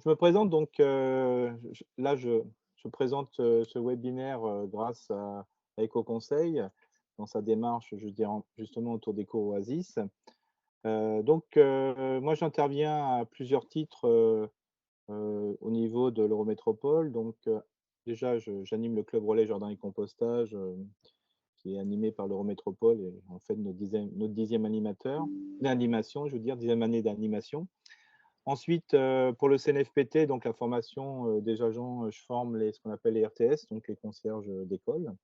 Je me présente donc, je présente, ce webinaire, grâce à Ecoconseil dans sa démarche, je dirais, justement autour d'Eco-Oasis. Moi j'interviens à plusieurs titres, au niveau de l'Eurométropole. Déjà j'anime le club relais jardin et compostage, qui est animé par l'Eurométropole et en fait notre 10e animateur d'animation, je veux dire 10e année d'animation. Ensuite, pour le CNFPT, donc la formation, des agents, je forme ce qu'on appelle les RTS, donc les concierges, d'école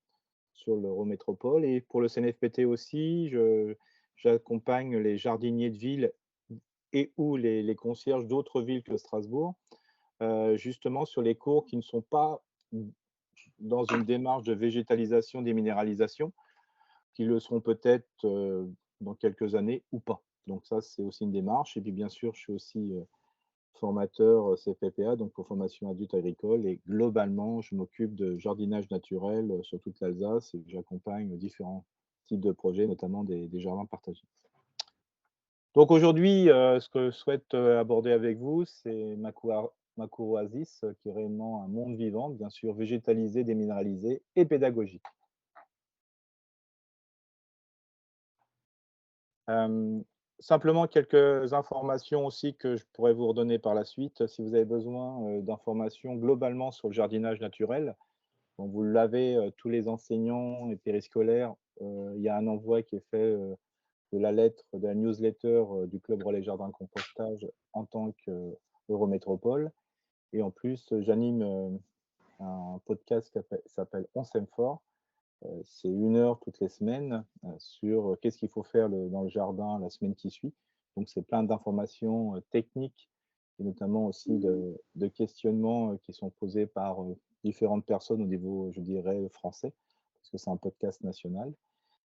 sur l'Eurométropole. Et pour le CNFPT aussi, je j'accompagne les jardiniers de ville et ou les concierges d'autres villes que Strasbourg, justement sur les cours qui ne sont pas dans une démarche de végétalisation, déminéralisation, qui le seront peut-être, dans quelques années ou pas. Donc ça, c'est aussi une démarche. Et puis bien sûr, je suis aussi, formateur, CPPA, donc pour formation adulte agricole. Et globalement, je m'occupe de jardinage naturel, sur toute l'Alsace, et j'accompagne différents types de projets, notamment des jardins partagés. Donc aujourd'hui, ce que je souhaite, aborder avec vous, c'est Macro-Oasis, qui est réellement un monde vivant, bien sûr végétalisé, déminéralisé et pédagogique. Hem, Simplement quelques informations aussi que je pourrais vous redonner par la suite, si vous avez besoin, d'informations globalement sur le jardinage naturel. Donc vous l'avez, tous les enseignants et périscolaires, il y a un envoi qui est fait, de la lettre, de la newsletter, du club relais jardin compostage en tant qu'Eurométropole. Et en plus, j'anime, un podcast qui s'appelle On s'aime fort. C'est 1 heure toutes les semaines, sur, qu'est-ce qu'il faut faire dans le jardin la semaine qui suit. Donc c'est plein d'informations, techniques, et notamment aussi de questionnements, qui sont posés par, différentes personnes au niveau, je dirais, français, parce que c'est un podcast national.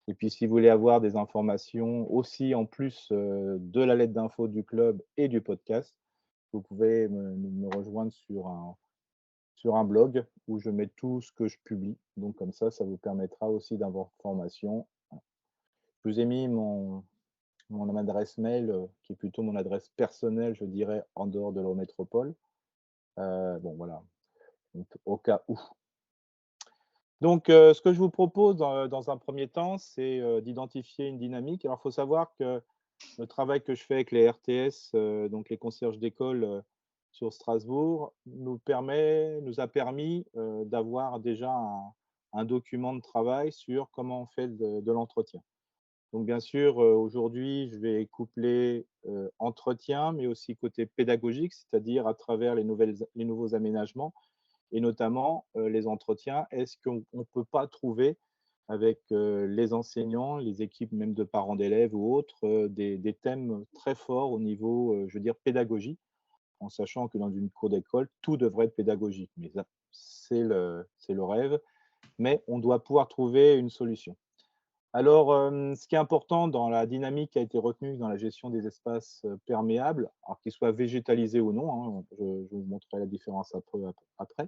Et puis si vous voulez avoir des informations aussi en plus, de la lettre d'info du club et du podcast, vous pouvez me rejoindre sur un blog où je mets tout ce que je publie. Donc comme ça vous permettra aussi d'avoir formation. Je vous ai mis mon adresse mail, qui est plutôt mon adresse personnelle, je dirais, en dehors de l'Eurométropole. Bon voilà, donc au cas où. Ce que je vous propose dans un premier temps, c'est, d'identifier une dynamique. Alors il faut savoir que le travail que je fais avec les RTS, donc les concierges d'école, sur Strasbourg, nous a permis, d'avoir déjà un document de travail sur comment on fait de l'entretien. Donc bien sûr, aujourd'hui, je vais coupler, entretien, mais aussi côté pédagogique, c'est-à-dire à travers les nouveaux aménagements et notamment, les entretiens. Est-ce qu'on ne peut pas trouver avec, les enseignants, les équipes même de parents d'élèves ou autres, des thèmes très forts au niveau, je veux dire pédagogie, en sachant que dans une cour d'école, tout devrait être pédagogique. Mais ça, c'est le rêve, mais on doit pouvoir trouver une solution. Alors, ce qui est important dans la dynamique qui a été retenue dans la gestion des espaces, perméables, alors qu'ils soient végétalisés ou non, hein, je vous montrerai la différence après,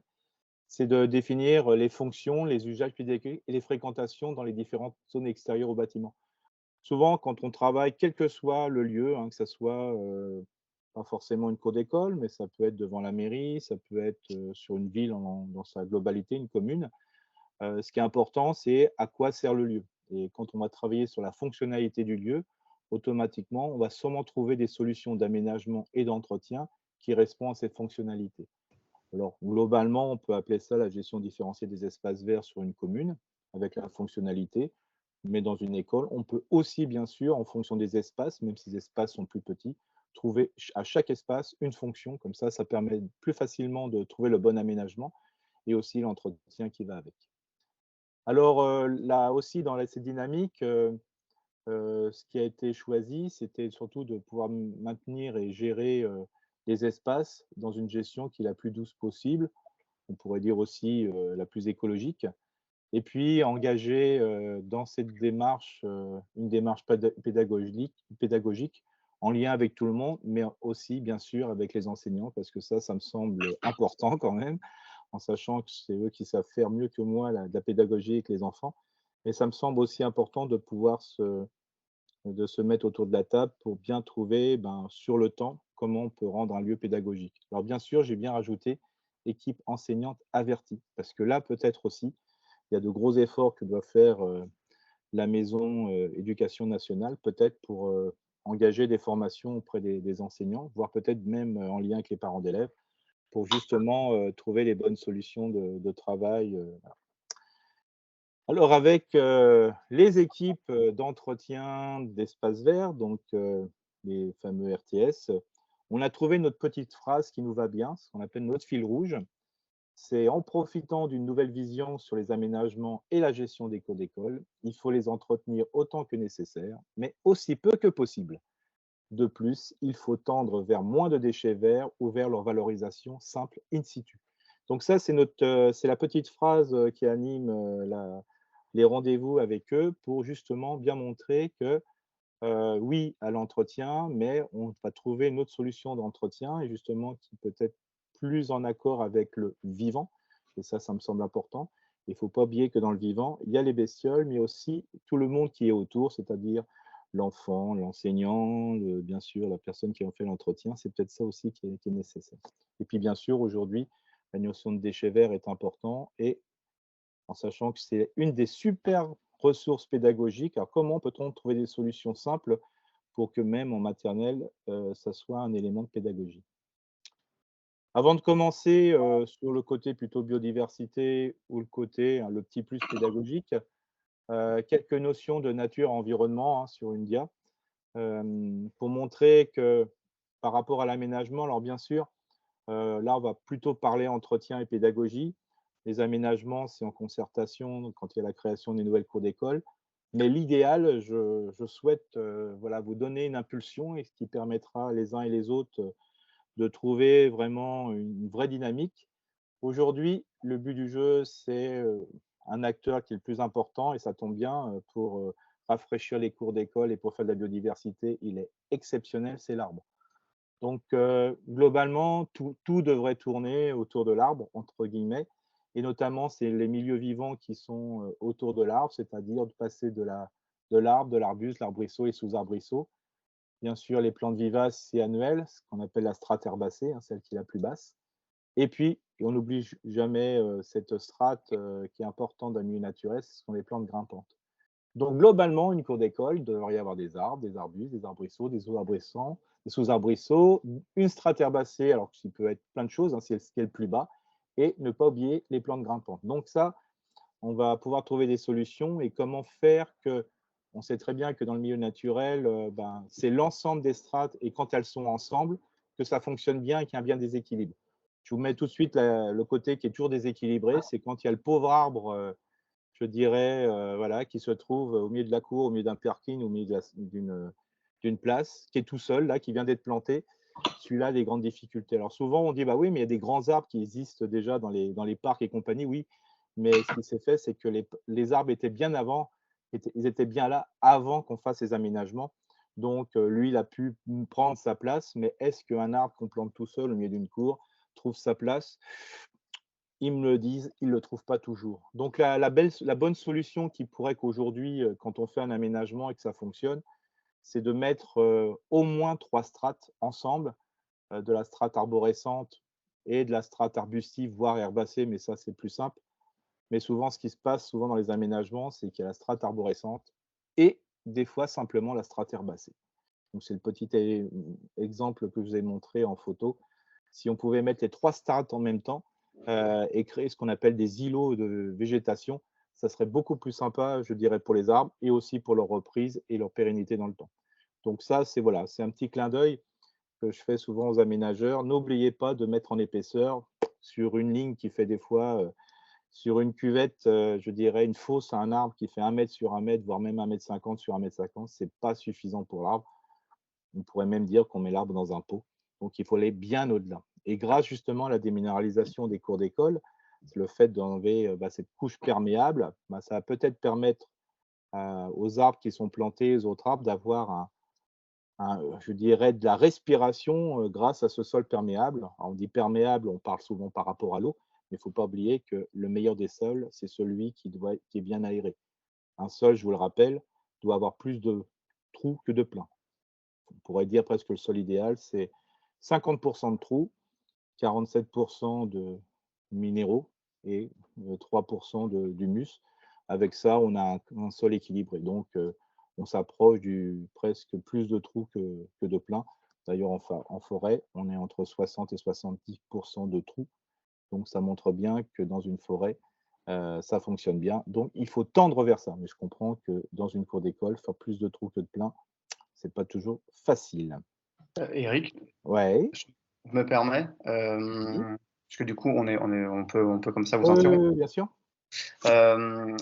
c'est de définir, les fonctions, les usages pédagogiques et les fréquentations dans les différentes zones extérieures au bâtiment. Souvent, quand on travaille, quel que soit le lieu, hein, que ça soit, pas forcément une cour d'école, mais ça peut être devant la mairie, ça peut être, sur une ville dans sa globalité, une commune. Ce qui est important, c'est à quoi sert le lieu. Et quand on va travailler sur la fonctionnalité du lieu, automatiquement, on va sûrement trouver des solutions d'aménagement et d'entretien qui répondent à cette fonctionnalité. Alors, globalement, on peut appeler ça la gestion différenciée des espaces verts sur une commune, avec la fonctionnalité. Mais dans une école, on peut aussi, bien sûr, en fonction des espaces, même si les espaces sont plus petits, trouver à chaque espace une fonction. Comme ça permet plus facilement de trouver le bon aménagement et aussi l'entretien qui va avec. Alors, là aussi, dans cette dynamique, ce qui a été choisi, c'était surtout de pouvoir maintenir et gérer, les espaces dans une gestion qui est la plus douce possible. On pourrait dire aussi, la plus écologique. Et puis engager, dans cette démarche, une démarche pédagogique en lien avec tout le monde, mais aussi bien sûr avec les enseignants, parce que ça me semble important quand même, en sachant que c'est eux qui savent faire mieux que moi de la pédagogie avec les enfants. Et ça me semble aussi important de se mettre autour de la table pour bien trouver, ben, sur le temps, comment on peut rendre un lieu pédagogique. Alors bien sûr, j'ai bien rajouté équipe enseignante avertie, parce que là, peut-être aussi, il y a de gros efforts que doit faire la maison éducation nationale, peut-être pour engager des formations auprès des enseignants, voire peut-être même en lien avec les parents d'élèves, pour justement trouver les bonnes solutions de travail. Alors avec les équipes d'entretien d'espaces verts, donc les fameux RTS, on a trouvé notre petite phrase qui nous va bien, ce qu'on appelle notre fil rouge. C'est en profitant d'une nouvelle vision sur les aménagements et la gestion des cours d'école, il faut les entretenir autant que nécessaire, mais aussi peu que possible. De plus, il faut tendre vers moins de déchets verts ou vers leur valorisation simple in situ. Donc ça, c'est la petite phrase qui anime les rendez-vous avec eux pour justement bien montrer que oui à l'entretien, mais on va trouver une autre solution d'entretien et justement qui peut être plus en accord avec le vivant et ça me semble important. Il ne faut pas oublier que dans le vivant, il y a les bestioles, mais aussi tout le monde qui est autour, c'est-à-dire l'enfant, l'enseignant, le bien sûr, la personne qui en fait l'entretien. C'est peut-être ça aussi qui est nécessaire. Et puis bien sûr, aujourd'hui, la notion de déchets verts est important et en sachant que c'est une des super ressources pédagogiques. Alors comment peut-on trouver des solutions simples pour que même en maternelle, ça soit un élément de pédagogie? Avant de commencer, sur le côté plutôt biodiversité ou le côté, hein, le petit plus pédagogique, quelques notions de nature environnement, hein, sur une dia, pour montrer que par rapport à l'aménagement, alors bien sûr, là, on va plutôt parler entretien et pédagogie. Les aménagements, c'est en concertation, donc quand il y a la création des nouvelles cours d'école. Mais l'idéal, je souhaite, voilà, vous donner une impulsion et ce qui permettra les uns et les autres, de trouver vraiment une vraie dynamique. Aujourd'hui, le but du jeu, c'est, un acteur qui est le plus important et ça tombe bien, pour, rafraîchir les cours d'école et pour faire de la biodiversité, il est exceptionnel, c'est l'arbre. Donc, globalement, tout devrait tourner autour de «l'arbre» entre guillemets et notamment, c'est les milieux vivants qui sont, autour de l'arbre, c'est-à-dire de passer de l'arbre, de l'arbuste, l'arbrisseau et sous-arbrisseau. Bien sûr, les plantes vivaces, c'est annuel, ce qu'on appelle la strate herbacée, hein, celle qui est la plus basse. Et puis, on n'oublie jamais, cette strate, qui est importante dans le milieu naturel, ce sont les plantes grimpantes. Donc globalement, une cour d'école, il devrait y avoir des arbres, des arbustes, des arbrisseaux, des sous-arbrisseaux, une strate herbacée, alors qui peut être plein de choses, hein, c'est ce qui est le plus bas, et ne pas oublier les plantes grimpantes. Donc ça, on va pouvoir trouver des solutions et comment faire que on sait très bien que dans le milieu naturel, ben, c'est l'ensemble des strates et quand elles sont ensemble, que ça fonctionne bien et qu'il y a un bien déséquilibre. Je vous mets tout de suite le côté qui est toujours déséquilibré, c'est quand il y a le pauvre arbre, je dirais, voilà, qui se trouve au milieu de la cour, au milieu d'un parking, au milieu d'une place, qui est tout seul là, qui vient d'être planté. Celui-là a des grandes difficultés. Alors souvent on dit: «Bah oui, mais il y a des grands arbres qui existent déjà dans les parcs et compagnie». Oui, mais ce qui s'est fait, c'est que les arbres étaient bien avant, ils étaient bien là avant qu'on fasse ces aménagements. Donc lui, il a pu prendre sa place, mais est-ce qu'un arbre qu'on plante tout seul au milieu d'une cour trouve sa place? Ils me le disent, ils ne le trouvent pas toujours. Donc la bonne solution qui pourrait qu'aujourd'hui, quand on fait un aménagement et que ça fonctionne, c'est de mettre, au moins 3 strates ensemble, de la strate arborescente et de la strate arbustive, voire herbacée, mais ça, c'est plus simple. Mais souvent, ce qui se passe souvent dans les aménagements, c'est qu'il y a la strate arborescente et des fois simplement la strate herbacée. Donc c'est le petit exemple que je vous ai montré en photo. Si on pouvait mettre les 3 strates en même temps, et créer ce qu'on appelle des îlots de végétation, ça serait beaucoup plus sympa, je dirais, pour les arbres et aussi pour leur reprise et leur pérennité dans le temps. Donc ça, c'est voilà, c'est un petit clin d'œil que je fais souvent aux aménageurs. N'oubliez pas de mettre en épaisseur sur une ligne qui fait des fois, sur une cuvette, je dirais une fosse à un arbre qui fait 1 mètre sur 1 mètre, voire même 1,50 m sur 1,50 m, c'est pas suffisant pour l'arbre. On pourrait même dire qu'on met l'arbre dans un pot. Donc il faut aller bien au-delà. Et grâce justement à la déminéralisation des cours d'école, le fait d'enlever cette couche perméable, ça va peut-être permettre aux arbres qui sont plantés, aux autres arbres, d'avoir je dirais, de la respiration grâce à ce sol perméable. Alors, on dit perméable, on parle souvent par rapport à l'eau, mais il ne faut pas oublier que le meilleur des sols, c'est celui qui est bien aéré. Un sol, je vous le rappelle, doit avoir plus de trous que de pleins. On pourrait dire presque que le sol idéal, 50% de trous, 47% de minéraux et 3% d'humus. Avec ça, on a un sol équilibré. Donc, on s'approche du presque plus de trous que de plein. D'ailleurs, en forêt, on est entre 60 et 70% de trous. Donc, ça montre bien que dans une forêt, ça fonctionne bien. Donc, il faut tendre vers ça. Mais je comprends que dans une cour d'école, faire plus de trous que de plein, c'est pas toujours facile. Eric, Ouais. je me permets, Vas-y. parce que du coup, on peut comme ça vous Oui, oui, interrompre. oui, bien sûr.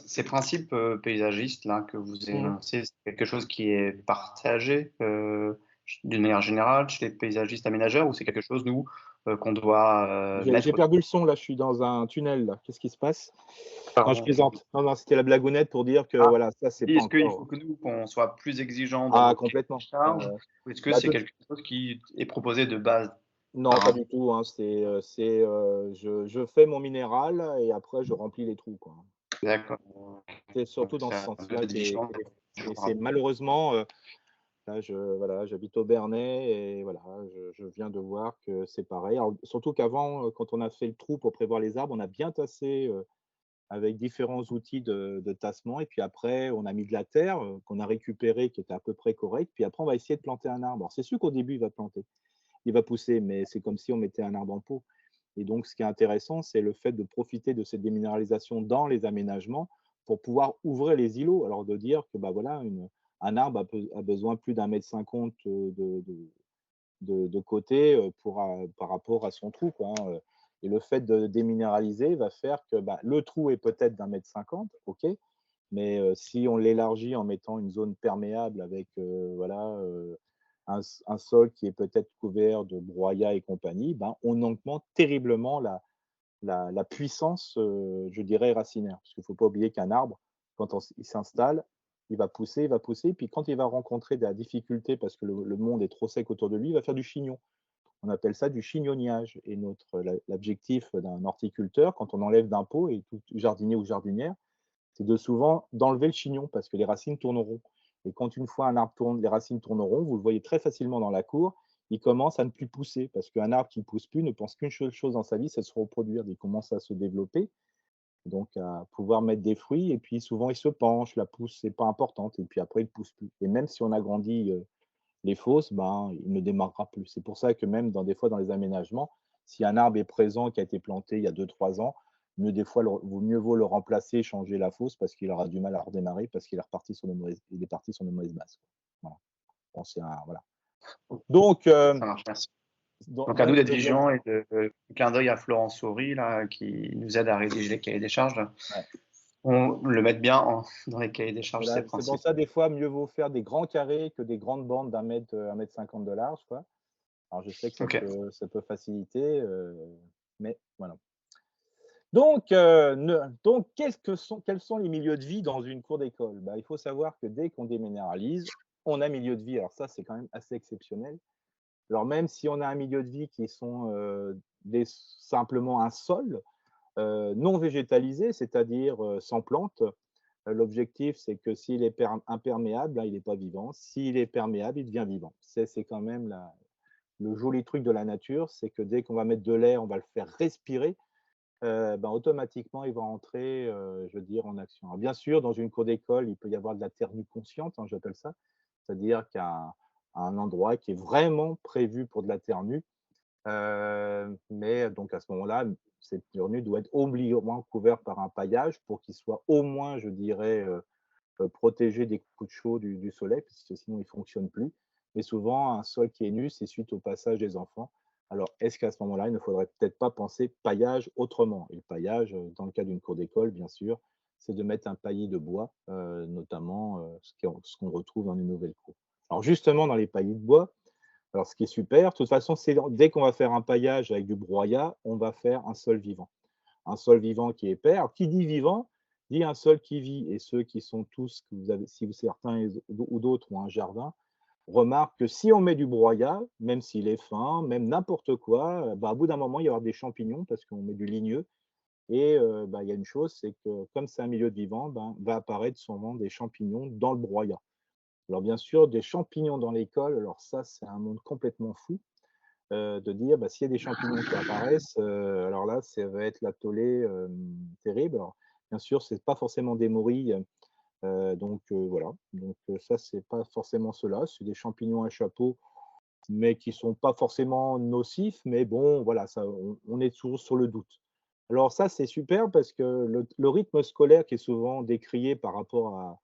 Ces principes, paysagistes là que vous Mmh. énoncez, c'est quelque chose qui est partagé, d'une manière générale chez les paysagistes aménageurs ou c'est quelque chose nous, qu'on doit, J'ai mettre perdu le son là, je suis dans un tunnel là. Qu'est-ce qui se passe? Non, je pardon, plaisante. Non, non, c'était la blagounette pour dire que ah, voilà, ça c'est et pas est-ce qu'il faut encore que nous, qu'on soit plus exigeants dans ah notre cahier des complètement. charges? Ou est-ce que Bah c'est de quelque chose qui est proposé de base non, par pas un du tout, hein, je fais mon minéral et après je remplis les trous, quoi. d'accord, C'est surtout dans c'est ce un peu sens-là différent et par c'est rapport malheureusement, là voilà, j'habite au Bernay et voilà, je viens de voir que c'est pareil. Alors surtout qu'avant, quand on a fait le trou pour prévoir les arbres, on a bien tassé, avec différents outils de tassement et puis après on a mis de la terre, qu'on a récupérée qui était à peu près correcte, puis après on va essayer de planter un arbre. Alors c'est sûr qu'au début il va pousser, mais c'est comme si on mettait un arbre en pot et donc ce qui est intéressant, c'est le fait de profiter de cette déminéralisation dans les aménagements pour pouvoir ouvrir les îlots. Alors de dire que, bah, voilà, un arbre a besoin plus d'1,50 m de côté, par rapport à son trou, quoi, hein, et le fait de déminéraliser va faire que, bah, le trou est peut-être d'1,50 m, OK, mais si on l'élargit en mettant une zone perméable avec, voilà, un sol qui est peut-être couvert de broyat et compagnie, ben, on augmente terriblement la puissance, je dirais racinaire. Parce qu'il ne faut pas oublier qu'un arbre, quand il s'installe, il va pousser, puis quand il va rencontrer de la difficulté parce que le monde est trop sec autour de lui, il va faire du chignon. On appelle ça du chignonnage et l'objectif d'un horticulteur, quand on enlève d'un pot et tout jardinier ou jardinière, c'est de souvent d'enlever le chignon parce que les racines tourneront. Et quand une fois un arbre tourne, les racines tourneront, vous le voyez très facilement dans la cour, il commence à ne plus pousser parce qu'un arbre qui ne pousse plus ne pense qu'une seule chose dans sa vie, c'est de se reproduire. Il commence à se développer, donc à pouvoir mettre des fruits, et puis souvent il se penche, la pousse n'est pas importante, et puis après il ne pousse plus. Et même si on agrandit les fosses, ben, il ne démarrera plus. C'est pour ça que même des fois dans les aménagements, si un arbre est présent, qui a été planté il y a 2, 3 ans, mieux vaut le remplacer, changer la fosse parce qu'il aura du mal à redémarrer parce qu'il est reparti sur il est parti sur de mauvaises bases. Voilà. Bon, voilà. Donc, ça marche, merci. donc, Donc à nous d'être je viens. vigilants et de clin d'œil à Florence Saury là, qui nous aide à rédiger les cahiers des charges. Ouais. On le mette bien dans les cahiers des charges, ces Voilà, c'est pour principes. ça, des fois, mieux vaut faire des grands carrés que des grandes bandes d'un mètre 50 de large, quoi. Alors, je sais que OK. ça peut faciliter, mais voilà. Donc, quels sont les milieux de vie dans une cour d'école? Bah, il faut savoir que dès qu'on déminéralise, on a milieu de vie. Alors ça, c'est quand même assez exceptionnel. Alors même si on a un milieu de vie qui sont simplement un sol non végétalisé, c'est-à-dire sans plantes, l'objectif c'est que s'il est imperméable, là, il n'est pas vivant. S'il est perméable, il devient vivant. C'est quand même le joli truc de la nature, c'est que dès qu'on va mettre de l'air, on va le faire respirer, ben, automatiquement, il va entrer, je veux dire, en action. Alors bien sûr, dans une cour d'école, il peut y avoir de la terre nue consciente, hein, j'appelle ça. C'est-à-dire qu'il y a un endroit qui est vraiment prévu pour de la terre nue. Mais donc à ce moment-là, cette terre nue doit être obligatoirement couverte par un paillage pour qu'il soit au moins, je dirais, protégé des coups de chaud du soleil, parce que sinon il ne fonctionne plus. Mais souvent, un sol qui est nu, c'est suite au passage des enfants. Alors, est-ce qu'à ce moment-là, il ne faudrait peut-être pas penser paillage autrement? Et le paillage, dans le cas d'une cour d'école, bien sûr, c'est de mettre un paillis de bois, notamment ce qu'on retrouve dans une nouvelle cour. Alors justement, dans les paillis de bois, alors ce qui est super, de toute façon, c'est dès qu'on va faire un paillage avec du broyat, on va faire un sol vivant. Un sol vivant qui est épais. Alors, qui dit vivant, dit un sol qui vit. Et ceux qui sont tous, que vous avez, si certains ou d'autres ont un jardin, remarquent que si on met du broyat, même s'il est fin, même n'importe quoi, bah, au bout d'un moment, il y aura des champignons parce qu'on met du ligneux. Et bah, il y a une chose, c'est que comme c'est un milieu de vivant, ben, va apparaître sûrement des champignons dans le broyat. Alors bien sûr, des champignons dans l'école, alors ça, c'est un monde complètement fou. de dire, bah, s'il y a des champignons qui apparaissent, alors là, ça va être la tollée, terrible. Alors, bien sûr, c'est pas forcément des morilles, donc voilà. Donc ça, c'est pas forcément cela, c'est des champignons à chapeau, mais qui sont pas forcément nocifs, mais bon, voilà, ça on est toujours sur le doute. Alors ça, c'est super parce que le rythme scolaire qui est souvent décrié par rapport à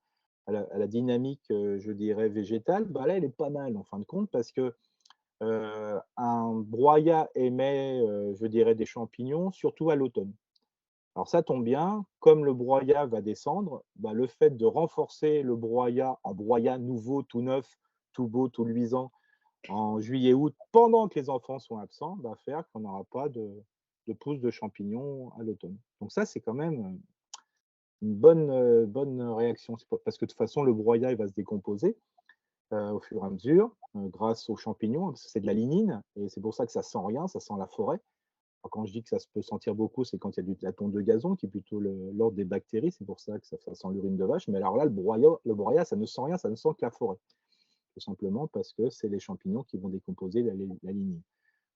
la dynamique, je dirais végétale, bah, là, elle est pas mal en fin de compte parce que, un broyat émet, je dirais des champignons, surtout à l'automne. Alors ça tombe bien, comme le broyat va descendre, bah, le fait de renforcer le broyat en broyat nouveau, tout neuf, tout beau, tout luisant, en juillet-août, pendant que les enfants sont absents, va faire qu'on n'aura pas de pousses de champignons à l'automne. Donc ça, c'est quand même, une bonne réaction. C'est pas parce que de toute façon, le broyat, il va se décomposer, au fur et à mesure, grâce aux champignons, parce que c'est de la lignine et c'est pour ça que ça sent rien, ça sent la forêt. Alors quand je dis que ça se peut sentir beaucoup, c'est quand il y a de la tonte de gazon qui est plutôt l'ordre des bactéries, c'est pour ça que ça sent l'urine de vache. Mais alors là, le broyat, ça ne sent rien, ça ne sent que la forêt. Tout simplement parce que c'est les champignons qui vont décomposer la lignine.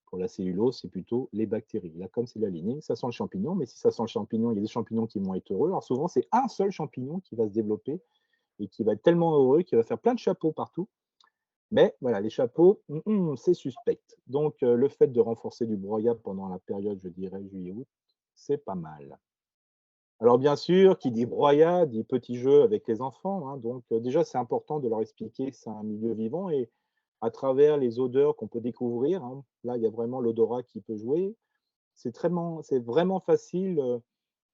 Pour la cellulose, c'est plutôt les bactéries. Là, comme c'est la lignine, ça sent le champignon, mais si ça sent le champignon, il y a des champignons qui vont être heureux. Alors souvent, c'est un seul champignon qui va se développer et qui va être tellement heureux qu'il va faire plein de chapeaux partout. Mais voilà, les chapeaux, c'est suspect. Donc, le fait de renforcer du broyat pendant la période, je dirais juillet-août, c'est pas mal. Alors bien sûr, qui dit broyat, dit petit jeu avec les enfants, hein, donc déjà, c'est important de leur expliquer que c'est un milieu vivant et à travers les odeurs qu'on peut découvrir, hein, là, il y a vraiment l'odorat qui peut jouer. C'est vraiment facile,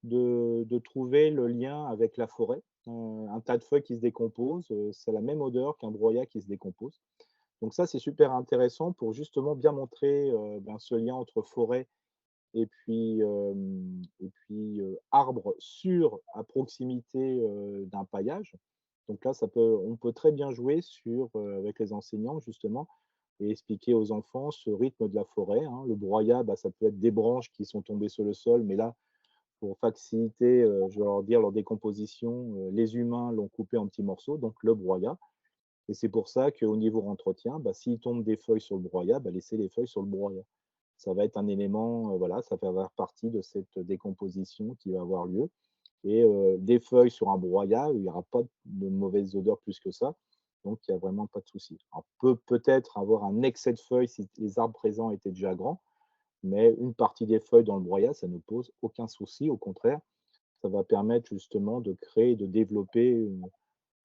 de trouver le lien avec la forêt. Un tas de feuilles qui se décomposent, c'est la même odeur qu'un broyat qui se décompose. Donc ça, c'est super intéressant pour justement bien montrer, ben, ce lien entre forêt arbre sûr à proximité, d'un paillage. Donc là, on peut très bien jouer avec les enseignants justement et expliquer aux enfants ce rythme de la forêt, hein. Le broyat, bah, ça peut être des branches qui sont tombées sur le sol, mais là, pour faciliter, je vais leur dire leur décomposition, les humains l'ont coupé en petits morceaux, donc le broyat. Et c'est pour ça qu'au niveau entretien, bah, s'il tombe des feuilles sur le broyat, bah, laissez les feuilles sur le broyat. Ça va être un élément, voilà, ça va faire partie de cette décomposition qui va avoir lieu et des feuilles sur un broyat, il n'y aura pas de mauvaise odeur plus que ça, donc il y a vraiment pas de souci. On peut peut-être avoir un excès de feuilles si les arbres présents étaient déjà grands, mais une partie des feuilles dans le broyat, ça ne pose aucun souci. Au contraire, ça va permettre justement de créer, de développer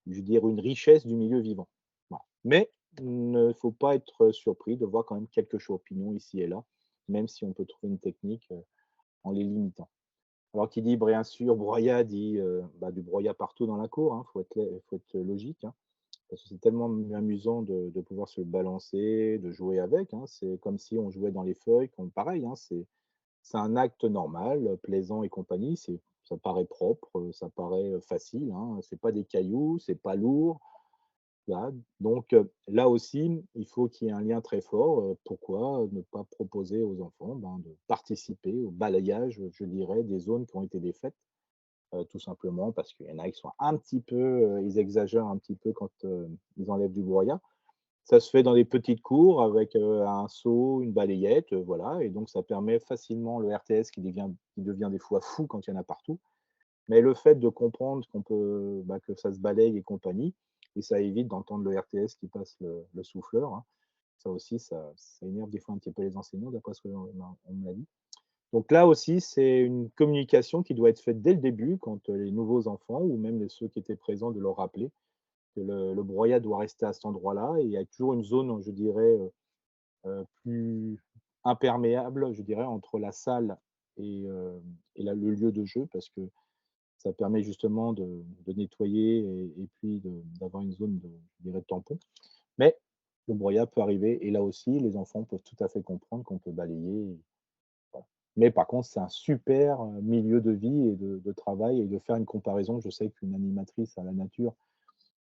je veux dire, une richesse du milieu vivant. Voilà. Mais il ne faut pas être surpris de voir quand même quelques champignons ici et là, même si on peut trouver une technique en les limitant. Alors qui dit bien sûr broyat dit bah, du broyat partout dans la cour, il faut être logique, hein, parce que c'est tellement amusant de pouvoir se balancer, de jouer avec, hein. C'est comme si on jouait dans les feuilles, comme pareil, hein, c'est un acte normal, plaisant et compagnie. Ça paraît propre, ça paraît facile, hein. C'est pas des cailloux, c'est pas lourd. Voilà. Donc, là aussi, il faut qu'il y ait un lien très fort. Pourquoi ne pas proposer aux enfants, ben, de participer au balayage, je dirais, des zones qui ont été défaites, tout simplement parce qu'il y en a qui sont un petit peu, ils exagèrent un petit peu quand, ils enlèvent du broyat. Ça se fait dans des petites cours avec, un seau, une balayette, voilà et donc ça permet facilement le RTS qui devient des fois fou quand il y en a partout. Mais le fait de comprendre qu'on peut, bah, que ça se balaye et compagnie et ça évite d'entendre le RTS qui passe le souffleur, hein. Ça aussi, ça énerve des fois un petit peu les enseignants d'après ce qu'on me l'a dit. Donc là aussi, c'est une communication qui doit être faite dès le début quand, les nouveaux enfants ou même ceux qui étaient présents de leur rappeler que le broyat doit rester à cet endroit-là et il y a toujours une zone, je dirais, plus imperméable, je dirais, entre la salle et le lieu de jeu parce que ça permet justement de nettoyer et puis d'avoir une zone je dirais, de tampon. Mais le broyat peut arriver et là aussi, les enfants peuvent tout à fait comprendre qu'on peut balayer. Voilà. Mais par contre, c'est un super, milieu de vie et de travail et de faire une comparaison. Je sais qu'une animatrice à la nature,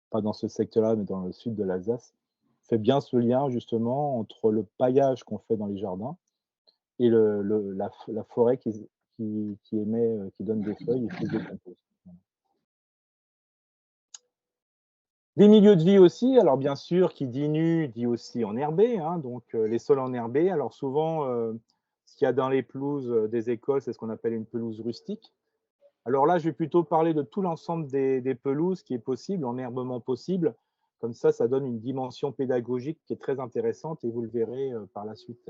pas dans ce secteur-là, mais dans le sud de l'Alsace, fait bien ce lien justement entre le paillage qu'on fait dans les jardins et la forêt qui émet, qui donne des feuilles et qui se décompose. Voilà. Des milieux de vie aussi, alors bien sûr, qui dit nu, dit aussi enherbé, hein, donc les sols enherbés. Alors souvent, ce qu'il y a dans les pelouses, des écoles, c'est ce qu'on appelle une pelouse rustique. Alors là, je vais plutôt parler de tout l'ensemble des pelouses qui est possible, enherbement possible. Comme ça donne une dimension pédagogique qui est très intéressante et vous le verrez, par la suite.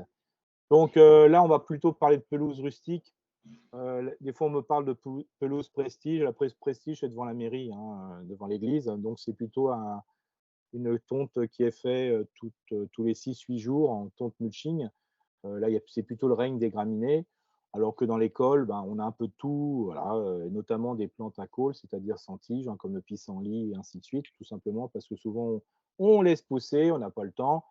Donc là, on va plutôt parler de pelouse rustique. Des fois, on me parle de pelouse prestige. La pelouse prestige, c'est devant la mairie, hein, devant l'église. Donc c'est plutôt une tonte qui est faite tous les 6-8 jours en tonte mulching. Là, c'est plutôt le règne des graminées, alors que dans l'école, ben, on a un peu de tout, voilà, notamment des plantes à caules, c'est-à-dire sans tige, hein, comme le pissenlit et ainsi de suite, tout simplement parce que souvent on laisse pousser, on n'a pas le temps.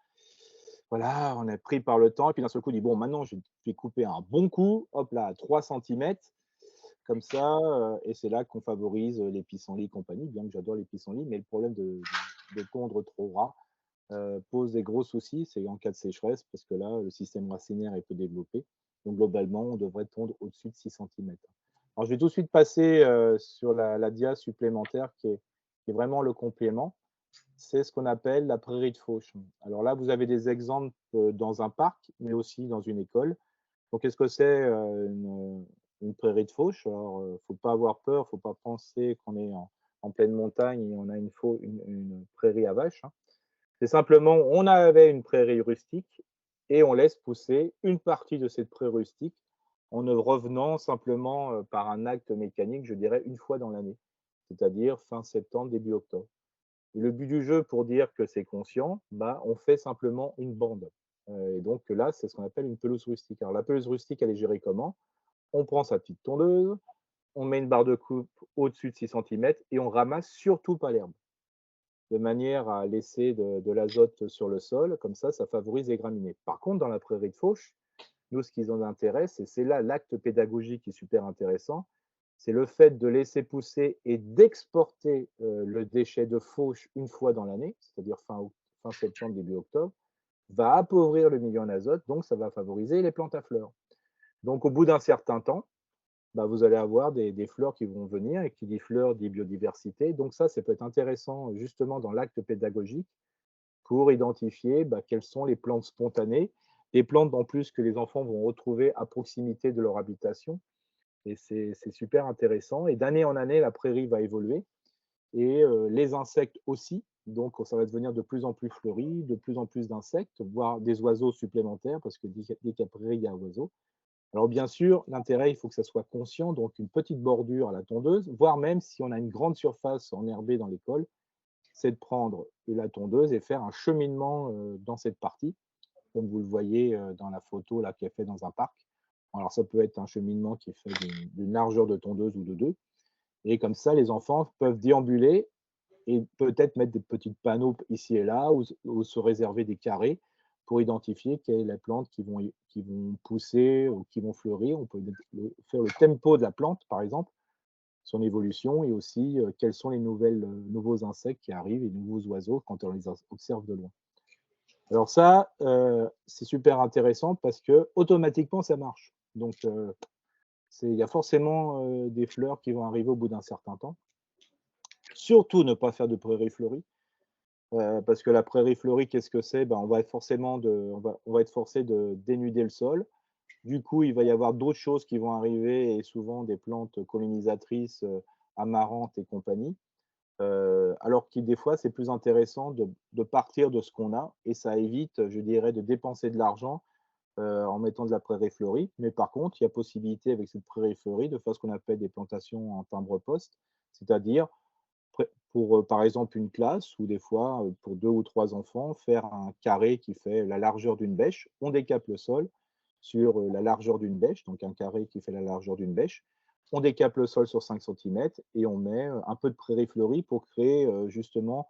Voilà, on est pris par le temps, et puis d'un seul coup, on dit bon, maintenant je vais couper un bon coup, hop là, 3 centimètres, comme ça, et c'est là qu'on favorise les pissenlits et compagnie, bien que j'adore les pissenlits, mais le problème de tondre trop ras pose des gros soucis, c'est en cas de sécheresse, parce que là, le système racinaire est peu développé. Donc globalement, on devrait tondre au-dessus de 6 centimètres. Alors je vais tout de suite passer sur la dia supplémentaire qui est vraiment le complément. C'est ce qu'on appelle la prairie de fauche. Alors là, vous avez des exemples dans un parc, mais aussi dans une école. Donc qu'est-ce que c'est une prairie de fauche? Alors, il ne faut pas avoir peur, il ne faut pas penser qu'on est en pleine montagne et on a une prairie à vaches, hein. C'est simplement, on avait une prairie rustique et on laisse pousser une partie de cette prairie rustique en ne revenant simplement par un acte mécanique, je dirais, une fois dans l'année, c'est-à-dire fin septembre, début octobre. Et le but du jeu, pour dire que c'est conscient, bah, on fait simplement une bande. Et donc là, c'est ce qu'on appelle une pelouse rustique. Alors la pelouse rustique, elle est gérée comment? On prend sa petite tondeuse, on met une barre de coupe au-dessus de 6 centimètres et on ramasse surtout pas l'herbe de manière à laisser de l'azote sur le sol. Comme ça favorise les graminées. Par contre, dans la prairie de fauche, nous, ce qui nous intéresse, et c'est là l'acte pédagogique qui est super intéressant, c'est le fait de laisser pousser et d'exporter le déchet de fauche une fois dans l'année, c'est-à-dire fin septembre, début octobre, va appauvrir le milieu en azote, donc ça va favoriser les plantes à fleurs. Donc au bout d'un certain temps, bah, vous allez avoir des fleurs qui vont venir, et qui dit fleurs dit biodiversité. Donc ça peut être intéressant justement dans l'acte pédagogique pour identifier bah, quelles sont les plantes spontanées, des plantes en plus que les enfants vont retrouver à proximité de leur habitation. Et c'est super intéressant. Et d'année en année, la prairie va évoluer et les insectes aussi. Donc ça va devenir de plus en plus fleuri, de plus en plus d'insectes, voire des oiseaux supplémentaires, parce que dès qu'il y a prairie, il y a oiseaux. Alors bien sûr, l'intérêt, il faut que ça soit conscient, donc une petite bordure à la tondeuse, voire même si on a une grande surface enherbée dans l'école, c'est de prendre la tondeuse et faire un cheminement dans cette partie, comme vous le voyez dans la photo là, qui est fait dans un parc. Alors ça peut être un cheminement qui est fait d'une largeur de tondeuse ou de deux. Et comme ça, les enfants peuvent déambuler et peut-être mettre des petits panneaux ici et là, ou se réserver des carrés pour identifier quelles sont les plantes qui vont pousser ou qui vont fleurir. On peut faire le tempo de la plante, par exemple, son évolution, et aussi quels sont les nouveaux insectes qui arrivent, les nouveaux oiseaux quand on les observe de loin. Alors ça, c'est super intéressant parce que automatiquement ça marche. Donc il y a forcément des fleurs qui vont arriver au bout d'un certain temps. Surtout ne pas faire de prairie fleurie, parce que la prairie fleurie, qu'est-ce que c'est? Ben, on va être forcé de dénuder le sol. Du coup, il va y avoir d'autres choses qui vont arriver, et souvent des plantes colonisatrices, amarantes et compagnie. Alors que des fois, c'est plus intéressant de partir de ce qu'on a, et ça évite, je dirais, de dépenser de l'argent en mettant de la prairie fleurie. Mais par contre, il y a possibilité avec cette prairie fleurie de faire ce qu'on appelle des plantations en timbre-poste, c'est-à-dire pour, par exemple, une classe, ou des fois, pour 2 ou 3 enfants, faire un carré qui fait la largeur d'une bêche. On décape le sol sur la largeur d'une bêche, donc un carré qui fait la largeur d'une bêche. On décape le sol sur 5 centimètres et on met un peu de prairie fleurie pour créer justement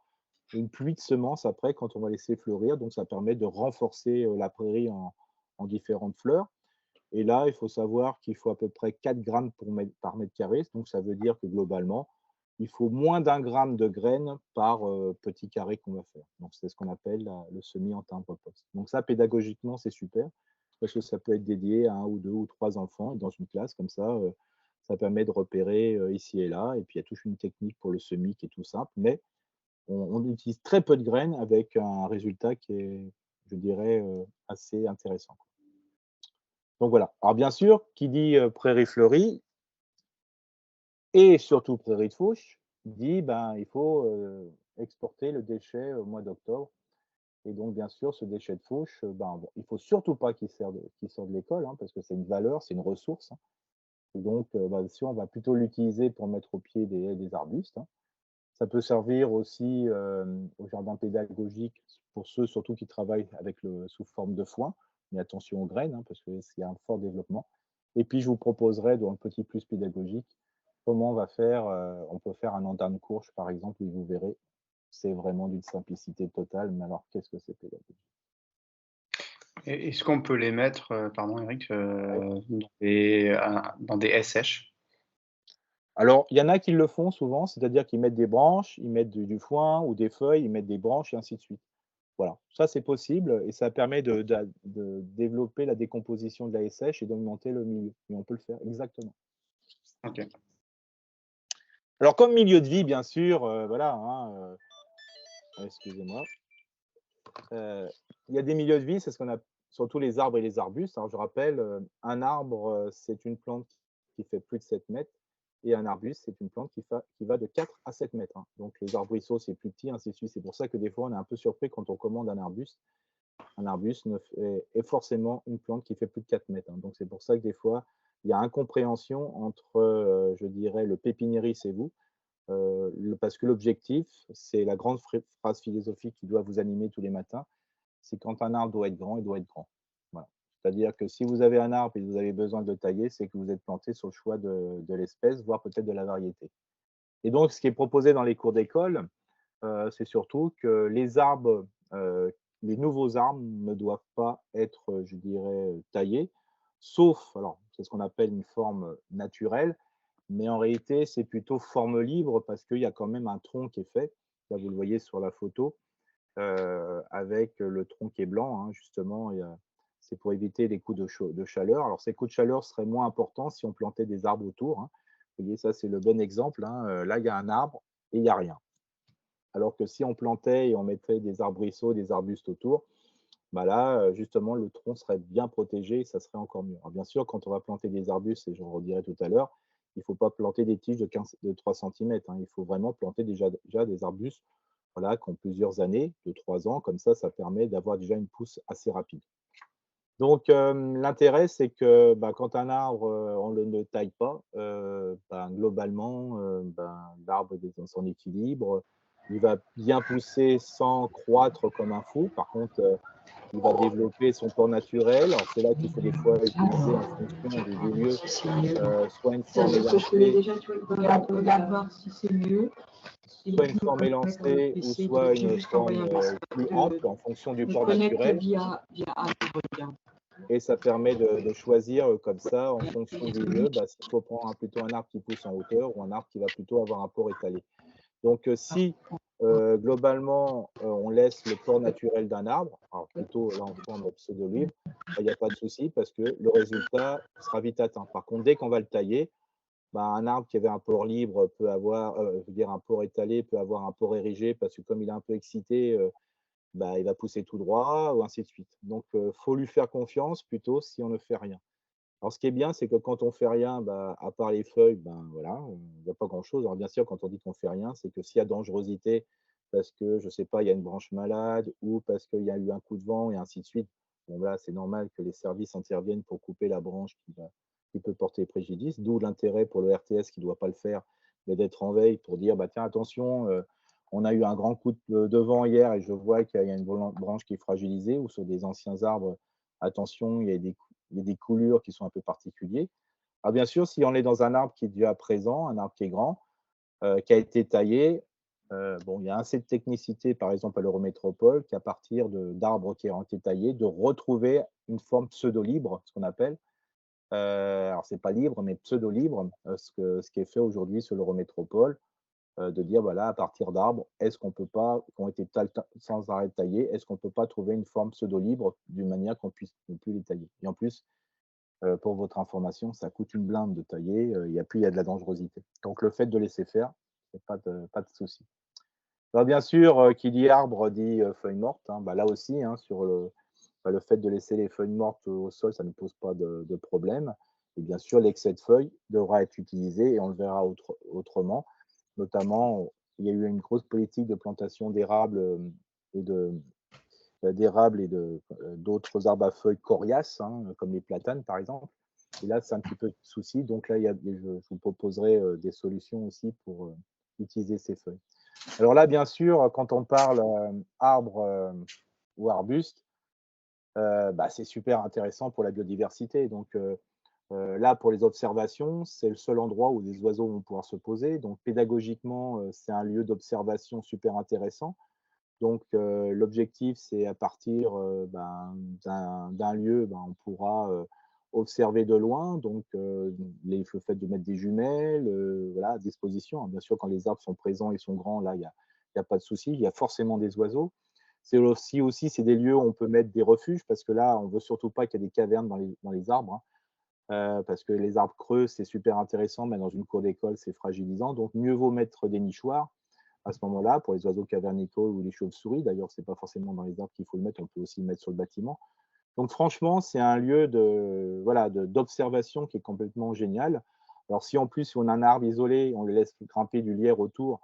une pluie de semences après quand on va laisser fleurir. Donc ça permet de renforcer la prairie en différentes fleurs. Et là, il faut savoir qu'il faut à peu près 4 grammes par mètre carré. Donc, ça veut dire que globalement, il faut moins d'1 gramme de graines par petit carré qu'on va faire. Donc, c'est ce qu'on appelle le semis en timbre-poste. Donc, ça, pédagogiquement, c'est super parce que ça peut être dédié à un ou deux ou trois enfants dans une classe comme ça. Ça permet de repérer ici et là. Et puis, il y a toute une technique pour le semis qui est tout simple. Mais on utilise très peu de graines avec un résultat qui est, je dirais, assez intéressant. Donc voilà. Alors bien sûr, qui dit, prairie fleurie et surtout prairie de fauche, dit, ben, il faut, exporter le déchet au mois d'octobre et donc bien sûr ce déchet de fauche, ben, bon, il faut surtout pas qu'il sorte de l'école, hein, parce que c'est une valeur, c'est une ressource, hein et donc bah, si on va plutôt l'utiliser pour mettre au pied des arbustes, hein. Ça peut servir aussi, au jardin pédagogique pour ceux surtout qui travaillent avec sous forme de foin, mais attention aux graines, hein, parce qu'il y a un fort développement. Et puis je vous proposerai dans le petit plus pédagogique, comment on peut faire un andin de courge par exemple, et vous verrez, c'est vraiment d'une simplicité totale, mais alors qu'est-ce que c'est pédagogique. Et est-ce qu'on peut les mettre, pardon Eric, Ouais. dans des sèches? Alors, il y en a qui le font souvent, c'est-à-dire qu'ils mettent des branches, ils mettent du foin ou des feuilles, ils mettent des branches et ainsi de suite. Voilà, ça c'est possible et ça permet de développer la décomposition de la sèche et d'augmenter le milieu. Et on peut le faire, exactement. OK. Alors comme milieu de vie, bien sûr, voilà, hein, excusez-moi, heu, il y a des milieux de vie, c'est ce qu'on a surtout les arbres et les arbustes. Alors je rappelle, un arbre, c'est une plante qui fait plus de 7 mètres et un arbuste, c'est une plante qui va de 4 à 7 mètres, hein. Donc les arbrisseaux, c'est plus petit, ainsi de suite. C'est pour ça que des fois, on est un peu surpris quand on commande un arbuste. Un arbuste est forcément une plante qui fait plus de 4 mètres, hein. Donc c'est pour ça que des fois, il y a incompréhension entre, je dirais, le pépiniériste et vous, parce que l'objectif, c'est la grande phrase philosophique qui doit vous animer tous les matins, c'est quand un arbre doit être grand, il doit être grand. Voilà. C'est-à-dire que si vous avez un arbre et que vous avez besoin de le tailler, c'est que vous êtes planté sur le choix de l'espèce, voire peut-être de la variété. Et donc, ce qui est proposé dans les cours d'école, c'est surtout que les nouveaux arbres ne doivent pas être, je dirais, taillés, sauf, alors c'est ce qu'on appelle une forme naturelle, mais en réalité, c'est plutôt forme libre parce qu'il y a quand même un tronc qui est fait. Là, vous le voyez sur la photo, avec le tronc qui est blanc, hein, justement, c'est pour éviter les coups de chaleur. Alors ces coups de chaleur seraient moins importants si on plantait des arbres autour, hein. Vous voyez, ça, c'est le bon exemple, hein, là, il y a un arbre et il y a rien. Alors que si on plantait et on mettait des arbrisseaux, des arbustes autour, bah là, justement, le tronc serait bien protégé et ça serait encore mieux. Alors bien sûr, quand on va planter des arbustes, et je redirai tout à l'heure, il ne faut pas planter des tiges de 3 centimètres, hein. Il faut vraiment planter déjà des arbustes, voilà, qui ont plusieurs années, de 3 ans. Comme ça permet d'avoir déjà une pousse assez rapide. Donc, l'intérêt, c'est que, bah, quand un arbre, on ne le taille pas, ben, globalement, ben, l'arbre est dans son équilibre. Il va bien pousser sans croître comme un fou. Par contre, il va développer son port naturel. Alors, c'est là qu'il faut des fois utiliser en Alors, fonction tu des vas des voir lieux, si c'est mieux. soit une C'est un forme truc que je connais élancée déjà, tu vois, regarde voir si c'est mieux. Et soit une puis, forme avec le élancée ou PC, soit j'ai une juste envoyé forme, un message. plus ample en fonction du Me port connecte naturel. via Android. Et ça permet de choisir, comme ça, en fonction du lieu, Électronique. bah, s'il faut prendre plutôt un arbre qui pousse en hauteur ou un arbre qui va plutôt avoir un port étalé. Donc, si, globalement, on laisse le port naturel d'un arbre, alors plutôt là en forme pseudo-libre, bah, il n'y a pas de souci parce que le résultat sera vite atteint. Par contre, dès qu'on va le tailler, bah, un arbre qui avait un port libre peut avoir, je veux dire un port étalé peut avoir un port érigé parce que comme il est un peu excité, bah, il va pousser tout droit ou ainsi de suite. Donc, faut lui faire confiance plutôt si on ne fait rien. Alors ce qui est bien, c'est que quand on fait rien, bah, à part les feuilles, ben, voilà, il y a pas grand-chose. Alors bien sûr, quand on dit qu'on fait rien, c'est que s'il y a dangerosité parce que, je sais pas, il y a une branche malade ou parce qu'il y a eu un coup de vent et ainsi de suite, bon là, c'est normal que les services interviennent pour couper la branche qui peut porter préjudice, d'où l'intérêt pour le RTS qui ne doit pas le faire, mais d'être en veille pour dire: «Bah, tiens attention, on a eu un grand coup de vent hier et je vois qu'il y a une branche qui est fragilisée» ou sur des anciens arbres, attention, il y a des coulures qui sont un peu particuliers. Alors bien sûr, si on est dans un arbre qui est déjà présent, un arbre qui est grand, qui a été taillé, bon, il y a assez de technicité, par exemple à l'Eurométropole, qu'à partir d'arbres qui ont été taillés, de retrouver une forme pseudo-libre, ce qu'on appelle. Alors c'est pas libre, mais pseudo-libre, ce qui est fait aujourd'hui sur l'Eurométropole, de dire voilà, à partir d'arbres, est-ce qu'on peut pas, qui ont été sans arrêt taillés, est-ce qu'on peut pas trouver une forme pseudo-libre d'une manière qu'on puisse ne plus les tailler. Et en plus, pour votre information, ça coûte une blinde de tailler, il y a de la dangerosité. Donc le fait de laisser faire, c'est pas de souci. Alors bien sûr, qui dit arbre dit feuille morte, hein. Bah, là aussi, hein, sur le fait de laisser les feuilles mortes au sol, ça ne pose pas de problème. Et bien sûr, l'excès de feuilles devra être utilisé et on le verra autrement. Notamment, il y a eu une grosse politique de plantation d'érables et d'érables et d'autres arbres à feuilles coriaces, hein, comme les platanes par exemple. Et là, c'est un petit peu de souci. Donc là, je vous proposerai des solutions aussi pour utiliser ces feuilles. Alors là, bien sûr, quand on parle arbre ou arbuste, bah, c'est super intéressant pour la biodiversité. Donc là, pour les observations, c'est le seul endroit où les oiseaux vont pouvoir se poser. Donc pédagogiquement, c'est un lieu d'observation super intéressant. Donc l'objectif, c'est à partir ben, d'un lieu, ben, on pourra observer de loin. Donc le fait de mettre des jumelles, voilà, à disposition, hein. Bien sûr, quand les arbres sont présents et sont grands, là, il y a pas de souci. Il y a forcément des oiseaux. C'est aussi c'est des lieux où on peut mettre des refuges parce que là, on veut surtout pas qu'il y ait des cavernes dans les arbres, hein. Parce que les arbres creux, c'est super intéressant, mais dans une cour d'école, c'est fragilisant. Donc, mieux vaut mettre des nichoirs à ce moment-là pour les oiseaux cavernicaux ou les chauves-souris. D'ailleurs, c'est pas forcément dans les arbres qu'il faut le mettre, on peut aussi le mettre sur le bâtiment. Donc, franchement, c'est un lieu de, voilà, d'observation qui est complètement génial. Alors, si en plus, si on a un arbre isolé, on le laisse grimper du lierre autour,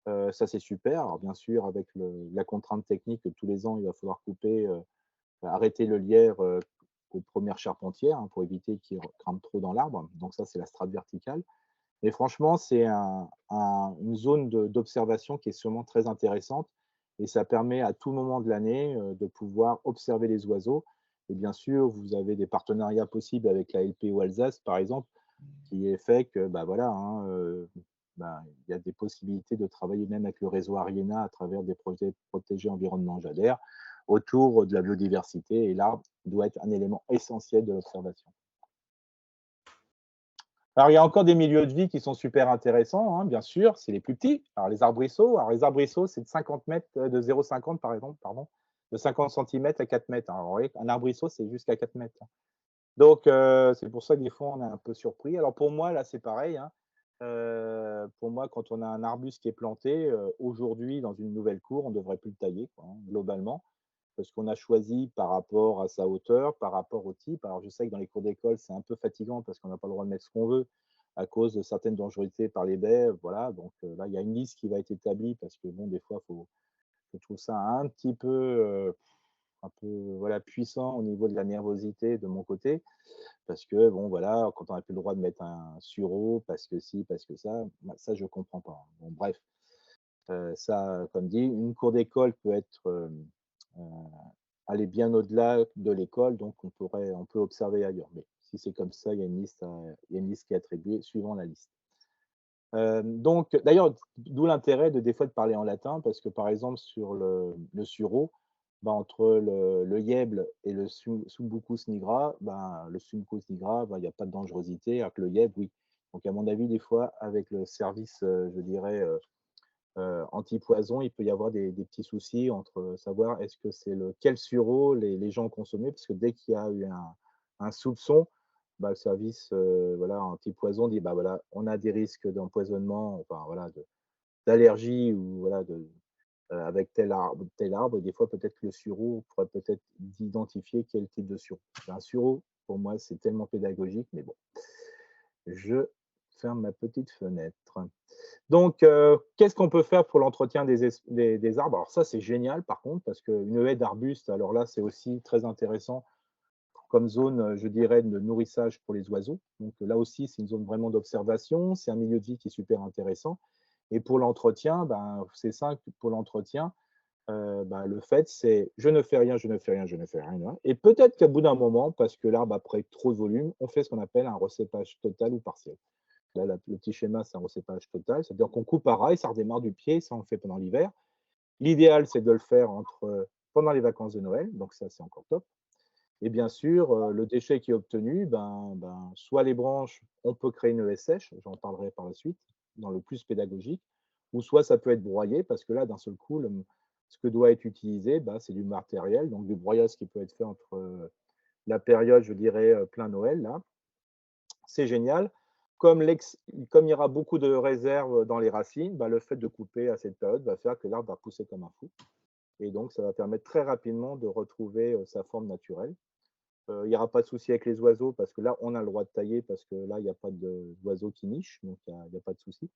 ça c'est super. Alors, bien sûr, avec la contrainte technique que tous les ans, il va falloir couper, arrêter le lierre aux premières charpentières, hein, pour éviter qu'il grimpe trop dans l'arbre. Donc ça, c'est la strate verticale. Mais franchement, c'est une zone d'observation qui est sûrement très intéressante et ça permet à tout moment de l'année de pouvoir observer les oiseaux. Et bien sûr, vous avez des partenariats possibles avec la LPO Alsace, par exemple, qui est fait que, bah voilà, hein, bah, il y a des possibilités de travailler même avec le réseau Ariena à travers des projets protégés environnement Jadère autour de la biodiversité. Et l'arbre doit être un élément essentiel de l'observation. Alors, il y a encore des milieux de vie qui sont super intéressants, hein, bien sûr, c'est les plus petits. Alors, les arbrisseaux, c'est de 50 mètres, de 0,50 par exemple, pardon, de 50 centimètres à 4 mètres. Alors, vous voyez, un arbrisseau, c'est jusqu'à 4 mètres, hein. Donc, c'est pour ça que des fois, on est un peu surpris. Alors, pour moi, là, c'est pareil, hein. Pour moi, quand on a un arbuste qui est planté, aujourd'hui, dans une nouvelle cour, on ne devrait plus le tailler, quoi, hein, globalement, parce qu'on a choisi par rapport à sa hauteur, par rapport au type. Alors, je sais que dans les cours d'école, c'est un peu fatigant parce qu'on n'a pas le droit de mettre ce qu'on veut à cause de certaines dangerosités par les baies. Voilà, donc là, il y a une liste qui va être établie parce que, bon, des fois, je trouve ça un peu voilà, puissant au niveau de la nervosité de mon côté. Parce que, bon, voilà, quand on n'a plus le droit de mettre un sureau, parce que si, parce que ça, bah, ça, je comprends pas. Bon, bref, ça, comme dit, une cour d'école peut être euh, aller bien au-delà de l'école, donc on peut observer ailleurs. Mais si c'est comme ça, il y a une liste qui est attribuée suivant la liste. Donc, d'ailleurs, d'où l'intérêt des fois de parler en latin, parce que par exemple sur le sureau, bah, entre le yèble et le Sumbucus nigra, ben, le Sumbucus nigra, ben, il n'y a pas de dangerosité, alors que le yèble, oui. Donc, à mon avis, des fois, avec le service, je dirais, anti-poison, il peut y avoir des petits soucis entre savoir est-ce que c'est quel sureau les gens ont consommé, parce que dès qu'il y a eu un soupçon, bah, le service voilà, anti-poison dit bah, voilà, on a des risques d'empoisonnement, enfin, voilà, d'allergie ou voilà, avec tel arbre, et des fois peut-être que le sureau pourrait peut-être identifier quel type de sureau. Un sureau, pour moi, c'est tellement pédagogique, mais bon, je ferme ma petite fenêtre. Donc, qu'est-ce qu'on peut faire pour l'entretien des arbres? Alors ça, c'est génial par contre, parce qu'une haie d'arbustes, alors là, c'est aussi très intéressant comme zone, je dirais, de nourrissage pour les oiseaux. Donc là aussi, c'est une zone vraiment d'observation, c'est un milieu de vie qui est super intéressant. Et pour l'entretien, ben, c'est simple, pour l'entretien, ben, le fait, c'est je ne fais rien, je ne fais rien, je ne fais rien. Et peut-être qu'à bout d'un moment, parce que l'arbre a pris trop de volume, on fait ce qu'on appelle un recépage total ou partiel. Là, le petit schéma, c'est un recépage total, c'est-à-dire qu'on coupe à ras et ça redémarre du pied, ça on le fait pendant l'hiver. L'idéal, c'est de le faire pendant les vacances de Noël, donc ça, c'est encore top. Et bien sûr, le déchet qui est obtenu, soit les branches, on peut créer une haie sèche, j'en parlerai par la suite, dans le plus pédagogique, ou soit ça peut être broyé, parce que là, d'un seul coup, ce que doit être utilisé, c'est du matériel, donc du broyage qui peut être fait entre la période, je dirais, plein Noël, là. C'est génial. comme, comme il y aura beaucoup de réserves dans les racines, bah, le fait de couper à cette période va faire que l'arbre va pousser comme un fou. Et donc, ça va permettre très rapidement de retrouver sa forme naturelle. Il n'y aura pas de souci avec les oiseaux parce que là, on a le droit de tailler parce que là, il n'y a pas d'oiseaux qui nichent, donc il y a pas de souci.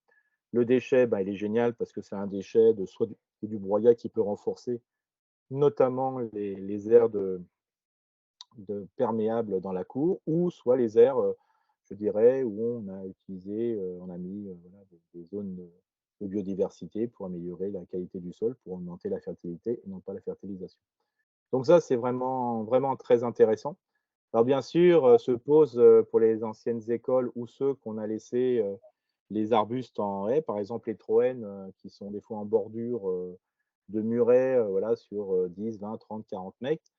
Le déchet, bah, il est génial parce que c'est un déchet de soit du broyat qui peut renforcer notamment les aires de perméables dans la cour ou soit les aires, je dirais, où on a utilisé, on a mis voilà, des zones de biodiversité pour améliorer la qualité du sol, pour augmenter la fertilité et non pas la fertilisation. Donc ça, c'est vraiment, vraiment très intéressant. Alors bien sûr, se pose pour les anciennes écoles ou ceux qu'on a laissé les arbustes en haie, par exemple les troènes qui sont des fois en bordure de murets, voilà, sur 10, 20, 30, 40 mètres,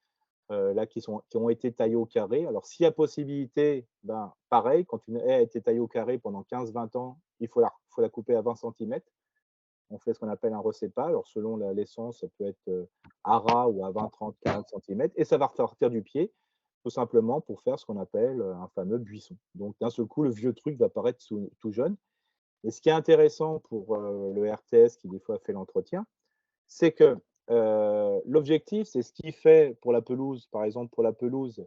là qui ont été taillés au carré. Alors s'il y a possibilité, ben, pareil, quand une haie a été taillée au carré pendant 15-20 ans, il faut la couper à 20 centimètres. On fait ce qu'on appelle un recépage. Alors selon l'essence, ça peut être à ras ou à 20, 30, 40 centimètres et ça va ressortir du pied tout simplement pour faire ce qu'on appelle un fameux buisson. Donc d'un seul coup, le vieux truc va paraître tout jeune. Et ce qui est intéressant pour le RTS qui des fois fait l'entretien, c'est que l'objectif, c'est ce qu'il fait pour la pelouse. Par exemple, pour la pelouse,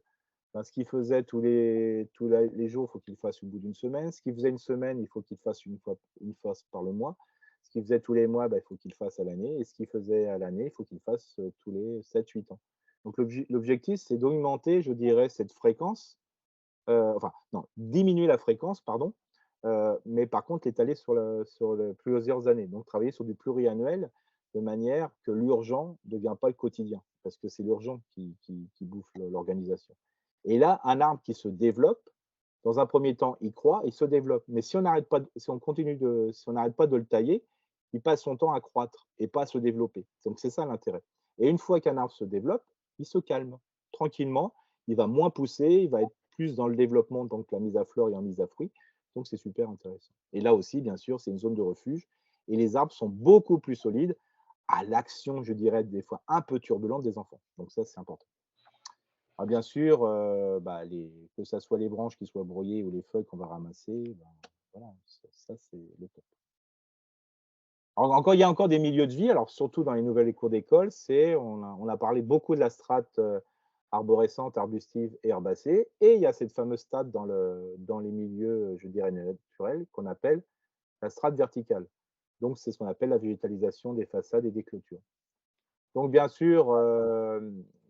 ben, ce qu'il faisait les jours, il faut qu'il le fasse au bout d'une semaine. Ce qu'il faisait une semaine, il faut qu'il le fasse une fois par le mois. Ce qu'il faisait tous les mois, ben, il faut qu'il le fasse à l'année. Et ce qu'il faisait à l'année, il faut qu'il le fasse tous les 7-8 ans. Donc l'objectif, c'est d'augmenter, je dirais, cette fréquence, enfin, non, diminuer la fréquence, pardon, mais par contre l'étaler sur plusieurs années. Donc travailler sur du pluriannuel de manière que l'urgent ne devient pas le quotidien, parce que c'est l'urgent qui bouffe l'organisation. Et là, un arbre qui se développe, dans un premier temps, il croît, il se développe. Mais si on n'arrête pas, si on n'arrête pas de le tailler, il passe son temps à croître et pas à se développer. Donc c'est ça l'intérêt. Et une fois qu'un arbre se développe, il se calme tranquillement, il va moins pousser, il va être plus dans le développement, donc la mise à fleur et en mise à fruit. Donc c'est super intéressant. Et là aussi, bien sûr, c'est une zone de refuge et les arbres sont beaucoup plus solides à l'action, je dirais, des fois un peu turbulente des enfants. Donc ça, c'est important. Alors bien sûr, bah, que ce soit les branches qui soient broyées ou les feuilles qu'on va ramasser, ben, voilà, ça c'est le top. Alors, il y a encore des milieux de vie, alors surtout dans les nouvelles cours d'école, on a parlé beaucoup de la strate arborescente, arbustive et herbacée, et il y a cette fameuse strate dans les milieux, je dirais, naturels, qu'on appelle la strate verticale. Donc, c'est ce qu'on appelle la végétalisation des façades et des clôtures. Donc, bien sûr,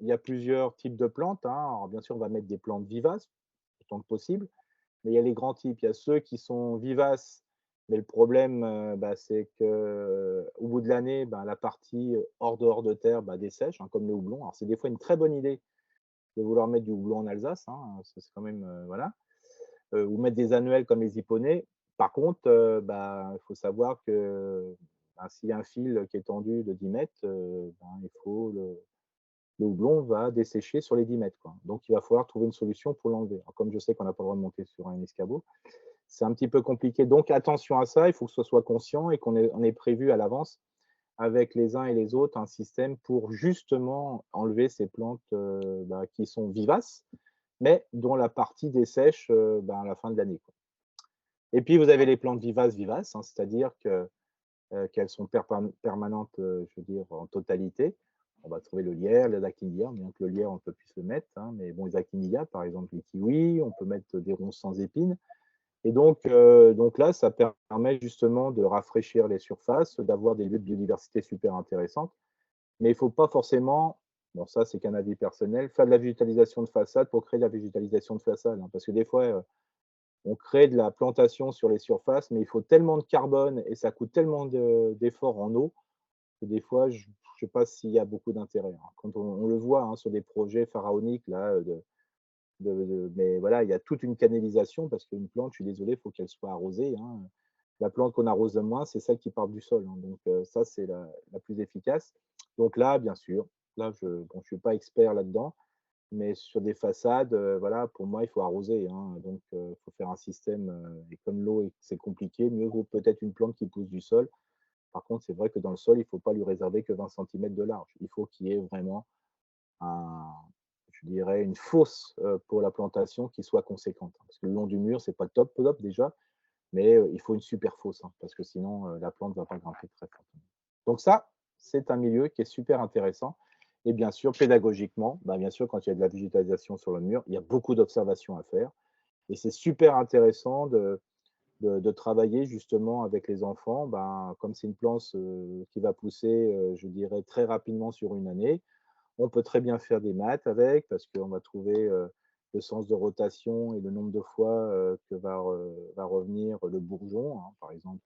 il y a plusieurs types de plantes, hein. Alors, bien sûr, on va mettre des plantes vivaces, autant que possible, mais il y a les grands types. Il y a ceux qui sont vivaces, mais le problème, bah, c'est qu'au bout de l'année, bah, la partie hors de terre bah, dessèche, hein, comme le houblon. Alors, c'est des fois une très bonne idée de vouloir mettre du houblon en Alsace, hein, c'est quand même, voilà, ou mettre des annuelles comme les hipponées. Par contre, bah, il faut savoir que bah, s'il y a un fil qui est tendu de 10 mètres, ben, le houblon va dessécher sur les 10 mètres, quoi. Donc, il va falloir trouver une solution pour l'enlever. Alors, comme je sais qu'on n'a pas le droit de monter sur un escabeau, c'est un petit peu compliqué. Donc, attention à ça, il faut que ce soit conscient et on ait prévu à l'avance avec les uns et les autres un système pour justement enlever ces plantes bah, qui sont vivaces, mais dont la partie dessèche bah, à la fin de l'année. Et puis, vous avez les plantes vivaces, hein, c'est-à-dire qu'elles sont permanentes, je veux dire, en totalité. On va trouver le lierre, les actinidia, bien que le lierre, on ne peut plus se le mettre, hein, mais bon, les actinidia, par exemple, les kiwis, on peut mettre des ronces sans épines. Et donc là, ça permet justement de rafraîchir les surfaces, d'avoir des lieux de biodiversité super intéressants. Mais il ne faut pas forcément, bon ça c'est qu'un avis personnel, faire de la végétalisation de façade pour créer de la végétalisation de façade, hein, parce que des fois, on crée de la plantation sur les surfaces, mais il faut tellement de carbone et ça coûte tellement d'efforts en eau que des fois, je ne sais pas s'il y a beaucoup d'intérêt, hein. Quand on le voit hein, sur des projets pharaoniques, là, mais voilà, il y a toute une canalisation parce qu'une plante, je suis désolé, il faut qu'elle soit arrosée, hein. La plante qu'on arrose le moins, c'est celle qui part du sol, hein. Donc ça, c'est la plus efficace. Donc là, bien sûr, là, je ne suis pas expert là-dedans, mais sur des façades, voilà, pour moi, il faut arroser, hein. Donc il faut faire un système, et comme l'eau, c'est compliqué, mieux vaut peut-être une plante qui pousse du sol. Par contre, c'est vrai que dans le sol, il ne faut pas lui réserver que 20 centimètres de large. Il faut qu'il y ait vraiment un, je dirais, une fosse pour la plantation qui soit conséquente. Parce que le long du mur, c'est pas top déjà. mais il faut une super fosse, hein, parce que sinon, la plante ne va pas grimper très fortement. Donc ça, c'est un milieu qui est super intéressant et bien sûr, pédagogiquement, bah, bien sûr, quand il y a de la végétalisation sur le mur, il y a beaucoup d'observations à faire et c'est super intéressant de travailler justement avec les enfants. Ben, comme c'est une plante, qui va pousser, je dirais très rapidement sur une année, on peut très bien faire des maths avec parce qu'on va trouver, le sens de rotation et le nombre de fois, que va revenir le bourgeon, hein, par exemple,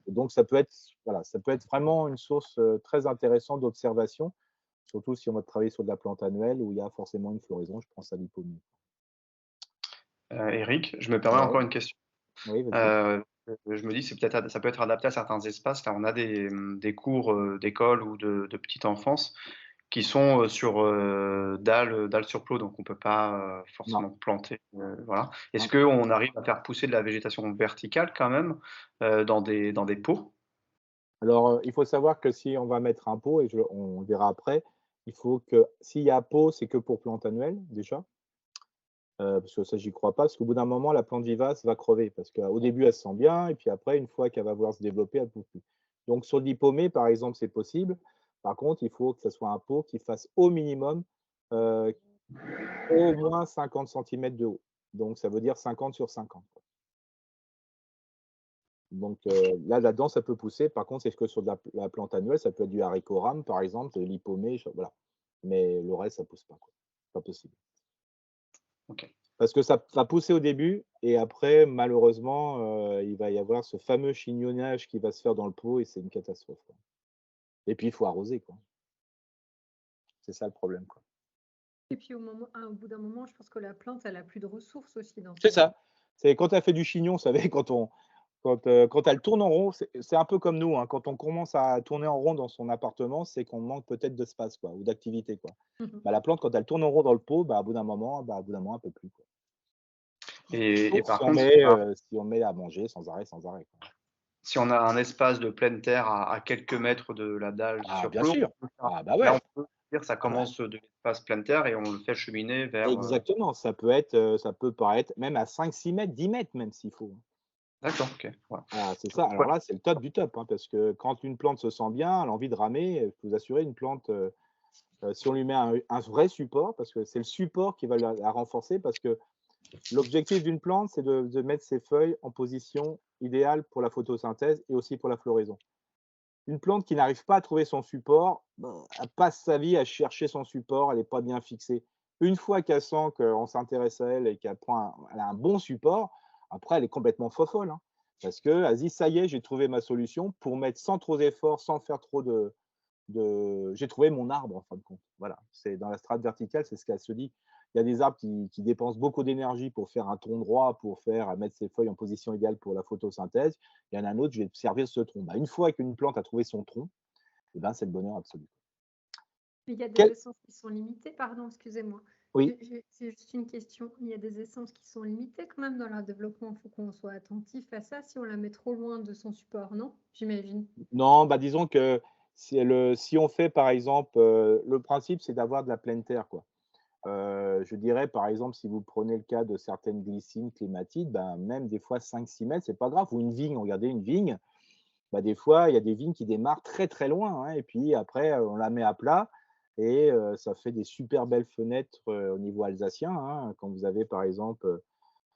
donc ça peut être voilà, ça peut être vraiment une source, très intéressante d'observation, surtout si on va travailler sur de la plante annuelle où il y a forcément une floraison, je pense à l'hypomée. Eric, je me permets Ouais, encore une question. oui, vas-y. Heu, je me dis, c'est peut-être ça peut être adapté à certains espaces. Là, on a des cours, d'école ou de petite enfance qui sont, sur, dalles sur clos, donc on peut pas, Non, forcément planter, voilà. Est-ce non. qu'on arrive à faire pousser de la végétation verticale quand même, dans des pots? Alors, il faut savoir que si on va mettre un pot et on verra après, il faut que s'il y a pot, c'est que pour plante annuelle déjà, parce que ça, j'y crois pas, parce qu'au bout d'un moment, la plante vivace va crever parce qu'au début, elle se sent bien et puis après, une fois qu'elle va vouloir se développer, elle ne peut plus. Donc sur l'hypomée, par exemple, c'est possible. Par contre, il faut que ça soit un pot qui fasse au minimum, heu, au moins 50 centimètres de haut. Donc ça veut dire 50 sur 50. Donc là-dedans, ça peut pousser. Par contre, c'est que sur de la plante annuelle, ça peut être du haricot rame, par exemple, de l'hypomée, voilà. Mais le reste, ça pousse pas, quoi. Pas possible. OK. Parce que ça va pousser au début et après, malheureusement, il va y avoir ce fameux chignonnage qui va se faire dans le pot et c'est une catastrophe, quoi. Et puis, il faut arroser, quoi. C'est ça le problème, quoi. Et puis au bout d'un moment, je pense que la plante, elle a plus de ressources aussi dans C'est son ça. C'est quand elle fait du chignon, vous savez, quand elle tourne en rond, c'est un peu comme nous, hein, quand on commence à tourner en rond dans son appartement, c'est qu'on manque peut-être d'espace, quoi, ou d'activité, quoi. Bah, la plante, quand elle tourne en rond dans le pot, bah, au bout d'un moment, elle peut plus, quoi. Et Sauf par contre, si on met à manger sans arrêt, quoi. si on a un espace de pleine terre à quelques mètres de la dalle Ah sur bien clos, sûr! on peut faire Ah bah, là, ouais! on peut dire ça Ah bah, commence de l'espace pleine terre et on le fait cheminer vers, exactement, ça peut être, ça peut paraître même à 5, 6 mètres, 10 mètres même s'il faut, hein. d'accord, OK, ouais. Ah, c'est ça, alors Ouais, là, c'est le top du top, hein, parce que quand une plante se sent bien, elle a envie de ramer, je peux vous assurer une plante, si on lui met un vrai support, parce que c'est le support qui va la renforcer, parce que l'objectif d'une plante, c'est de mettre ses feuilles en position idéale pour la photosynthèse et aussi pour la floraison. Une plante qui n'arrive pas à trouver son support, ben, elle passe sa vie à chercher son support, elle est pas bien fixée. Une fois qu'elle sent qu'on s'intéresse à elle et elle a un bon support, après elle est complètement fofolle, hein. Parce qu'elle se dit: «Ça y est, j'ai trouvé ma solution pour mettre sans trop d'efforts, sans faire trop de j'ai trouvé mon arbre en fin de compte». Voilà, c'est dans la strate verticale, c'est ce qu'elle se dit. Il y a des arbres qui dépensent beaucoup d'énergie pour faire un tronc droit, mettre ses feuilles en position idéale pour la photosynthèse. Il y en a un autre, je vais servir ce tronc. Bah, une fois qu'une plante a trouvé son tronc, eh ben, c'est le bonheur absolu. Mais il y a des Quel essences qui sont limitées, pardon, excusez-moi. Oui, C'est juste une question. Il y a des essences qui sont limitées quand même dans leur développement. Il faut qu'on soit attentif à ça si on la met trop loin de son support, non? J'imagine. non, bah, disons que si on fait par exemple, le principe c'est d'avoir de la pleine terre, quoi. Je dirais par exemple, si vous prenez le cas de certaines glycines, clématites, ben, même des fois 5, 6 mètres, c'est pas grave. Ou une vigne, regardez une vigne, bah, des fois, il y a des vignes qui démarrent très, très loin, hein, et puis après, on la met à plat et ça fait des super belles fenêtres, au niveau alsacien, hein. Quand vous avez, par exemple,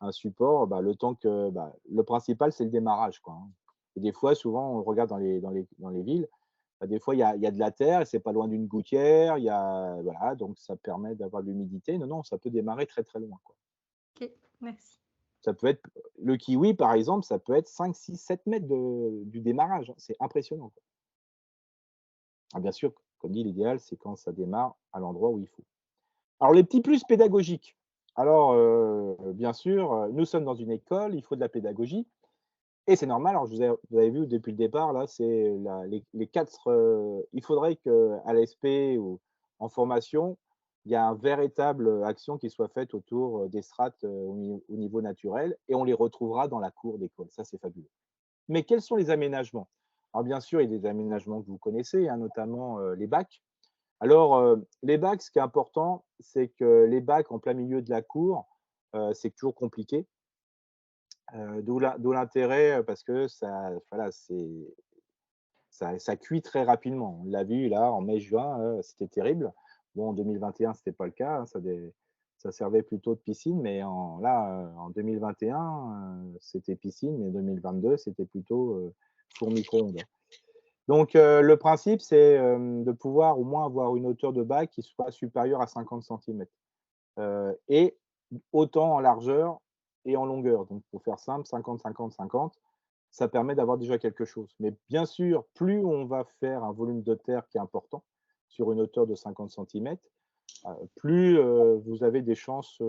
un support, bah, le principal, c'est le démarrage, quoi, hein. Et des fois, souvent, on regarde dans les villes, bah, des fois, il y a de la terre et c'est pas loin d'une gouttière, voilà, donc ça permet d'avoir de l'humidité. Non, non, ça peut démarrer très, très loin, quoi. OK, merci. Ça peut être le kiwi, par exemple, ça peut être 5, 6, 7 mètres du démarrage, hein. C'est impressionnant, quoi. Ah bien sûr, comme dit, l'idéal, c'est quand ça démarre à l'endroit où il faut. Alors les petits plus pédagogiques. Alors, bien sûr, nous sommes dans une école, il faut de la pédagogie et c'est normal. Alors vous avez vu depuis le départ là, c'est la les 4, il faudrait qu'à l'ESP ou en formation, il y a un véritable, action qui soit faite autour, des strates, au niveau naturel et on les retrouvera dans la cour d'école. Ça, c'est fabuleux. Mais quels sont les aménagements? Alors bien sûr, il y a des aménagements que vous connaissez, hein, notamment, les bacs. Alors, les bacs, ce qui est important, c'est que les bacs en plein milieu de la cour, c'est toujours compliqué. D'où l'intérêt, parce que ça, voilà, ça cuit très rapidement. On l'a vu là en mai-juin, c'était terrible. Bon, en 2021, c'était pas le cas, hein, ça servait plutôt de piscine, mais en 2021, c'était piscine, mais 2022, c'était plutôt, four micro-ondes. Donc le principe, c'est, de pouvoir au moins avoir une hauteur de bac qui soit supérieure à 50 centimètres, et autant en largeur et en longueur. Donc pour faire simple, 50-50-50, ça permet d'avoir déjà quelque chose. Mais bien sûr, plus on va faire un volume de terre qui est important, sur une hauteur de 50 centimètres, plus, vous avez des chances,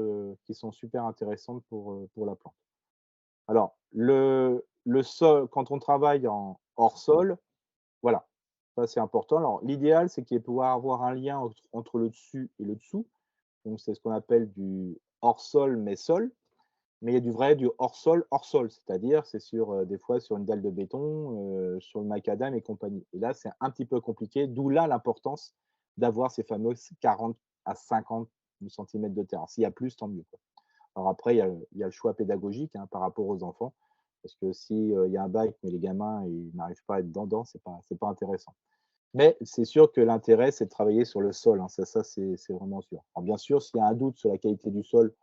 qui sont super intéressantes pour la plante. Alors le sol, quand on travaille en hors sol, voilà, ça c'est important. Alors l'idéal, c'est qu'il y ait pouvoir avoir un lien entre le dessus et le dessous. Donc c'est ce qu'on appelle du hors sol, mais sol. Mais il y a du hors sol, c'est-à-dire c'est sur, des fois sur une dalle de béton, sur le macadam et compagnie. Et là, c'est un petit peu compliqué, d'où là l'importance d'avoir ces fameuses 40 à 50 centimètres de terrain. S'il y a plus, tant mieux, quoi. Alors après, il y a le choix pédagogique, hein, par rapport aux enfants, parce que si, il y a un bac, mais les gamins, ils n'arrivent pas à être dedans, c'est pas intéressant. Mais c'est sûr que l'intérêt, c'est de travailler sur le sol, hein, ça c'est vraiment sûr. Alors bien sûr, s'il y a un doute sur la qualité du sol,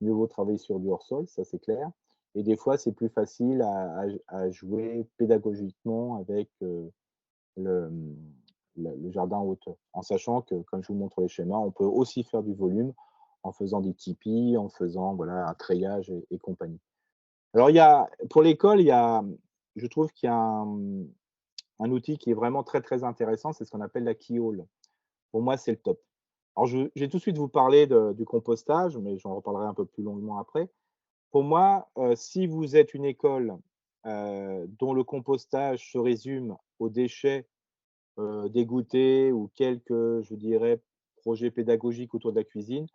mieux vaut travailler sur du hors-sol, ça c'est clair. Et des fois, c'est plus facile à jouer pédagogiquement avec, le, mmh, le jardin en hauteur. En sachant que, comme je vous montre les schémas, on peut aussi faire du volume en faisant des tipis, en faisant, voilà, un treillage et compagnie. Alors pour l'école, je trouve qu'il y a un outil qui est vraiment très, très intéressant, c'est ce qu'on appelle la Keyhole. Pour moi, c'est le top. Alors je vais tout de suite vous parler du compostage, mais j'en reparlerai un peu plus longuement après. Pour moi, si vous êtes une école, dont le compostage se résume aux déchets, dégoûtés ou quelques, je dirais, projets pédagogiques autour de la cuisine,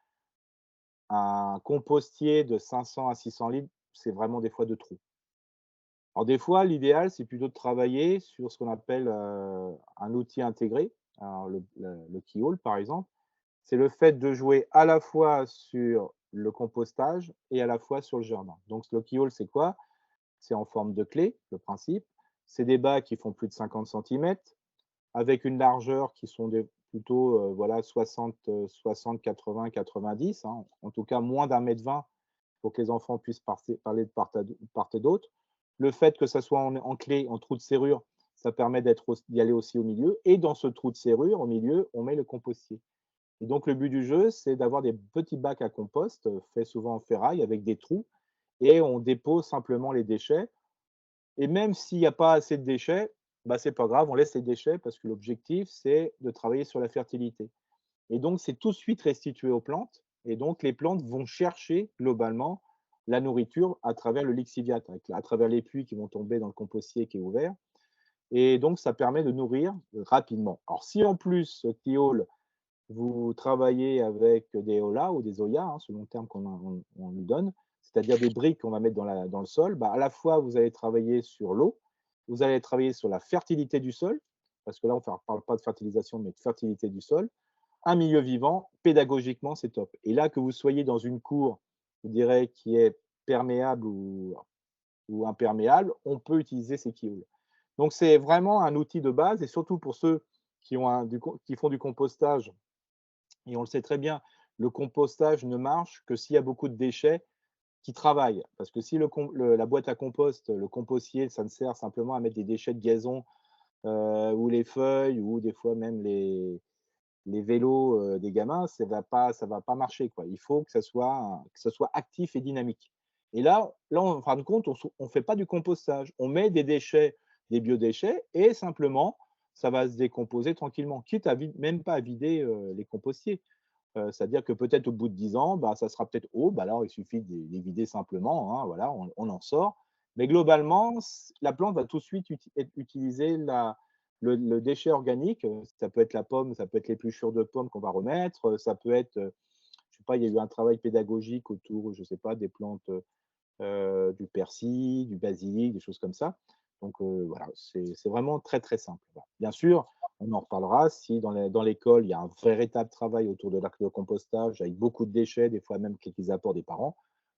un compostier de 500 à 600 litres, c'est vraiment des fois de trop. Alors des fois, l'idéal, c'est plutôt de travailler sur ce qu'on appelle, un outil intégré. Alors le Keyhole, par exemple, c'est le fait de jouer à la fois sur le compostage et à la fois sur le jardin. Donc le Keyhole, c'est quoi? C'est en forme de clé, le principe. C'est des bacs qui font plus de 50 centimètres, avec une largeur qui sont plutôt, voilà, 60, 60, 80, 90, hein. En tout cas, moins d'1,20 m pour que les enfants puissent parler de part et d'autre. Le fait que ça soit en clé, en trou de serrure, ça permet d'y aller aussi au milieu. Et dans ce trou de serrure, au milieu, on met le compostier. Et donc, le but du jeu, c'est d'avoir des petits bacs à compost, faits souvent en ferraille, avec des trous, et on dépose simplement les déchets. Et même s'il n'y a pas assez de déchets, bah, c'est pas grave, on laisse les déchets parce que l'objectif, c'est de travailler sur la fertilité. Et donc, c'est tout de suite restitué aux plantes. Et donc, les plantes vont chercher globalement la nourriture à travers le lixiviate, à travers les puits qui vont tomber dans le compostier qui est ouvert. Et donc, ça permet de nourrir rapidement. Alors, si en plus, Keyhole, vous travaillez avec des Ola ou des Oya, hein, selon le terme on lui donne, c'est-à-dire des briques qu'on va mettre dans le sol, bah, à la fois, vous allez travailler sur l'eau, vous allez travailler sur la fertilité du sol, parce que là, on ne parle pas de fertilisation, mais de fertilité du sol. Un milieu vivant, pédagogiquement, c'est top. Et là, que vous soyez dans une cour, je dirais, qui est perméable ou imperméable, on peut utiliser ces keyholes. Donc, c'est vraiment un outil de base, et surtout pour ceux qui font du compostage. Et on le sait très bien, le compostage ne marche que s'il y a beaucoup de déchets qui travaillent. Parce que si la boîte à compost, le compostier, ça ne sert simplement à mettre des déchets de gazon, ou les feuilles, ou des fois même les vélos, des gamins, ça va pas marcher, quoi. Il faut que ça soit actif et dynamique. Et là, en fin de compte, on fait pas du compostage. On met des déchets, des biodéchets, et simplement, ça va se décomposer tranquillement, quitte à même pas à vider, les compostiers. C'est-à-dire que peut-être au bout de 10 ans, bah, ça sera peut-être haut, bah, alors il suffit de les vider simplement, hein, voilà, on en sort. Mais globalement, la plante va tout de suite utiliser le déchet organique. Ça peut être la pomme, ça peut être l'épluchure de pomme qu'on va remettre, ça peut être, je sais pas, il y a eu un travail pédagogique autour, je sais pas, des plantes, du persil, du basilic, des choses comme ça. Donc voilà, c'est vraiment très, très simple. Voilà. Bien sûr, on en reparlera si dans l'école, il y a un véritable travail autour de l'acte de compostage avec beaucoup de déchets, des fois même quelques apports des parents.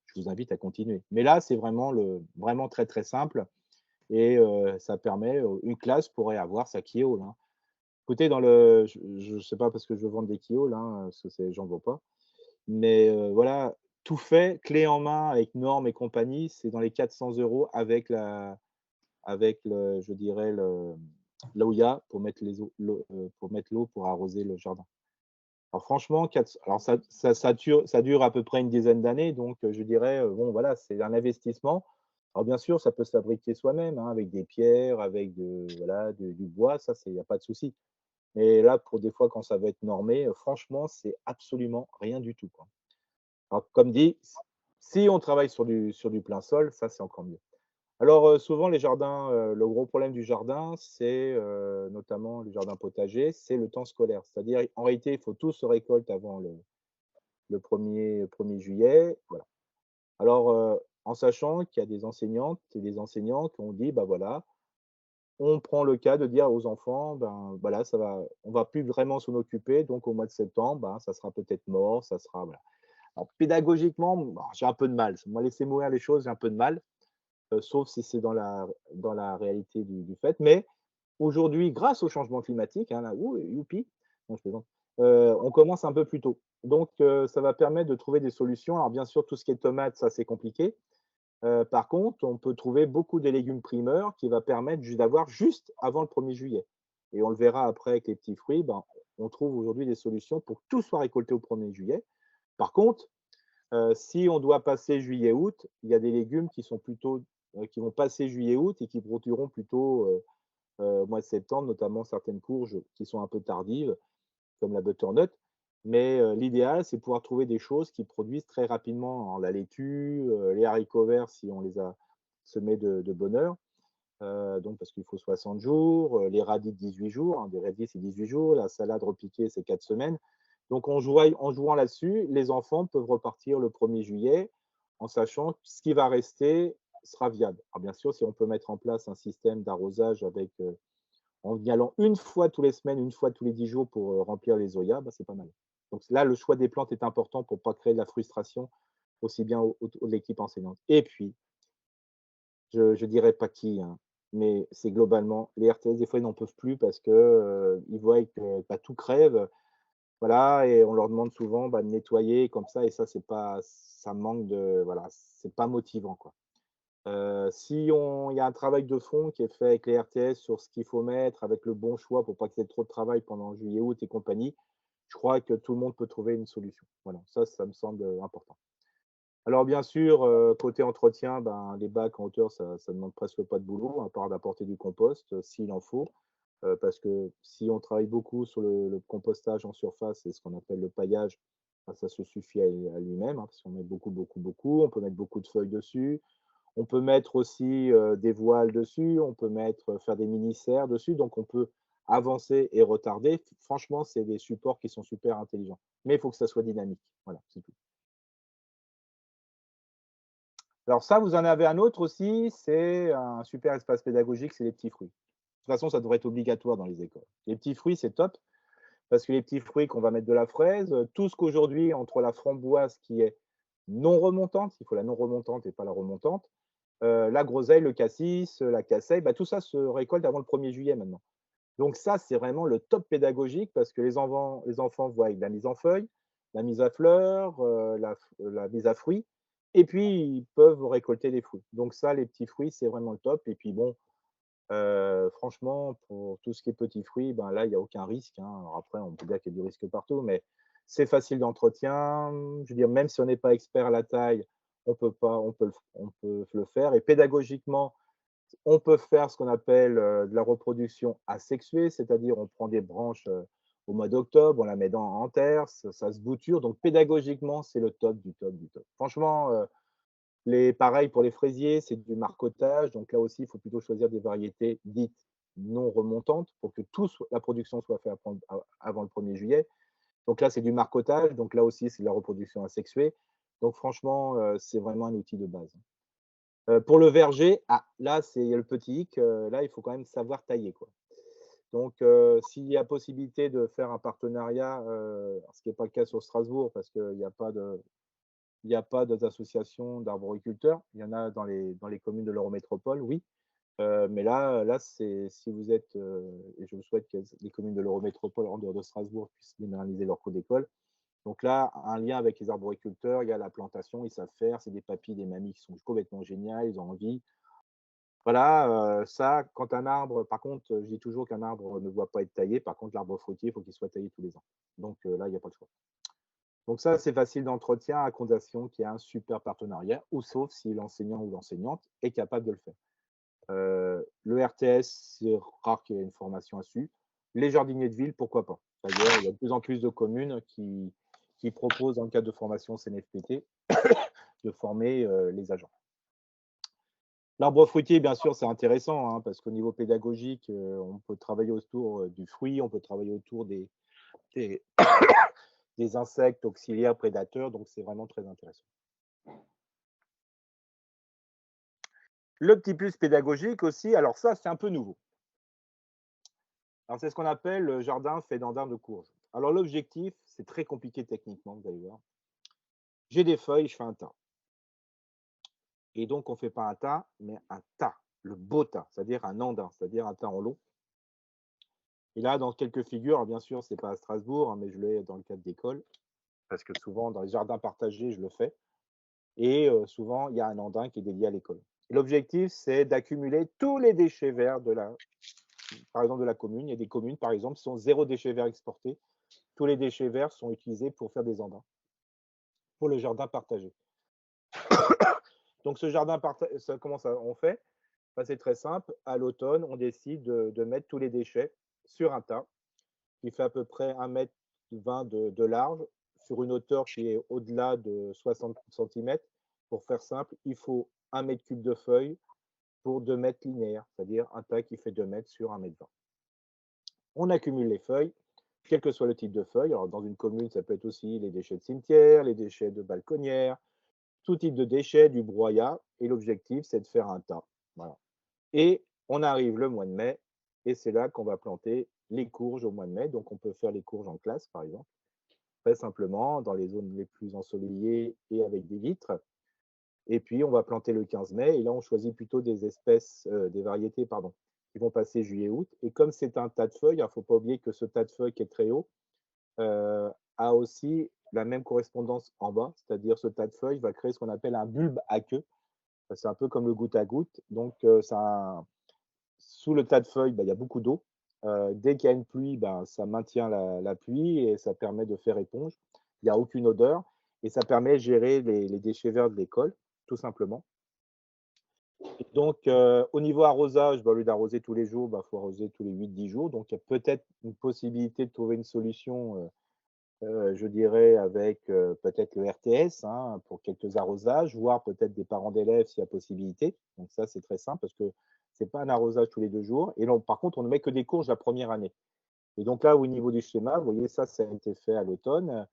Je je vous invite à continuer. Mais là, c'est vraiment très, très simple et ça permet, une classe pourrait avoir sa keyhole, hein. Écoutez, je ne sais pas parce que je veux vendre des keyholes, hein, parce que j'en vends pas. Mais voilà, tout fait, clé en main avec normes et compagnie, c'est dans les 400 € avec je dirais l'Aouya pour mettre l'eau pour arroser le jardin. Alors franchement, alors ça dure à peu près une dizaine d'années, donc je dirais, bon voilà, c'est un investissement. Alors bien sûr, ça peut se fabriquer soi-même, hein, avec des pierres, avec voilà, du bois, ça, il y a pas de souci. Mais là, pour des fois, quand ça va être normé, franchement, c'est absolument rien du tout, quoi. Alors comme dit, si on travaille sur du plein sol, ça, c'est encore mieux. Alors, souvent les jardins, le gros problème du jardin, c'est, notamment le jardin potager, c'est le temps scolaire. C'est-à-dire, en réalité, il faut tout se récolte avant le 1er juillet, voilà. Alors, en sachant qu'il y a des enseignantes et des enseignants qui ont dit: «Bah, voilà, on prend le cas de dire aux enfants, ben, voilà, on va plus vraiment s'en occuper, donc au mois de septembre, ben, ça sera peut-être mort, ça sera» voilà. Alors pédagogiquement, bon, j'ai un peu de mal. Moi, laisser mourir les choses, j'ai un peu de mal. Sauf si c'est dans la réalité du fait. Mais aujourd'hui, grâce au changement climatique, hein, là, ouh, youpi, non, je plaisante, on commence un peu plus tôt. Donc, ça va permettre de trouver des solutions. Alors, bien sûr, tout ce qui est tomates, ça, c'est compliqué. Par contre, on peut trouver beaucoup de légumes primeurs qui va permettre d'avoir juste avant le 1er juillet. Et on le verra après avec les petits fruits, ben, on trouve aujourd'hui des solutions pour que tout soit récolté au 1er juillet. Par contre, si on doit passer juillet-août, il y a des légumes qui vont passer juillet-août et qui produiront plutôt, au mois de septembre, notamment certaines courges qui sont un peu tardives, comme la butternut. Mais, l'idéal, c'est pouvoir trouver des choses qui produisent très rapidement. Alors la laitue, les haricots verts si on les a semés de bonne heure, donc parce qu'il faut 60 jours, les radis 18 jours, hein, des radis c'est 18 jours, la salade repiquée c'est 4 semaines. Donc en jouant là-dessus, les enfants peuvent repartir le 1er juillet en sachant que ce qui va rester sera viable. Alors bien sûr, si on peut mettre en place un système d'arrosage en y allant une fois tous les semaines, une fois tous les 10 jours pour, remplir les zoyas, bah, c'est pas mal. Donc là, le choix des plantes est important pour pas créer de la frustration aussi bien de l'équipe enseignante. Et puis, je dirais pas qui, hein, mais c'est globalement les RTS, des fois, ils n'en peuvent plus parce que, ils voient que, bah, tout crève, voilà et on leur demande souvent, bah, de nettoyer comme ça et ça, c'est pas ça manque de voilà, c'est pas motivant, quoi. Si on il y a un travail de fond qui est fait avec les RTS sur ce qu'il faut mettre, avec le bon choix pour pas qu'il y ait trop de travail pendant juillet, août et compagnie, je crois que tout le monde peut trouver une solution. Voilà, ça me semble, important. Alors bien sûr, côté entretien, ben, les bacs en hauteur, ça demande presque pas de boulot, à part d'apporter du compost, s'il en faut. Parce que si on travaille beaucoup sur le compostage en surface, c'est ce qu'on appelle le paillage, bah, ça se suffit à lui-même, hein, parce qu'on met beaucoup, beaucoup, beaucoup. On peut mettre beaucoup de feuilles dessus. On peut mettre aussi, des voiles dessus, on peut faire des mini-serres dessus, donc on peut avancer et retarder. Franchement, c'est des supports qui sont super intelligents. Mais il faut que ça soit dynamique. Voilà, c'est tout. Alors ça, vous en avez un autre aussi, c'est un super espace pédagogique, c'est les petits fruits. De toute façon, ça devrait être obligatoire dans les écoles. Les petits fruits, c'est top, parce que les petits fruits qu'on va mettre de la fraise, tout ce qu'aujourd'hui, entre la framboise qui est non remontante, il faut la non remontante et pas la remontante, la groseille, le cassis, la casseille, bah, tout ça se récolte avant le 1er juillet maintenant. Donc ça, c'est vraiment le top pédagogique parce que les enfants voient la mise en feuille, la mise à fleurs, la mise à fruits et puis ils peuvent récolter les fruits. Donc ça, les petits fruits, c'est vraiment le top et puis bon, franchement, pour tout ce qui est petits fruits, ben là, il y a aucun risque, hein. Alors après, on peut dire qu'il y a du risque partout, mais c'est facile d'entretien. Je veux dire, même si on n'est pas expert à la taille, on peut le faire et pédagogiquement, on peut faire ce qu'on appelle, de la reproduction asexuée, c'est-à-dire on prend des branches, au mois d'octobre, on la met en terre, ça se bouture, donc pédagogiquement, c'est le top du top du top. Franchement, pareil pour les fraisiers, c'est du marcottage, donc là aussi, il faut plutôt choisir des variétés dites non remontantes pour que la production soit faite avant le 1er juillet. Donc là, c'est du marcottage, donc là aussi, c'est de la reproduction asexuée. Donc franchement, c'est vraiment un outil de base. Pour le verger, là, c'est le petit hic, là, il faut quand même savoir tailler, quoi. Donc, s'il y a possibilité de faire un partenariat, ce qui n'est pas le cas sur Strasbourg parce qu'il y a pas de il n'y a pas d'association d'arboriculteurs. Il y en a dans les communes de l'Eurométropole, oui. Mais là si vous êtes, et je vous souhaite que les communes de l'Eurométropole en dehors de Strasbourg puissent libéraliser leur cours d'école. Donc là, un lien avec les arboriculteurs, il y a la plantation, ils savent faire, c'est des papis, des mamies qui sont complètement géniales, ils ont envie. Voilà, ça, quand un arbre, par contre, je dis toujours qu'un arbre ne doit pas être taillé. Par contre, l'arbre fruitier, il faut qu'il soit taillé tous les ans. Donc là, il n'y a pas le choix. Donc ça, c'est facile d'entretien à condition qu'il y ait un super partenariat, ou sauf si l'enseignant ou l'enseignante est capable de le faire. Le RTS, c'est rare qu'il y ait une formation dessus. Les jardiniers de ville, pourquoi pas. D'ailleurs, il y a de plus en plus de communes qui proposent, dans le cadre de formation CNFPT, de former les agents. L'arbre fruitier, bien sûr, c'est intéressant, hein, parce qu'au niveau pédagogique, on peut travailler autour du fruit, on peut travailler autour des, des insectes auxiliaires prédateurs, donc c'est vraiment très intéressant. Le petit plus pédagogique aussi, alors ça, c'est un peu nouveau. Alors, c'est ce qu'on appelle le jardin fédandin de courge. Alors, l'objectif, c'est très compliqué techniquement, vous allez voir. J'ai des feuilles, je fais un tas. Et donc, on ne fait pas un tas, mais un tas, le beau tas, c'est-à-dire un andin, c'est-à-dire un tas en long. Et là, dans quelques figures, bien sûr, ce n'est pas à Strasbourg, hein, mais je l'ai dans le cadre d'école, parce que souvent, dans les jardins partagés, je le fais. Et souvent, il y a un andin qui est dédié à l'école. L'objectif, c'est d'accumuler tous les déchets verts par exemple, de la commune. Il y a des communes, par exemple, qui sont zéro déchet vert exporté. Tous les déchets verts sont utilisés pour faire des andins, pour le jardin partagé. Donc, ce jardin partagé, comment ça on fait? C'est très simple. À l'automne, on décide de mettre tous les déchets sur un tas qui fait à peu près 1,20 m de large, sur une hauteur qui est au-delà de 60 cm. Pour faire simple, il faut 1 m3 de feuilles pour 2 mètres linéaires, c'est-à-dire un tas qui fait 2 mètres sur 1,20 m. On accumule les feuilles, quel que soit le type de feuilles. Alors, dans une commune, ça peut être aussi les déchets de cimetière, les déchets de balconnière, tout type de déchets, du broyat. Et l'objectif, c'est de faire un tas. Voilà. Et on arrive le mois de mai, et c'est là qu'on va planter les courges au mois de mai. Donc, on peut faire les courges en classe, par exemple, très simplement, dans les zones les plus ensoleillées et avec des vitres. Et puis, on va planter le 15 mai, et là, on choisit plutôt des espèces, des variétés, pardon, qui vont passer juillet-août. Et comme c'est un tas de feuilles, il ne faut pas oublier que ce tas de feuilles qui est très haut a aussi la même correspondance en bas, c'est-à-dire ce tas de feuilles va créer ce qu'on appelle un bulbe aqueux. C'est un peu comme le goutte à goutte. Donc, sous le tas de feuilles, il y a beaucoup d'eau. Dès qu'il y a une pluie, ça maintient la pluie et ça permet de faire éponge. Il n'y a aucune odeur et ça permet de gérer les déchets verts de l'école, tout simplement. Et donc, au niveau arrosage, au lieu d'arroser tous les jours, il faut arroser tous les 8-10 jours. Donc, il y a peut-être une possibilité de trouver une solution, je dirais, avec peut-être le RTS hein, pour quelques arrosages, voire peut-être des parents d'élèves s'il y a possibilité. Donc, ça, c'est très simple parce que ce n'est pas un arrosage tous les 2 jours. Et donc, par contre, on ne met que des courges la première année. Et donc là, au niveau du schéma, vous voyez, ça a été fait à l'automne.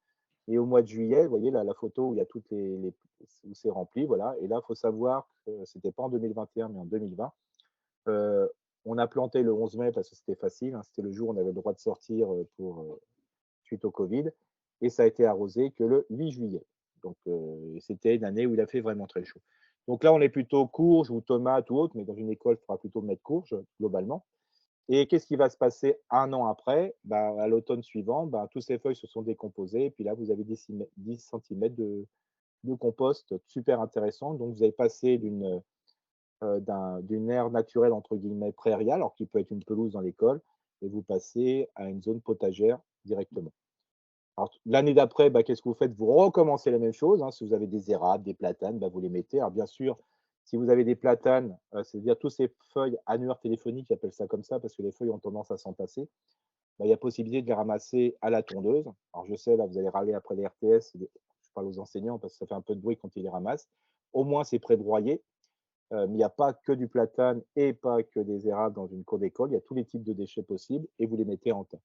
Et au mois de juillet, vous voyez là, la photo où il y a toutes où c'est rempli, voilà. Et là, il faut savoir que ce n'était pas en 2021, mais en 2020. On a planté le 11 mai parce que c'était facile. Hein, c'était le jour où on avait le droit de sortir suite au Covid. Et ça a été arrosé que le 8 juillet. Donc, c'était une année où il a fait vraiment très chaud. Donc là, on est plutôt courge ou tomate ou autre, mais dans une école, il faudra plutôt mettre courge globalement. Et qu'est-ce qui va se passer un an après? À l'automne suivant, toutes ces feuilles se sont décomposées. Et puis là, vous avez 10 cm de compost super intéressant. Donc, vous avez passé d'une aire naturelle, entre guillemets, prairiale, alors qui peut être une pelouse dans l'école, et vous passez à une zone potagère directement. L'année d'après, qu'est-ce que vous faites? Vous recommencez la même chose. Hein. Si vous avez des érables, des platanes, vous les mettez. Alors, bien sûr, si vous avez des platanes, c'est-à-dire toutes ces feuilles annuaires téléphoniques, j'appelle ça comme ça parce que les feuilles ont tendance à s'entasser, il y a possibilité de les ramasser à la tondeuse. Alors, je sais, là, vous allez râler après les RTS, je parle aux enseignants parce que ça fait un peu de bruit quand ils les ramassent. Au moins, c'est pré-broyé. Mais il n'y a pas que du platane et pas que des érables dans une cour d'école. Il y a tous les types de déchets possibles et vous les mettez en tas.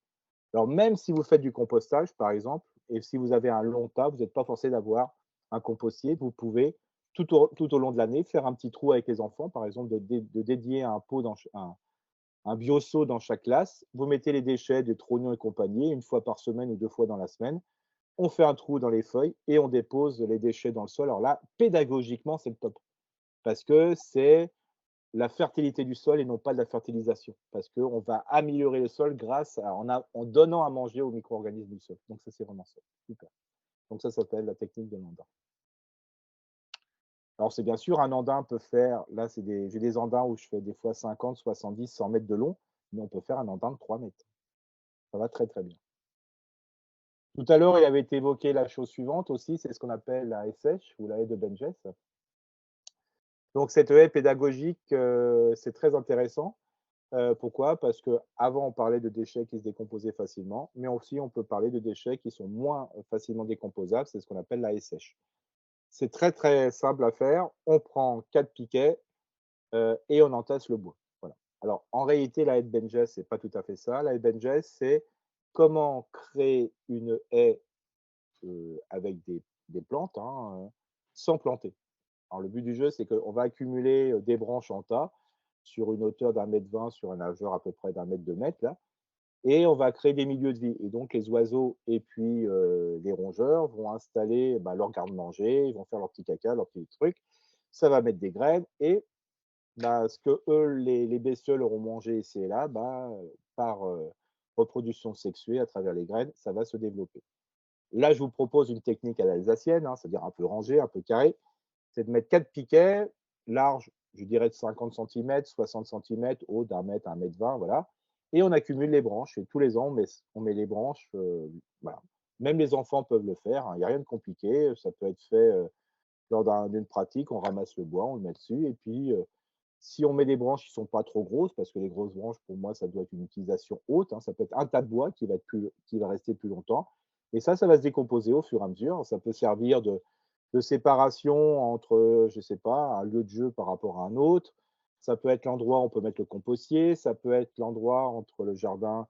Alors, même si vous faites du compostage, par exemple, et si vous avez un long tas, vous n'êtes pas forcé d'avoir un compostier. Vous pouvez, tout au long de l'année, faire un petit trou avec les enfants, par exemple, de dédier un pot, un bio-seau dans chaque classe. Vous mettez les déchets, des trognons et compagnie, une fois par semaine ou 2 fois dans la semaine. on fait un trou dans les feuilles et on dépose les déchets dans le sol. Alors là, pédagogiquement, c'est le top parce que c'est la fertilité du sol et non pas de la fertilisation. Parce qu'on va améliorer le sol grâce à en donnant à manger aux micro-organismes du sol. Donc ça, c'est vraiment ça. Super. Donc ça s'appelle la technique de l'andin. Alors c'est bien sûr, un andin peut faire, là j'ai des andins où je fais des fois 50, 70, 100 mètres de long, mais on peut faire un andin de 3 mètres. Ça va très très bien. Tout à l'heure, il avait été évoqué la chose suivante aussi, c'est ce qu'on appelle la haie sèche ou la haie de Benjes. Donc cette haie pédagogique, c'est très intéressant. Pourquoi? Parce qu'avant, on parlait de déchets qui se décomposaient facilement, mais aussi on peut parler de déchets qui sont moins facilement décomposables, c'est ce qu'on appelle la haie sèche. C'est très très simple à faire. On prend 4 piquets et on entasse le bois. Voilà. Alors en réalité, la haie de Benjes, c'est pas tout à fait ça. La haie de Benjes, c'est comment créer une haie avec des plantes sans planter. Alors le but du jeu, c'est qu'on va accumuler des branches en tas sur une hauteur d'1,20 m sur un largeur à peu près d'1 m, 2 m là, et on va créer des milieux de vie. Et donc les oiseaux et puis les rongeurs vont installer leur garde-manger, ils vont faire leur petit caca, leur petit truc. Ça va mettre des graines et ce que eux, les bestioles auront mangé ici et là, par reproduction sexuée à travers les graines, ça va se développer. Là, je vous propose une technique à l'alsacienne, c'est-à-dire un peu rangé, un peu carré, c'est de mettre 4 piquets, large, je dirais de 50 cm, 60 cm, haut d'1 m, 1,20 m, voilà. Et on accumule les branches. Et tous les ans, on met les branches. Voilà. Même les enfants peuvent le faire. Il n'y a rien de compliqué. Ça peut être fait lors d'une pratique. On ramasse le bois, on le met dessus. Et puis, si on met des branches qui ne sont pas trop grosses, parce que les grosses branches, pour moi, ça doit être une utilisation haute. Ça peut être un tas de bois qui va rester plus longtemps. Et ça va se décomposer au fur et à mesure. Ça peut servir de séparation entre, je ne sais pas, un lieu de jeu par rapport à un autre. Ça peut être l'endroit où on peut mettre le compostier, ça peut être l'endroit entre le jardin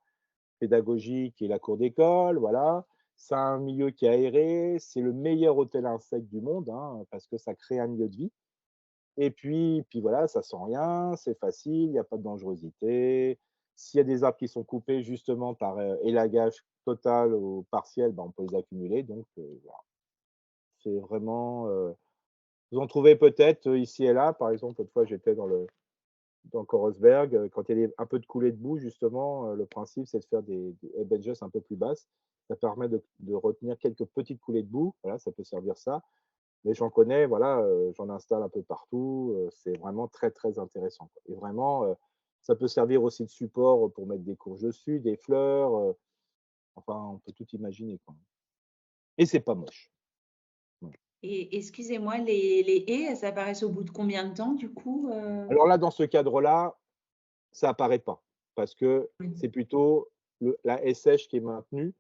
pédagogique et la cour d'école, voilà. C'est un milieu qui est aéré, c'est le meilleur hôtel insecte du monde, parce que ça crée un milieu de vie. Et puis voilà, ça sent rien, c'est facile, il n'y a pas de dangerosité. S'il y a des arbres qui sont coupés justement par élagage total ou partiel, on peut les accumuler. Donc voilà, c'est vraiment vous en trouvez peut-être ici et là. Par exemple, l'autre fois, j'étais dans Corosberg, quand il y a un peu de coulée de boue, justement, le principe, c'est de faire des hedges un peu plus basses. Ça permet de retenir quelques petites coulées de boue. Voilà, ça peut servir ça. Mais j'en connais, voilà, j'en installe un peu partout. C'est vraiment très, très intéressant, quoi. Et vraiment, ça peut servir aussi de support pour mettre des courges dessus, des fleurs. Enfin, on peut tout imaginer, quoi. Et c'est pas moche. Voilà. Et excusez-moi, les haies, elles apparaissent au bout de combien de temps, du coup Alors là, dans ce cadre-là, ça apparaît pas parce que Oui. c'est plutôt la haie sèche qui est maintenue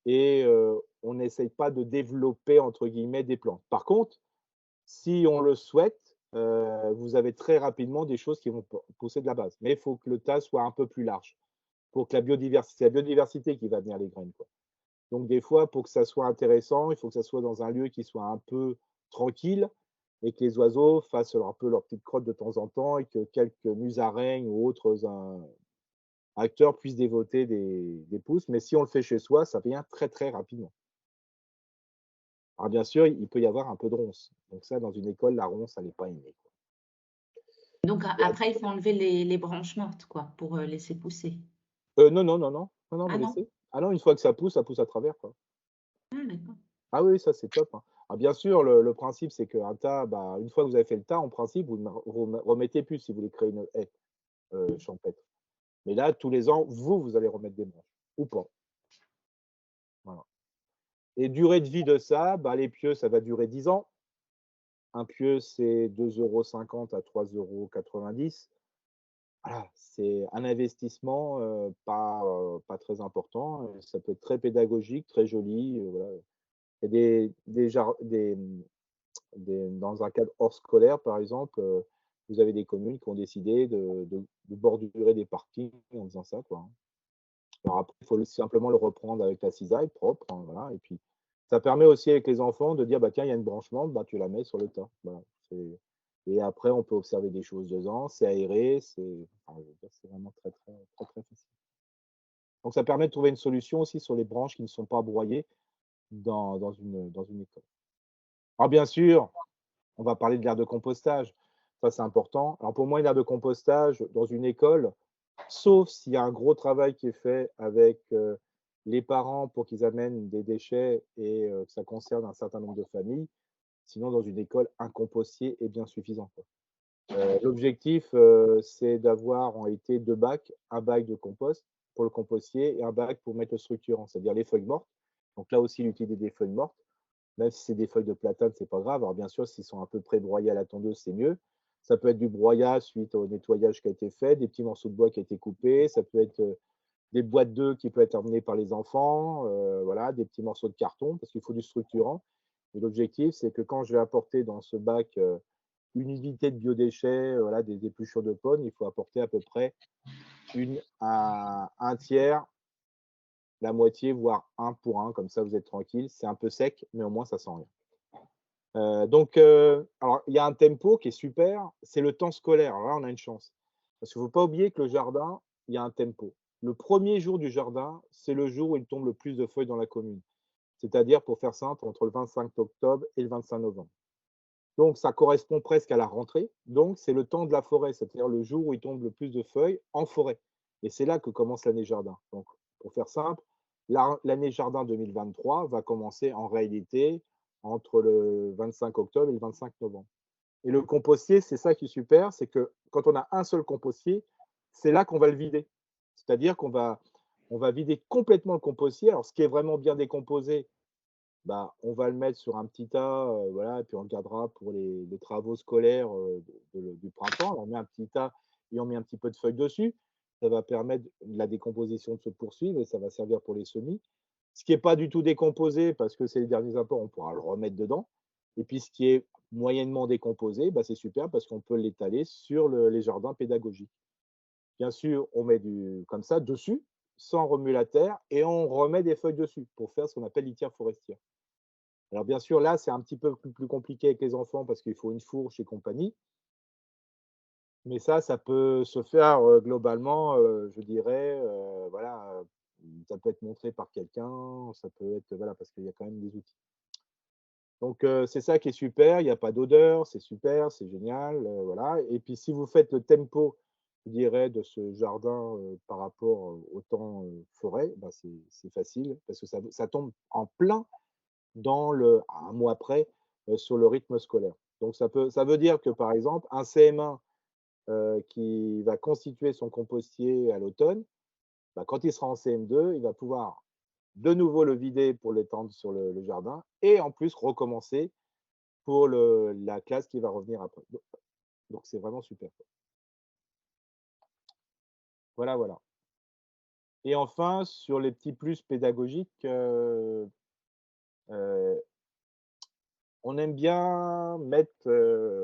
et on n'essaye pas de développer entre guillemets des plantes. Par contre, si on le souhaite, vous avez très rapidement des choses qui vont pousser de la base. Mais il faut que le tas soit un peu plus large pour que c'est la biodiversité qui va venir les graines, quoi. Donc des fois, pour que ça soit intéressant, il faut que ça soit dans un lieu qui soit un peu tranquille et que les oiseaux fassent un peu leur petite crotte de temps en temps et que quelques musaraignes ou autres acteurs puissent dévoter des pousses. Mais si on le fait chez soi, ça vient très, très rapidement. Alors bien sûr, il peut y avoir un peu de ronce. Donc ça, dans une école, la ronce, elle n'est pas aimée, quoi. Donc après, il faut enlever les branches mortes, quoi, pour laisser pousser. Non, non, non, non, non, non, Ah mais non? laissez. Ah non, une fois que ça pousse à travers, quoi. Ah d'accord. Ah oui, ça c'est top, hein. Ah, bien sûr, le principe, c'est qu'un tas, une fois que vous avez fait le tas, en principe, vous ne remettez plus si vous voulez créer une haie champêtre. Mais là, tous les ans, vous allez remettre des branches ou pas. Voilà. Et durée de vie de ça, les pieux, ça va durer 10 ans. Un pieu, c'est 2,50 € à 3,90 €. Voilà, c'est un investissement pas très important. Ça peut être très pédagogique, très joli. Voilà. Il y a dans un cadre hors scolaire, par exemple, vous avez des communes qui ont décidé de bordurer des parkings en faisant ça, quoi. Alors après, il faut simplement le reprendre avec la cisaille propre, voilà. Et puis, ça permet aussi avec les enfants de dire, tiens, il y a une branche morte, tu la mets sur le tas. Voilà. Et après, on peut observer des choses dedans, c'est aéré, je veux dire, c'est vraiment très, très, très, très facile. Donc, ça permet de trouver une solution aussi sur les branches qui ne sont pas broyées. dans une école. Alors bien sûr, on va parler de l'aire de compostage. Ça, c'est important. Alors pour moi, une aire de compostage dans une école, sauf s'il y a un gros travail qui est fait avec les parents pour qu'ils amènent des déchets et que ça concerne un certain nombre de familles. Sinon, dans une école, un compostier est bien suffisant, quoi. L'objectif, c'est d'avoir en réalité 2 bacs, un bac de compost pour le compostier et un bac pour mettre le structurant, c'est-à-dire les feuilles mortes. Donc là aussi, l'utilité des feuilles mortes, même si c'est des feuilles de platane, c'est pas grave. Alors bien sûr, s'ils sont à peu près broyés à la tondeuse, c'est mieux. Ça peut être du broyage suite au nettoyage qui a été fait, des petits morceaux de bois qui ont été coupés, ça peut être, des boîtes d'œufs qui peuvent être emmenées par les enfants, voilà, des petits morceaux de carton parce qu'il faut du structurant et l'objectif, c'est que quand je vais apporter dans ce bac, une unité de biodéchets, voilà, des épluchures de pommes, il faut apporter à peu près un tiers, la moitié, voire un pour un, comme ça vous êtes tranquille. C'est un peu sec, mais au moins ça sent rien. Alors il y a un tempo qui est super, c'est le temps scolaire. Alors là, on a une chance. Parce qu'il ne faut pas oublier que le jardin, il y a un tempo. Le premier jour du jardin, c'est le jour où il tombe le plus de feuilles dans la commune. C'est-à-dire, pour faire simple, entre le 25 octobre et le 25 novembre. Donc, ça correspond presque à la rentrée. Donc, c'est le temps de la forêt, c'est-à-dire le jour où il tombe le plus de feuilles en forêt. Et c'est là que commence l'année jardin. Donc, pour faire simple, l'année jardin 2023 va commencer en réalité entre le 25 octobre et le 25 novembre. Et le compostier, c'est ça qui est super, c'est que quand on a un seul compostier, c'est là qu'on va le vider. C'est-à-dire on va vider complètement le compostier. Alors, ce qui est vraiment bien décomposé, bah, on va le mettre sur un petit tas, voilà, et puis on le gardera pour les travaux scolaires du printemps. On met un petit tas et on met un petit peu de feuilles dessus. Ça va permettre la décomposition de se poursuivre et ça va servir pour les semis. Ce qui n'est pas du tout décomposé, parce que c'est les derniers apports, on pourra le remettre dedans. Et puis ce qui est moyennement décomposé, bah, c'est super parce qu'on peut l'étaler sur les jardins pédagogiques. Bien sûr, on met comme ça dessus, sans remuer la terre, et on remet des feuilles dessus pour faire ce qu'on appelle litière forestière. Alors bien sûr, là, c'est un petit peu plus compliqué avec les enfants parce qu'il faut une fourche et compagnie. Mais ça peut se faire globalement, je dirais, voilà, ça peut être montré par quelqu'un, ça peut être, voilà, parce qu'il y a quand même des outils. Donc c'est ça qui est super, il n'y a pas d'odeur, c'est super, c'est génial, voilà. Et puis si vous faites le tempo, je dirais, de ce jardin par rapport au temps forêt, bah, c'est facile parce que ça tombe en plein dans un mois après, sur le rythme scolaire. Donc ça veut dire que, par exemple, un CM1 qui va constituer son compostier à l'automne, bah, quand il sera en CM2, il va pouvoir de nouveau le vider pour l'étendre sur le jardin et en plus recommencer pour la classe qui va revenir après. Donc c'est vraiment super. Voilà, voilà. Et enfin, sur les petits plus pédagogiques, on aime bien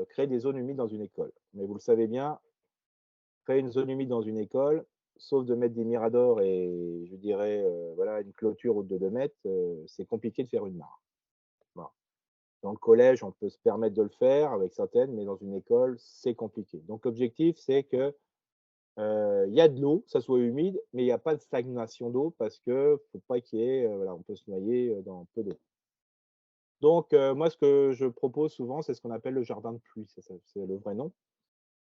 créer des zones humides dans une école. Mais vous le savez bien, créer une zone humide dans une école, sauf de mettre des miradors et je dirais, voilà, une clôture haute de 2 mètres, c'est compliqué de faire une mare. Voilà. Dans le collège, on peut se permettre de le faire avec certaines, mais dans une école, c'est compliqué. Donc l'objectif, c'est que, il y a de l'eau, ça soit humide, mais il y a pas de stagnation d'eau parce que faut pas qu'il y ait, voilà, on peut se noyer, dans peu d'eau. Donc moi, ce que je propose souvent, c'est ce qu'on appelle le jardin de pluie, c'est le vrai nom.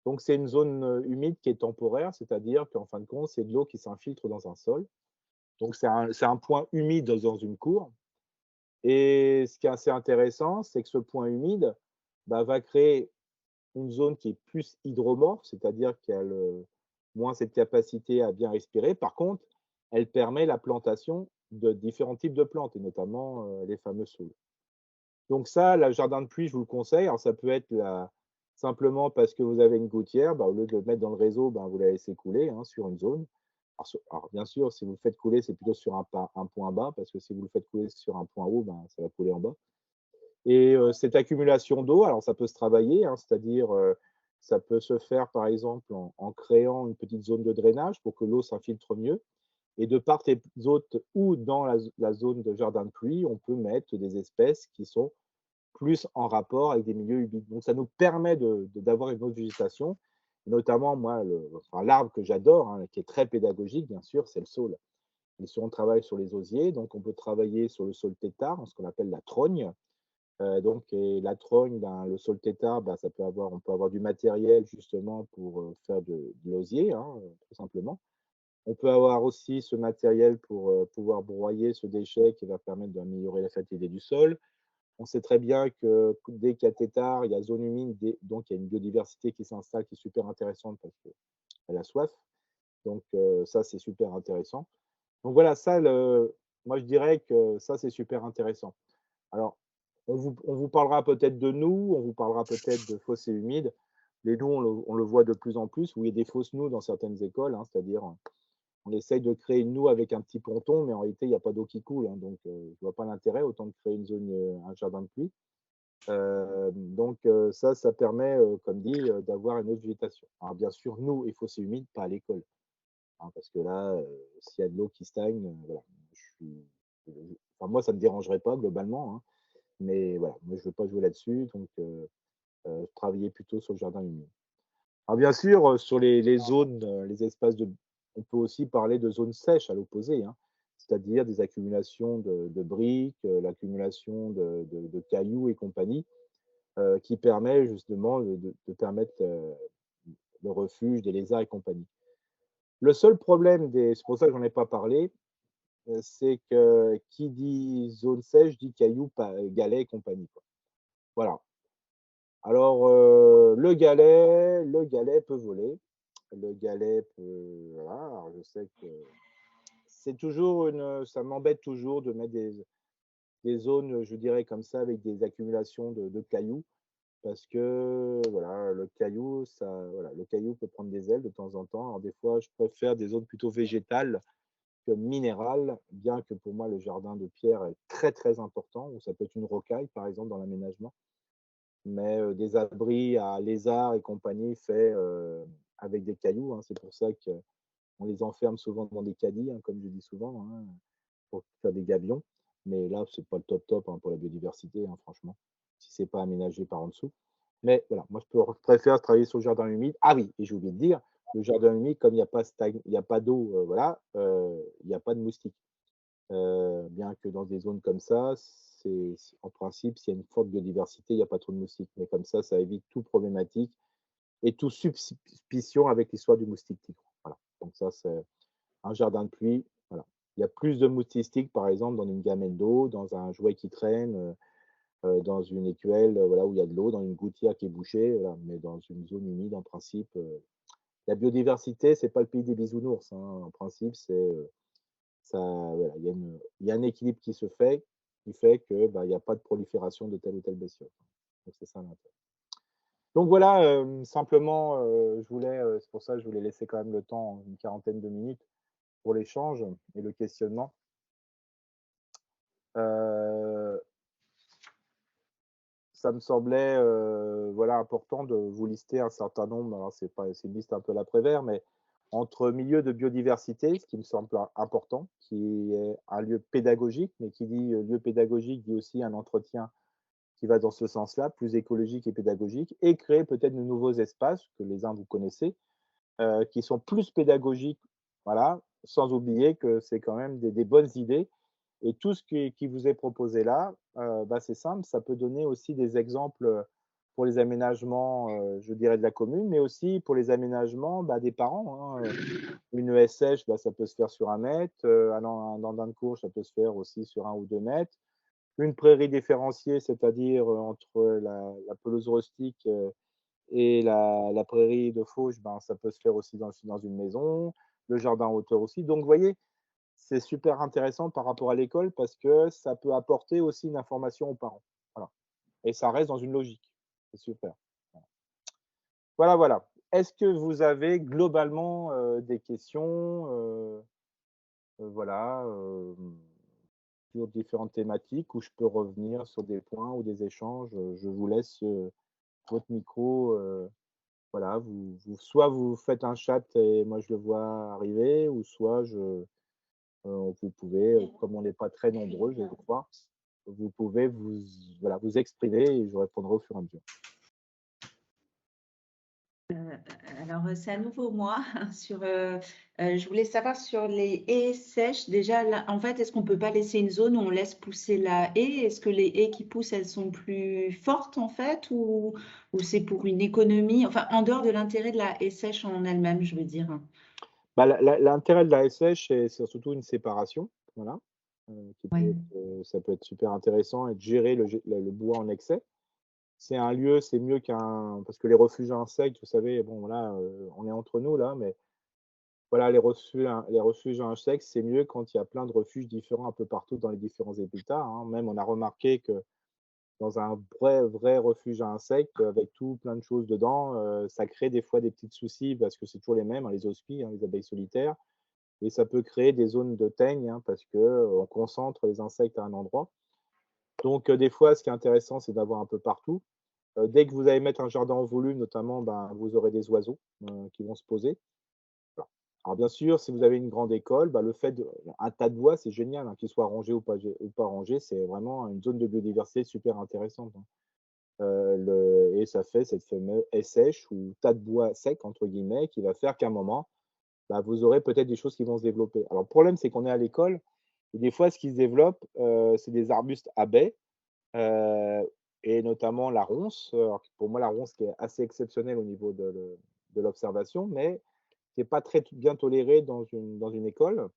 Donc c'est une zone, humide qui est temporaire, c'est-à-dire qu'en fin de compte, c'est de l'eau qui s'infiltre dans un sol. Donc c'est un point humide dans une cour et ce qui est assez intéressant, c'est que ce point humide, bah, va créer une zone qui est plus hydromorphe, c'est-à-dire qu'elle a moins cette capacité à bien respirer. Par contre, elle permet la plantation de différents types de plantes et notamment, les fameux saules. Donc ça, le jardin de pluie, je vous le conseille. Alors ça peut être simplement parce que vous avez une gouttière, bah, au lieu de le mettre dans le réseau, ben, vous la laissez couler sur une zone. Alors bien sûr, si vous le faites couler, c'est plutôt sur un point bas, parce que si vous le faites couler sur un point haut, ben, ça va couler en bas. Et cette accumulation d'eau, alors ça peut se travailler, c'est-à-dire ça peut se faire par exemple en créant une petite zone de drainage pour que l'eau s'infiltre mieux. Et de part et d'autre, ou dans la zone de jardin de pluie, on peut mettre des espèces qui sont plus en rapport avec des milieux humides. Donc ça nous permet d'avoir une autre végétation. Notamment, moi, l'arbre que j'adore, qui est très pédagogique, bien sûr, c'est le saule. Et si on travaille sur les osiers, donc on peut travailler sur le sol tétard, ce qu'on appelle la trogne. Et la trogne, ben, le sol tétard, ben, on peut avoir du matériel justement pour faire de l'osier, hein, tout simplement. On peut avoir aussi ce matériel pour pouvoir broyer ce déchet qui va permettre d'améliorer la fertilité du sol. On sait très bien que dès qu'il y a tétard, il y a zone humide, donc il y a une biodiversité qui s'installe qui est super intéressante parce qu'elle a soif. Donc ça, c'est super intéressant. Donc voilà, moi je dirais que ça, c'est super intéressant. Alors, on vous parlera peut-être de nous, on vous parlera peut-être de fossés humides. Les nous, on le voit de plus en plus, où il y a des fausses noues dans certaines écoles, hein, c'est-à-dire on essaye de créer une noue avec un petit ponton, mais en réalité, il n'y a pas d'eau qui coule, hein, donc je ne vois pas l'intérêt, autant de créer une zone, un jardin de pluie. Ça permet, comme dit, d'avoir une autre végétation. Alors bien sûr, nous et fossés humides, pas à l'école, hein, parce que là, s'il y a de l'eau qui stagne, voilà, enfin, moi, ça ne me dérangerait pas globalement, hein, mais voilà, moi, je ne veux pas jouer là-dessus, donc travailler plutôt sur le jardin humide. Alors bien sûr, sur les zones, les espaces on peut aussi parler de zones sèches à l'opposé, hein, c'est-à-dire des accumulations de briques, l'accumulation de cailloux et compagnie, qui permet justement de permettre le refuge des lézards et compagnie. Le seul problème c'est pour ça que j'en ai pas parlé, c'est que qui dit zone sèche dit cailloux, galets et compagnie, quoi. Voilà. Alors, le galet peut voler. Le galet peut, voilà, alors je sais que c'est toujours ça m'embête toujours de mettre des zones, je dirais comme ça, avec des accumulations de cailloux, parce que voilà, le caillou peut prendre des ailes de temps en temps. Alors des fois, je préfère des zones plutôt végétales que minérales, bien que pour moi le jardin de pierre est très très important, ou ça peut être une rocaille par exemple dans l'aménagement. Mais des abris à lézards et compagnie faits avec des cailloux, hein. C'est pour ça qu'on les enferme souvent dans des caddies, hein, comme je dis souvent, hein, pour faire des gabions. Mais là, c'est pas le top top, hein, pour la biodiversité, hein, franchement, si c'est pas aménagé par en dessous. Mais voilà, moi je préfère travailler sur le jardin humide. Ah oui, et j'ai oublié de dire, le jardin humide, comme il y a pas d'eau, voilà, il n'y a pas de moustiques. Bien que dans des zones comme ça, en principe, s'il y a une forte biodiversité, il n'y a pas trop de moustiques. Mais comme ça évite toute problématique et toute suspicion avec l'histoire du moustique tigre. Voilà. Donc ça, c'est un jardin de pluie. Voilà. Il y a plus de moustiques, par exemple, dans une gamelle d'eau, dans un jouet qui traîne, dans une écuelle, voilà, où il y a de l'eau, dans une gouttière qui est bouchée. Voilà. Mais dans une zone humide, en principe, la biodiversité, c'est pas le pays des bisounours, hein. En principe, voilà, il y a un équilibre qui se fait, qui fait que bah, il n'y a pas de prolifération de telle ou telle bestiole. Donc c'est ça l'intérêt. Donc voilà, simplement, c'est pour ça que je voulais laisser quand même le temps, une quarantaine de minutes, pour l'échange et le questionnement. Ça me semblait voilà, important de vous lister un certain nombre, alors c'est une liste un peu l'après-vert, mais entre milieu de biodiversité, ce qui me semble important, qui est un lieu pédagogique, mais qui dit lieu pédagogique dit aussi un entretien qui va dans ce sens-là, plus écologique et pédagogique, et créer peut-être de nouveaux espaces que les uns vous connaissez, qui sont plus pédagogiques, voilà, sans oublier que c'est quand même des bonnes idées. Et tout ce qui vous est proposé là, bah, c'est simple, ça peut donner aussi des exemples pour les aménagements, je dirais, de la commune, mais aussi pour les aménagements bah, des parents, hein. Une haie sèche, bah, ça peut se faire sur 1 mètre, un andin de courge, ça peut se faire aussi sur 1 ou 2 mètres. Une prairie différenciée, c'est-à-dire entre la pelouse rustique et la prairie de fauche, ben, ça peut se faire aussi dans une maison, le jardin en hauteur aussi. Donc, vous voyez, c'est super intéressant par rapport à l'école parce que ça peut apporter aussi une information aux parents. Voilà. Et ça reste dans une logique. C'est super. Voilà, voilà. Est-ce que vous avez globalement des questions voilà, sur différentes thématiques où je peux revenir sur des points ou des échanges? Je vous laisse votre micro. Voilà, soit vous faites un chat et moi je le vois arriver, ou soit vous pouvez, comme on n'est pas très nombreux, je crois, vous pouvez voilà, vous exprimer et je répondrai au fur et à mesure. Alors, c'est à nouveau moi. Je voulais savoir sur les haies sèches. Déjà, là, en fait, est-ce qu'on peut pas laisser une zone où on laisse pousser la haie? Est-ce que les haies qui poussent, elles sont plus fortes en fait, ou c'est pour une économie? Enfin, en dehors de l'intérêt de la haie sèche en elle-même, je veux dire. Bah, l'intérêt de la SH, c'est surtout une séparation, voilà, qui peut Ouais. être, ça peut être super intéressant et de gérer le bois en excès. C'est un lieu, c'est mieux qu'un parce que les refuges à insectes, vous savez, bon là, on est entre nous là, mais voilà, les refuges à insectes, c'est mieux quand il y a plein de refuges différents un peu partout dans les différents habitats, hein. Même on a remarqué que dans un vrai refuge à insectes, avec tout plein de choses dedans, ça crée des fois des petits soucis parce que c'est toujours les mêmes, hein, les hospices, hein, les abeilles solitaires et ça peut créer des zones de teigne, hein, parce que, on concentre les insectes à un endroit. Donc, des fois, ce qui est intéressant, c'est d'avoir un peu partout. Dès que vous allez mettre un jardin en volume notamment, ben, vous aurez des oiseaux, qui vont se poser. Voilà. Alors bien sûr, si vous avez une grande école, bah, le fait de un tas de bois, c'est génial, hein, qu'il soit rangé ou pas rangé, c'est vraiment une zone de biodiversité super intéressante, hein. Le et ça fait cette fameuse haie sèche ou «tas de bois sec» entre guillemets, qui va faire qu'à un moment, bah, vous aurez peut-être des choses qui vont se développer. Alors le problème, c'est qu'on est à l'école et des fois, ce qui se développe, c'est des arbustes à baies, heu et notamment la ronce. Alors pour moi, la ronce qui est assez exceptionnelle au niveau de l'observation, mais qui est pas très bien tolérée dans une école.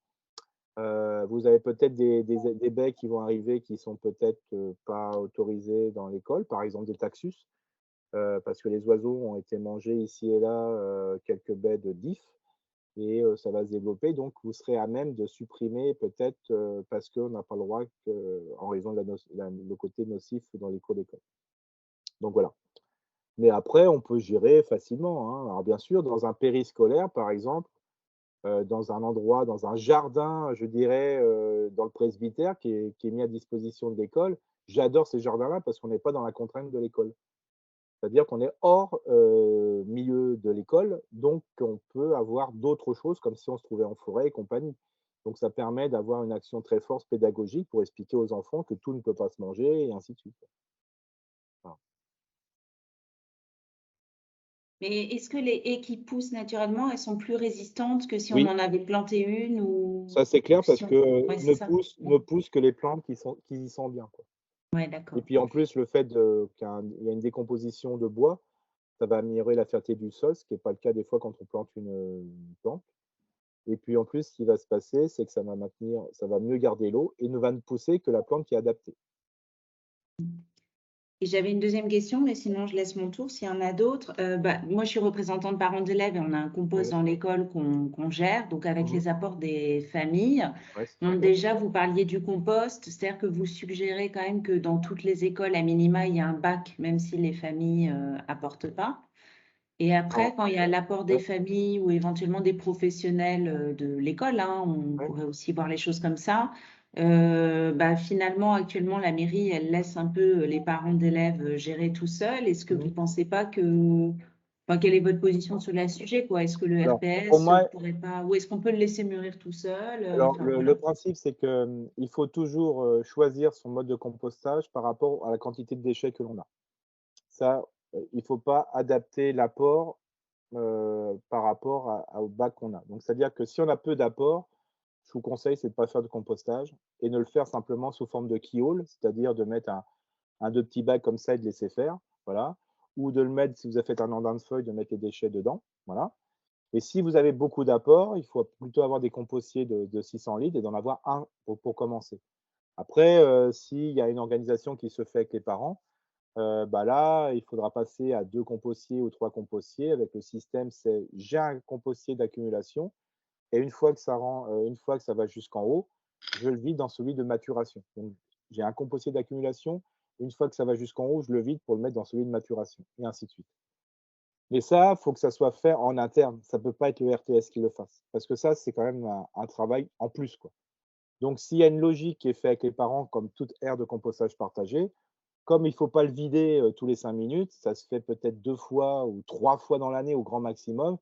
Vous avez peut-être des baies qui vont arriver qui sont peut-être, pas autorisées dans l'école, par exemple des taxus, parce que les oiseaux ont été mangés ici et là, quelques baies de dif et ça va se développer. Donc vous serez à même de supprimer peut-être, parce qu'on n'a pas le droit en raison de le côté nocif dans les cours d'école. Donc voilà. Mais après, on peut gérer facilement, hein. Alors bien sûr, dans un périscolaire, par exemple, dans un endroit, dans un jardin, je dirais, dans le presbytère qui est mis à disposition de l'école. J'adore ces jardins-là parce qu'on n'est pas dans la contrainte de l'école. C'est-à-dire qu'on est hors, milieu de l'école, donc on peut avoir d'autres choses comme si on se trouvait en forêt et compagnie. Donc ça permet d'avoir une action très forte pédagogique pour expliquer aux enfants que tout ne peut pas se manger et ainsi de suite. Voilà. Mais est-ce que les haies qui poussent naturellement, elles sont plus résistantes que si on Oui, en avait planté une ça c'est clair ou si parce on... que, Ouais, c'est ça. ne poussent que les plantes qui y sont bien, quoi. Ouais, Et d'accord. puis en plus, le fait qu'il y a une décomposition de bois, ça va améliorer la fertilité du sol, ce qui est pas le cas des fois quand on plante une plante. Et puis en plus, ce qui va se passer, c'est que ça va mieux garder l'eau et ne va ne pousser que la plante qui est adaptée. Et j'avais une deuxième question, mais sinon je laisse mon tour s'il y en a d'autres. Moi, je suis représentante parents d'élèves et on a un compost Oui. dans l'école qu'on gère, donc avec Mmh. les apports des familles. Ouais, c'est Donc super. déjà, vous parliez du compost, c'est-à-dire que vous suggérez quand même que dans toutes les écoles, à minima, il y a un bac, même si les familles apportent pas. Et après, Alors, quand il y a l'apport des ouais, familles ou éventuellement des professionnels de l'école, hein, on ouais. pourrait aussi voir les choses comme ça. Finalement, actuellement, la mairie, elle laisse un peu les parents d'élèves gérer tout seuls. Est-ce que vous Mmh. ne pensez pas que... Enfin, quelle est votre position sur le sujet, quoi? Est-ce que le Alors, pour RPS moi, pourrait pas... Ou est-ce qu'on peut le laisser mûrir tout seul? alors Enfin, le voilà. principe, c'est que, il faut toujours, choisir son mode de compostage par rapport à la quantité de déchets que l'on a. Ça, il faut pas adapter l'apport, par rapport au bac qu'on a. Donc c'est-à-dire que si on a peu d'apport, je vous conseille, c'est de pas faire de compostage et de le faire simplement sous forme de keyhole, c'est-à-dire de mettre un 2 petits bacs comme ça et de laisser faire, voilà. Ou de le mettre, si vous avez fait un andin de feuilles, de mettre les déchets dedans, voilà. Et si vous avez beaucoup d'apports, il faut plutôt avoir des compostiers de 600 litres et d'en avoir un pour commencer. Après, s'il y a une organisation qui se fait avec les parents, bah là, il faudra passer à 2 compostiers ou 3 compostiers avec le système, c'est j'ai un compostier d'accumulation et une fois que ça va jusqu'en haut, je le vide dans celui de maturation. Donc j'ai un compostier d'accumulation, une fois que ça va jusqu'en haut, je le vide pour le mettre dans celui de maturation et ainsi de suite. Mais ça, il faut que ça soit fait en interne. Ça peut pas être le RTS qui le fasse. Parce que ça, c'est quand même un travail en plus, quoi. Donc, s'il y a une logique qui est faite avec les parents, comme toute aire de compostage partagée, comme il ne faut pas le vider tous les 5 minutes, ça se fait peut-être 2 fois ou 3 fois dans l'année au grand maximum.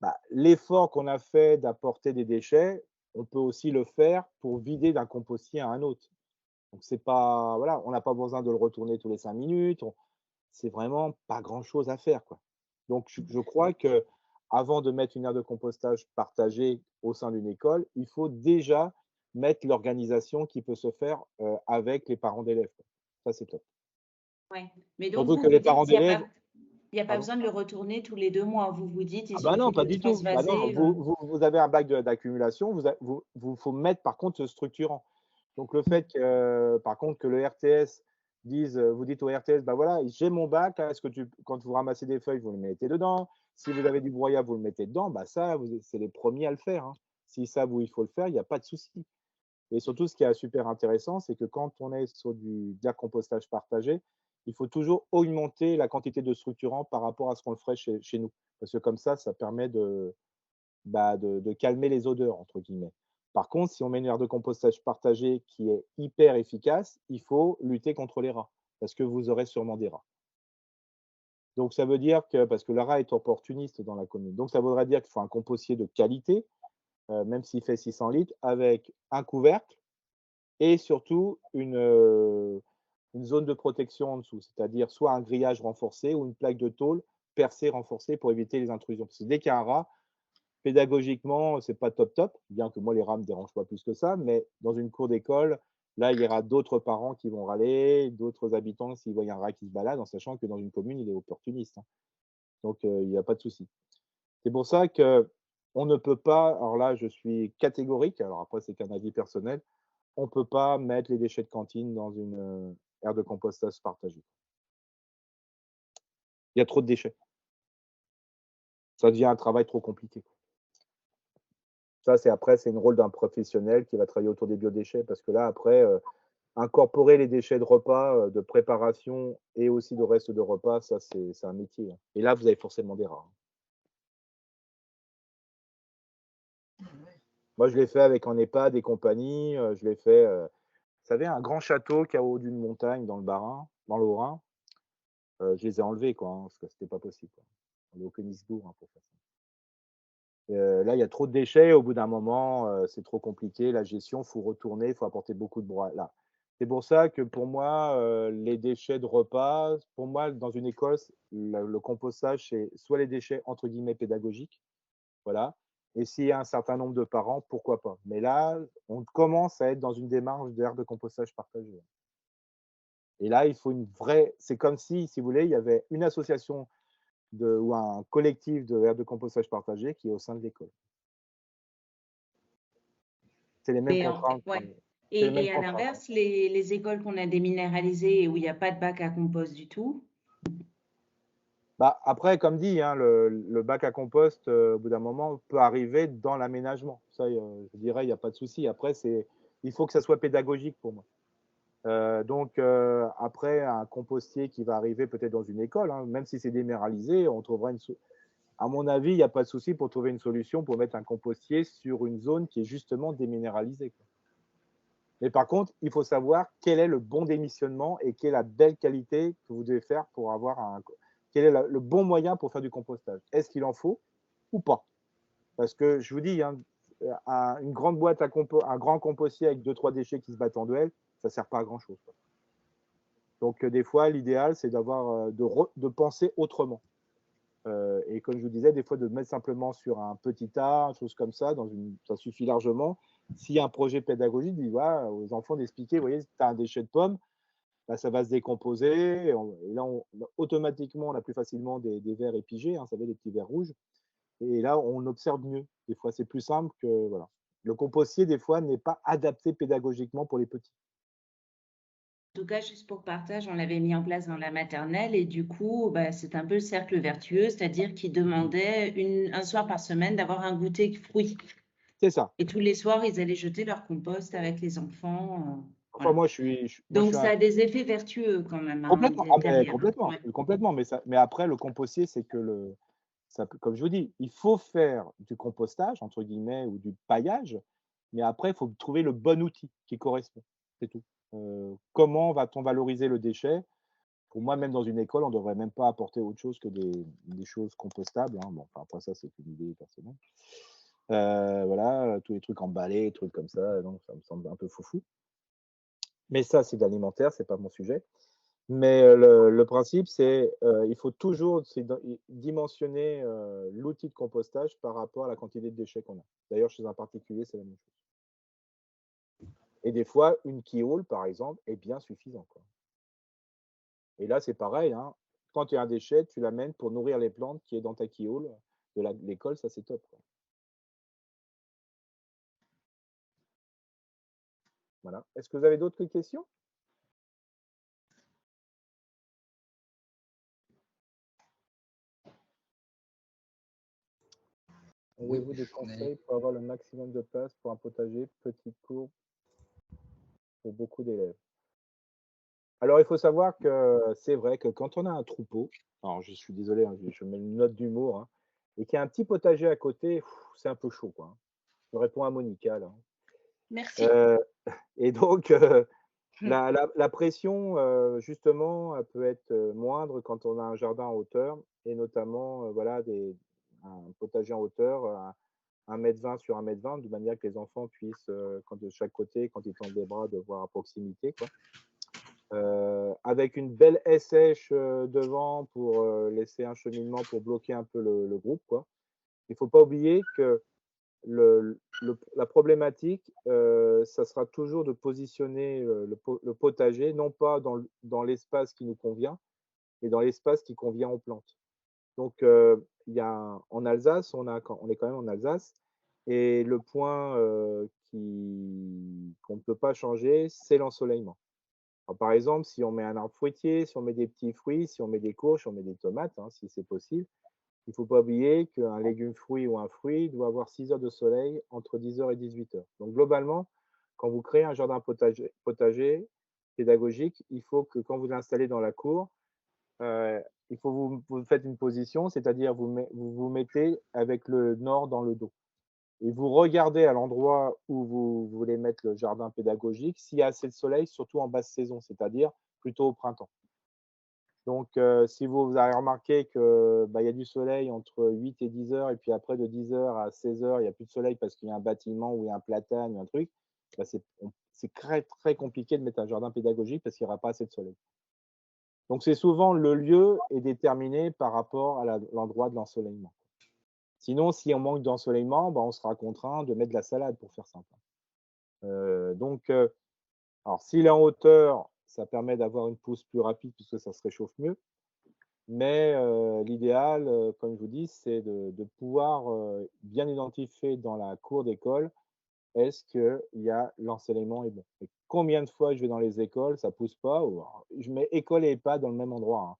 Bah, l'effort qu'on a fait d'apporter des déchets, on peut aussi le faire pour vider d'un compostier à un autre. Donc, c'est pas, voilà, on n'a pas besoin de le retourner tous les 5 minutes. C'est vraiment pas grand-chose à faire, quoi. Donc, je crois que avant de mettre une aire de compostage partagée au sein d'une école, il faut déjà mettre l'organisation qui peut se faire avec les parents d'élèves, quoi. Ça, c'est top. Ouais. Mais donc, Surtout vous que les dites parents qu'il n'y a d'élèves, pas, il y a pas pardon? besoin de le retourner tous les 2 mois. Vous dites, il Ah bah non, suffit pas de du tout. Bah non, transvaser. vous avez un bac d'accumulation, faut mettre par contre ce structurant. Donc le fait que, par contre, que le RTS dise, vous dites au RTS, bah voilà, j'ai mon bac, hein, est-ce que quand vous ramassez des feuilles, vous le mettez dedans. Si vous avez du brouillard, vous le mettez dedans. Bah ça, c'est les premiers à le faire, hein. S'ils savent où il faut le faire, il n'y a pas de souci. Et surtout, ce qui est super intéressant, c'est que quand on est sur de l'air compostage partagé, il faut toujours augmenter la quantité de structurant par rapport à ce qu'on le ferait chez nous. Parce que comme ça permet de calmer les odeurs, entre guillemets. Par contre, si on met une aire de compostage partagée qui est hyper efficace, il faut lutter contre les rats, parce que vous aurez sûrement des rats. Donc ça veut dire que, parce que le rat est opportuniste dans la commune, donc ça voudrait dire qu'il faut un compostier de qualité, même s'il fait 600 litres, avec un couvercle et surtout une zone de protection en dessous, c'est-à-dire soit un grillage renforcé ou une plaque de tôle percée renforcée pour éviter les intrusions. Parce que dès qu'il y a un rat, pédagogiquement, c'est pas top top, bien que moi les rats me dérangent pas plus que ça, mais dans une cour d'école, là, il y aura d'autres parents qui vont râler, d'autres habitants s'ils voient un rat qui se balade, en sachant que dans une commune, il est opportuniste, hein. Donc, il n'y a pas de souci. C'est pour ça que on ne peut pas, alors là, je suis catégorique, alors après, c'est qu'un avis personnel, on ne peut pas mettre les déchets de cantine dans une aire de compostage partagée. Il y a trop de déchets. Ça devient un travail trop compliqué. Ça, c'est le rôle d'un professionnel qui va travailler autour des biodéchets parce que là, après, incorporer les déchets de repas, de préparation et aussi de reste de repas, ça, c'est un métier, hein. Et là, vous avez forcément des rats, hein. Moi, je l'ai fait avec en EHPAD et compagnie. Je l'ai fait, vous savez, un grand château qui est au haut d'une montagne dans le Bas-Rhin, dans le Haut-Rhin. Je les ai enlevés, quoi, hein, parce que c'était pas possible, quoi. On est au Königsbourg, hein, pour faire ça. Là, il y a trop de déchets. Au bout d'un moment, c'est trop compliqué. La gestion, il faut retourner, il faut apporter beaucoup de brouhaha. Là, c'est pour ça que pour moi, les déchets de repas, pour moi, dans une école, le compostage, c'est soit les déchets entre guillemets pédagogiques, voilà. Et s'il y a un certain nombre de parents, pourquoi pas. Mais là, on commence à être dans une démarche d'aire de compostage partagé. Et là, il faut une vraie. C'est comme si vous voulez, il y avait une association ou un collectif de aire de compostage partagé qui est au sein de l'école. C'est les mêmes contraintes. Ouais. C'est les mêmes Et à contraintes. l'inverse, les écoles qu'on a déminéralisées et où il n'y a pas de bac à compost du tout. Bah, après, comme dit, hein, le bac à compost, au bout d'un moment, peut arriver dans l'aménagement. Ça, je dirais, il n'y a pas de souci. Après, il faut que ça soit pédagogique pour moi. Donc, après, un compostier qui va arriver peut-être dans une école, hein, même si c'est déminéralisé, on trouvera à mon avis, il n'y a pas de souci pour trouver une solution pour mettre un compostier sur une zone qui est justement déminéralisée, quoi. Mais par contre, il faut savoir quel est le bon démissionnement et quelle est la belle qualité que vous devez faire pour avoir quel est le bon moyen pour faire du compostage. Est-ce qu'il en faut ou pas? Parce que je vous dis, hein, une grande boîte un grand compostier avec 2-3 déchets qui se battent en duel, ça ne sert pas à grand chose, quoi. Donc, des fois, l'idéal, c'est de penser autrement. Et comme je vous disais, des fois, de mettre simplement sur un petit tas, une chose comme ça, ça suffit largement. S'il y a un projet pédagogique, voilà, aux enfants d'expliquer, vous voyez, tu as un déchet de pomme, bah, ça va se décomposer. Et là, automatiquement, on a plus facilement des vers épigés, hein, vous savez, des petits vers rouges. Et là, on observe mieux. Des fois, c'est plus simple que. Voilà. Le compostier, des fois, n'est pas adapté pédagogiquement pour les petits. En tout cas, juste pour partage, on l'avait mis en place dans la maternelle et du coup, bah, c'est un peu le cercle vertueux, c'est-à-dire qu'ils demandaient un soir par semaine d'avoir un goûter fruits. C'est ça. Et tous les soirs, ils allaient jeter leur compost avec les enfants. Enfin, Voilà. moi, je suis Donc, ça a des effets vertueux quand même, hein, complètement. Ah, mais derrière. complètement, Ouais. complètement. Mais après, le compostier, c'est que comme je vous dis, il faut faire du compostage, entre guillemets, ou du paillage, mais après, il faut trouver le bon outil qui correspond. C'est tout. Comment va-t-on valoriser le déchet? Pour moi, même dans une école, on ne devrait même pas apporter autre chose que des choses compostables, hein. Bon, enfin, après ça, c'est une idée personnelle. Voilà, tous les trucs emballés, des trucs comme ça, donc ça me semble un peu foufou. Mais ça, c'est de l'alimentaire, c'est pas mon sujet. Mais le principe, c'est il faut toujours dimensionner l'outil de compostage par rapport à la quantité de déchets qu'on a. D'ailleurs, chez un particulier, c'est la même chose. Et des fois, une keyhole, par exemple, est bien suffisant, quoi. Et là, c'est pareil, hein. Quand il y a un déchet, tu l'amènes pour nourrir les plantes qui est dans ta keyhole de l'école, ça c'est top, quoi. Voilà. Est-ce que vous avez d'autres questions? Avez-vous des conseils pour avoir le maximum de place pour un potager, petite cour pour beaucoup d'élèves? Alors, il faut savoir que c'est vrai que quand on a un troupeau, alors je suis désolé, hein, je mets une note d'humour, hein, et qu'il y a un petit potager à côté, c'est un peu chaud, quoi, hein. Je réponds à Monica, là. Merci. Et donc, la pression, justement, elle peut être moindre quand on a un jardin en hauteur, et notamment, voilà, un potager en hauteur, 1,20 m sur 1,20 m, de manière que les enfants puissent, quand de chaque côté, quand ils tendent les bras, de voir à proximité, quoi. Avec une belle haie sèche devant pour laisser un cheminement pour bloquer un peu le groupe, quoi. Il ne faut pas oublier que la problématique, ça sera toujours de positionner le potager, non pas dans l'espace qui nous convient, mais dans l'espace qui convient aux plantes. Donc, il y a, en Alsace, on est quand même en Alsace, et le point qu'on ne peut pas changer, c'est l'ensoleillement. Par exemple, si on met un arbre fruitier, si on met des petits fruits, si on met des courges, si on met des tomates, hein, si c'est possible, il ne faut pas oublier qu'un légume fruit ou un fruit doit avoir 6 heures de soleil entre 10 heures et 18 heures. Donc globalement, quand vous créez un jardin potager pédagogique, il faut que quand vous l'installez dans la cour, il faut vous faites une position, c'est-à-dire vous vous mettez avec le nord dans le dos. Et vous regardez à l'endroit où vous voulez mettre le jardin pédagogique s'il y a assez de soleil, surtout en basse saison, c'est-à-dire plutôt au printemps. Donc, si vous avez remarqué que, bah, il y a du soleil entre 8 et 10 heures, et puis après de 10 heures à 16 heures, il n'y a plus de soleil parce qu'il y a un bâtiment ou il y a un platane ou un truc, bah, c'est très, très compliqué de mettre un jardin pédagogique parce qu'il n'y aura pas assez de soleil. Donc, c'est souvent le lieu est déterminé par rapport à l'endroit de l'ensoleillement. Sinon, si on manque d'ensoleillement, bah, on sera contraint de mettre de la salade, pour faire simple. Donc, alors s'il est en hauteur, ça permet d'avoir une pousse plus rapide puisque ça se réchauffe mieux. Mais l'idéal, comme je vous dis, c'est de pouvoir bien identifier dans la cour d'école, est-ce qu'il y a l'ensoleillement est bon. Et combien de fois je vais dans les écoles, ça pousse pas, ou je mets école et EHPAD dans le même endroit, hein,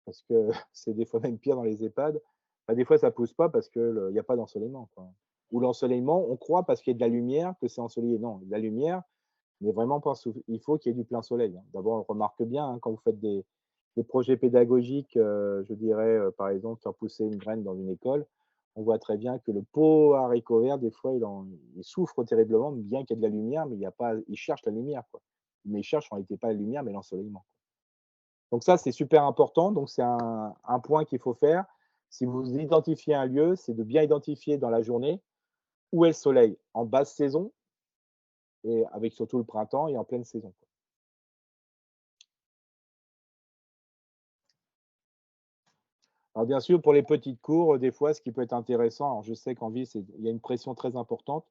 parce que c'est des fois même pire dans les EHPAD. Bah, des fois, ça pousse pas parce qu'il n'y a pas d'ensoleillement, quoi. Ou l'ensoleillement, on croit parce qu'il y a de la lumière que c'est ensoleillé. Non, la lumière, mais vraiment pas il faut qu'il y ait du plein soleil, hein. D'abord, on remarque bien, hein, quand vous faites des projets pédagogiques, je dirais, par exemple, faire pousser une graine dans une école, on voit très bien que le pot haricot vert, des fois, il souffre terriblement, bien qu'il y ait de la lumière, mais il cherche la lumière, quoi. Mais il cherche en réalité pas la lumière, mais l'ensoleillement. Donc ça, c'est super important. Donc c'est un point qu'il faut faire. Si vous identifiez un lieu, c'est de bien identifier dans la journée où est le soleil, en basse saison, et avec surtout le printemps, et en pleine saison, quoi. Alors bien sûr, pour les petites cours, des fois, ce qui peut être intéressant, alors je sais qu'en ville, il y a une pression très importante.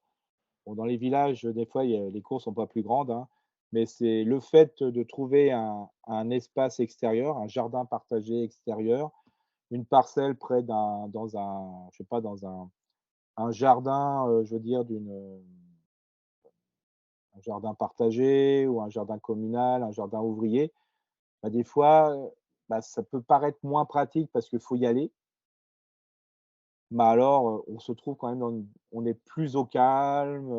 Bon, dans les villages, des fois, les cours sont pas plus grandes, hein, mais c'est le fait de trouver un espace extérieur, un jardin partagé extérieur, une parcelle près dans un, je sais pas, dans un jardin, je veux dire, un jardin partagé ou un jardin communal, un jardin ouvrier. Bah, des fois, bah, ça peut paraître moins pratique parce qu'il faut y aller. Mais alors, on se trouve quand même on est plus au calme,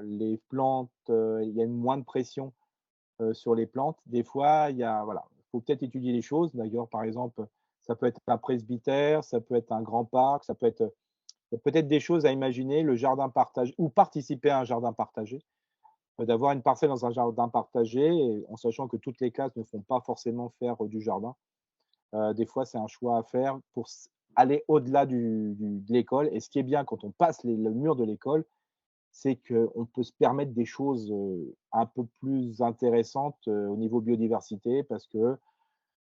les plantes, il y a moins de pression, sur les plantes. Des fois, voilà, il faut peut-être étudier les choses. D'ailleurs, par exemple, ça peut être un presbytère, ça peut être un grand parc, ça peut être, il y a peut-être des choses à imaginer, le jardin partagé ou participer à un jardin partagé, d'avoir une parcelle dans un jardin partagé, et en sachant que toutes les classes ne font pas forcément faire, du jardin. Des fois, c'est un choix à faire pour aller au-delà de l'école. Et ce qui est bien quand on passe le mur de l'école, c'est qu'on peut se permettre des choses un peu plus intéressantes au niveau biodiversité parce que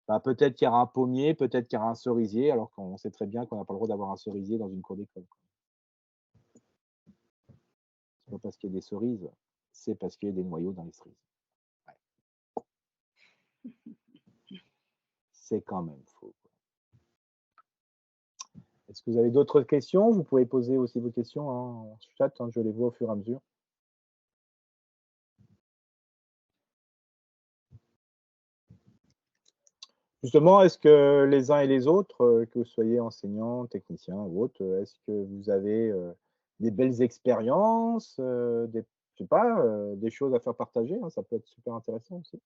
bah, peut-être qu'il y aura un pommier, peut-être qu'il y aura un cerisier, alors qu'on sait très bien qu'on n'a pas le droit d'avoir un cerisier dans une cour d'école. C'est pas parce qu'il y a des cerises, c'est parce qu'il y a des noyaux dans les cerises. Ouais. C'est quand même faux. Est-ce que vous avez d'autres questions? Vous pouvez poser aussi vos questions en chat, je les vois au fur et à mesure. Justement, est-ce que les uns et les autres, que vous soyez enseignants, techniciens ou autres, est-ce que vous avez des belles expériences, je sais pas, des choses à faire partager, hein, ça peut être super intéressant aussi.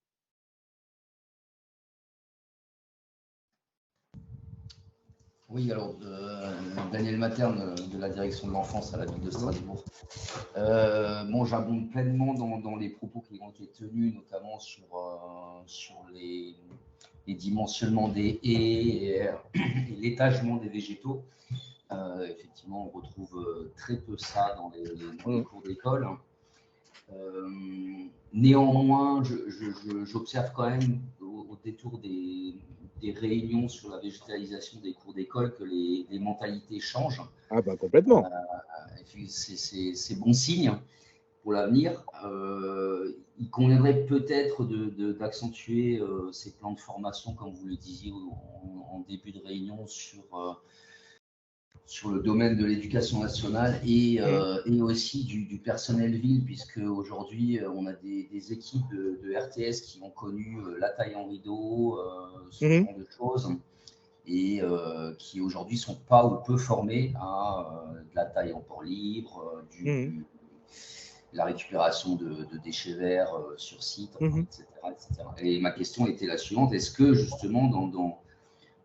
Oui, alors Daniel Materne de la direction de l'enfance à la ville de Strasbourg. Bon, j'abonde pleinement dans les propos qui ont été tenus, notamment sur les dimensionnements des haies et l'étagement des végétaux. Effectivement, on retrouve très peu ça dans les cours d'école. Néanmoins, j'observe quand même au détour des réunions sur la végétalisation des cours d'école que les mentalités changent. Ah bah complètement. C'est bon signe pour l'avenir. Il conviendrait peut-être d'accentuer ces plans de formation, comme vous le disiez en début de réunion, sur le domaine de l'éducation nationale et aussi du personnel ville, puisque aujourd'hui on a des équipes de RTS qui ont connu la taille en rideau, ce genre de choses, et qui aujourd'hui sont pas ou peu formés à de la taille en port libre, la récupération de déchets verts sur site, etc., etc. Et ma question était la suivante: est-ce que justement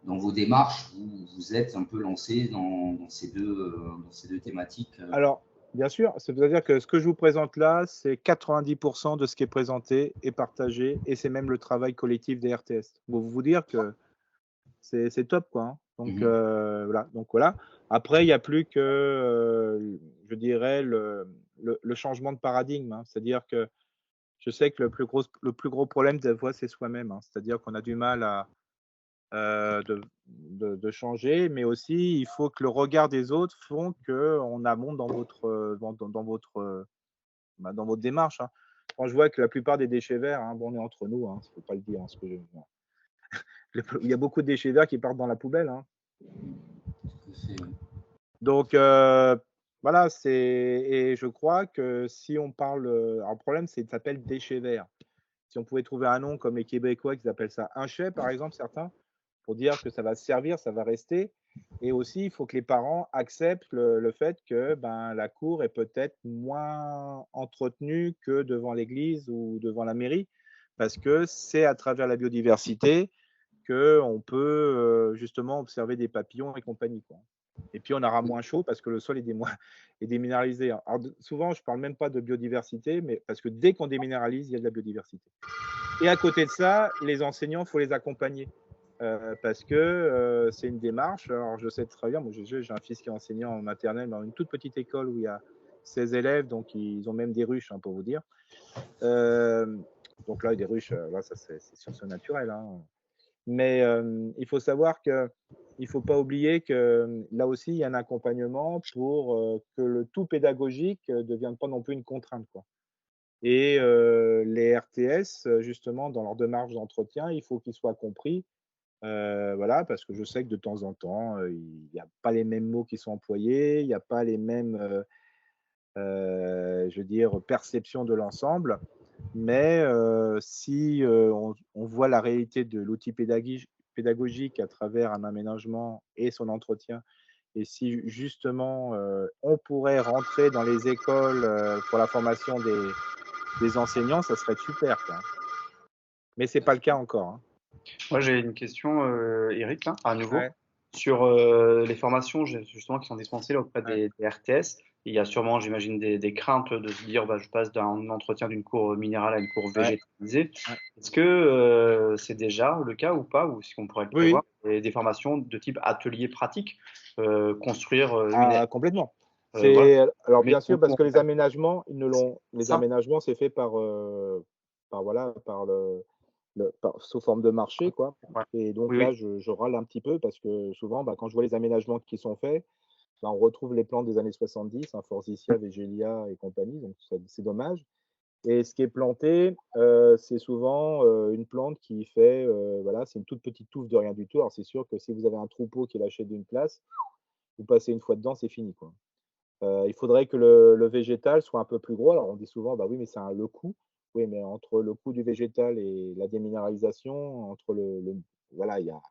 dans vos démarches, vous êtes un peu lancé dans ces deux thématiques? Alors, bien sûr, c'est-à-dire que ce que je vous présente là, c'est 90% de ce qui est présenté et partagé, et c'est même le travail collectif des RTS. Pour vous dire que c'est top, quoi. Hein. Donc, voilà. Donc, voilà. Après, il n'y a plus que, je dirais, le changement de paradigme. Hein. C'est-à-dire que je sais que le plus gros problème, des fois, c'est soi-même. Hein. C'est-à-dire qu'on a du mal à de changer, mais aussi il faut que le regard des autres font qu'on abonde dans votre dans votre démarche. Hein. Quand je vois que la plupart des déchets verts, hein, bon, on est entre nous, hein, faut pas le dire. Hein, il y a beaucoup de déchets verts qui partent dans la poubelle. Hein. Donc voilà, et je crois que si on parle, alors le problème, c'est que ça s'appelle déchets verts. Si on pouvait trouver un nom comme les Québécois qui appellent ça un chai, par exemple, certains, pour dire que ça va servir, ça va rester. Et aussi, il faut que les parents acceptent le fait que ben, la cour est peut-être moins entretenue que devant l'église ou devant la mairie, parce que c'est à travers la biodiversité qu'on peut justement observer des papillons et compagnie, quoi. Et puis, on aura moins chaud parce que le sol est déminéralisé. Alors, souvent, je ne parle même pas de biodiversité, mais parce que dès qu'on déminéralise, il y a de la biodiversité. Et à côté de ça, les enseignants, il faut les accompagner. Parce que c'est une démarche. Alors, je sais très bien, moi, j'ai un fils qui est enseignant en maternelle dans une toute petite école où il y a 16 élèves, donc ils ont même des ruches, hein, pour vous dire. Donc là, des ruches, là, ça c'est sur naturel. Hein. Mais il faut savoir qu'il ne faut pas oublier que là aussi, il y a un accompagnement pour que le tout pédagogique ne devienne pas non plus une contrainte, quoi. Et les RTS, justement, dans leur démarche d'entretien, il faut qu'ils soient compris. Voilà, parce que je sais que de temps en temps, il n'y a pas les mêmes mots qui sont employés, il n'y a pas les mêmes, je veux dire, perceptions de l'ensemble. Mais si on voit la réalité de l'outil pédagogique à travers un aménagement et son entretien, et si justement on pourrait rentrer dans les écoles pour la formation des enseignants, ça serait super, quoi. Mais ce n'est pas le cas encore. Hein. Moi, j'ai une question, Eric, là, à nouveau, Ouais. sur les formations justement qui sont dispensées auprès des RTS. Il y a sûrement, j'imagine, des craintes de se dire, bah, je passe d'un entretien d'une cour minérale à une cour végétalisée. Ouais. Est-ce que c'est déjà le cas ou pas, ou si on pourrait le prévoir, des formations de type atelier pratique, construire complètement. Voilà. Alors Mais bien sûr, parce que les on- aménagements, les ça, aménagements, c'est fait sous forme de marché, quoi. ouais. Et donc Oui, là, oui. je râle un petit peu parce que souvent, quand je vois les aménagements qui sont faits, on retrouve les plans des années 70, Forsythia, Vegelia et compagnie, donc c'est dommage. Et ce qui est planté, c'est souvent une plante qui fait, voilà, c'est une toute petite touffe de rien du tout. Alors c'est sûr que si vous avez un troupeau qui est lâché d'une place, vous passez une fois dedans, c'est fini, quoi. Il faudrait que le végétal soit un peu plus gros. Alors on dit souvent, bah oui, mais c'est le coût. Oui, mais entre le coût du végétal et la déminéralisation, voilà, à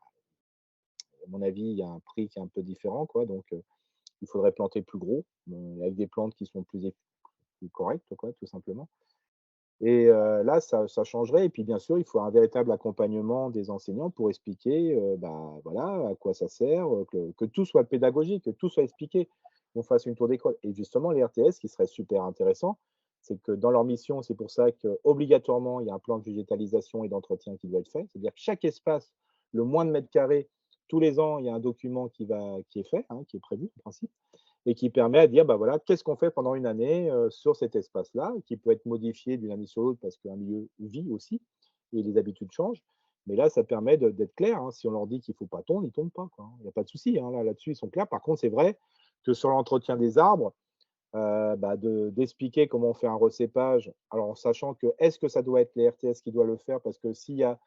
mon avis, il y a un prix qui est un peu différent, quoi. Donc il faudrait planter plus gros, avec des plantes qui sont plus correctes, quoi, tout simplement. Et là, ça changerait. Et puis, bien sûr, il faut un véritable accompagnement des enseignants pour expliquer, voilà, à quoi ça sert, que tout soit pédagogique, que tout soit expliqué, qu'on fasse une tour d'école. Et justement, les RTS, ce qui serait super intéressant, c'est que dans leur mission, c'est pour ça qu'obligatoirement, il y a un plan de végétalisation et d'entretien qui doit être fait. C'est-à-dire que chaque espace, le moins de mètres carrés, tous les ans, il y a un document qui est fait, hein, qui est prévu, en principe, et qui permet à dire, bah voilà, qu'est-ce qu'on fait pendant une année sur cet espace-là, qui peut être modifié d'une année sur l'autre parce qu'un milieu vit aussi et les habitudes changent. Mais là, ça permet d'être clair, hein. Si on leur dit qu'il ne faut pas tondre, ils ne tondent pas, quoi, hein. Il n'y a pas de souci, hein, là-dessus, ils sont clairs. Par contre, c'est vrai que sur l'entretien des arbres, d'expliquer comment on fait un recépage, alors en sachant que est-ce que ça doit être les RTS qui doivent le faire, parce que s'il y a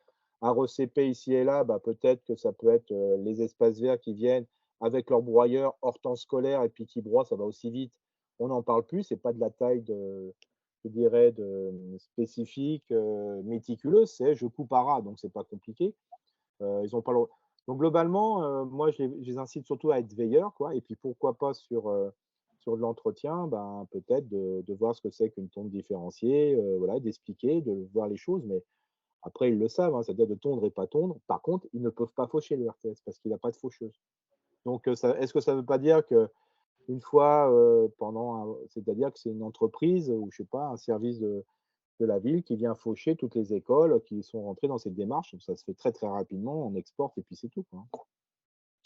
un recépé ici et là, peut-être que ça peut être les espaces verts qui viennent avec leur broyeur hors temps scolaire et puis qui broient, ça va aussi vite. On n'en parle plus, c'est pas de la taille je dirais, spécifique, méticuleuse, c'est je coupe à ras, donc c'est pas compliqué. Ils ont pas le... Donc globalement, moi je les incite surtout à être veilleurs, quoi. Et puis pourquoi pas sur de l'entretien, peut-être de voir ce que c'est qu'une tonte différenciée, voilà, d'expliquer, de voir les choses, mais après ils le savent, hein, c'est-à-dire de tondre et pas tondre. Par contre, ils ne peuvent pas faucher le RTS parce qu'il n'a pas de faucheuse. Donc est-ce que ça ne veut pas dire que une fois c'est-à-dire que c'est une entreprise ou je sais pas, un service de la ville qui vient faucher toutes les écoles qui sont rentrées dans cette démarche. Ça se fait très très rapidement, on exporte et puis c'est tout, quoi.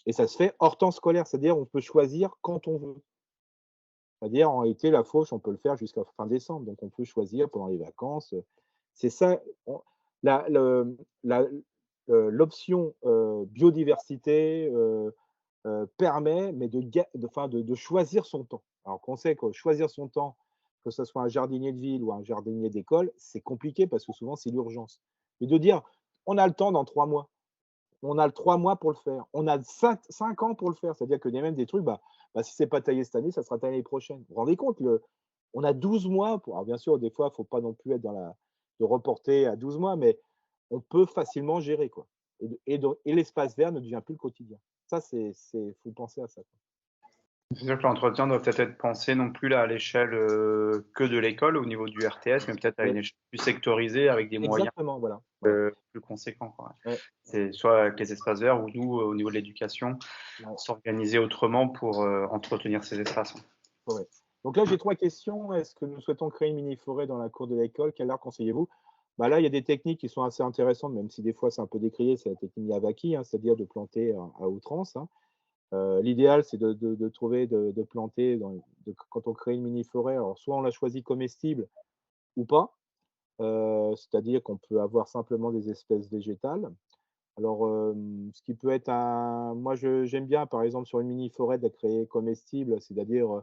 Et ça se fait hors temps scolaire, c'est-à-dire on peut choisir quand on veut. C'est-à-dire en réalité, la fauche, on peut le faire jusqu'à fin décembre, donc on peut choisir pendant les vacances. C'est ça, la- le- la- l'option biodiversité permet, mais de choisir son temps. Alors qu'on sait que choisir son temps, que ce soit un jardinier de ville ou un jardinier d'école, c'est compliqué parce que souvent c'est l'urgence. Mais de dire, on a le temps dans 3 mois, on a le 3 mois pour le faire, on a 5 ans pour le faire, c'est-à-dire qu'il y a même des trucs, si c'est pas taillé cette année, ça sera taillé l'année prochaine. Vous vous rendez compte, on a 12 mois pour. Alors bien sûr, des fois, il ne faut pas non plus être de reporter à 12 mois, mais on peut facilement gérer, quoi. Et l'espace vert ne devient plus le quotidien. Ça, faut penser à ça, quoi. C'est sûr que l'entretien doit peut-être être pensé non plus là à l'échelle que de l'école au niveau du RTS, mais peut-être à une Ouais, échelle plus sectorisée avec des moyens exactement, voilà. Voilà. plus conséquents, quoi. Ouais, C'est soit avec les espaces verts ou nous, au niveau de l'éducation, ouais, s'organiser autrement pour entretenir ces espaces. ouais. Donc là, j'ai 3 questions. Est-ce que nous souhaitons créer une mini-forêt dans la cour de l'école? Quel art conseillez-vous? Là, il y a des techniques qui sont assez intéressantes, même si des fois c'est un peu décrié, c'est la technique Yavaki, hein, c'est-à-dire de planter à outrance, hein. L'idéal, c'est de trouver, de planter, quand on crée une mini-forêt, alors soit on la choisit comestible ou pas, c'est-à-dire qu'on peut avoir simplement des espèces végétales. Alors, ce qui peut être moi, j'aime bien, par exemple, sur une mini-forêt, de la créer comestible, c'est-à-dire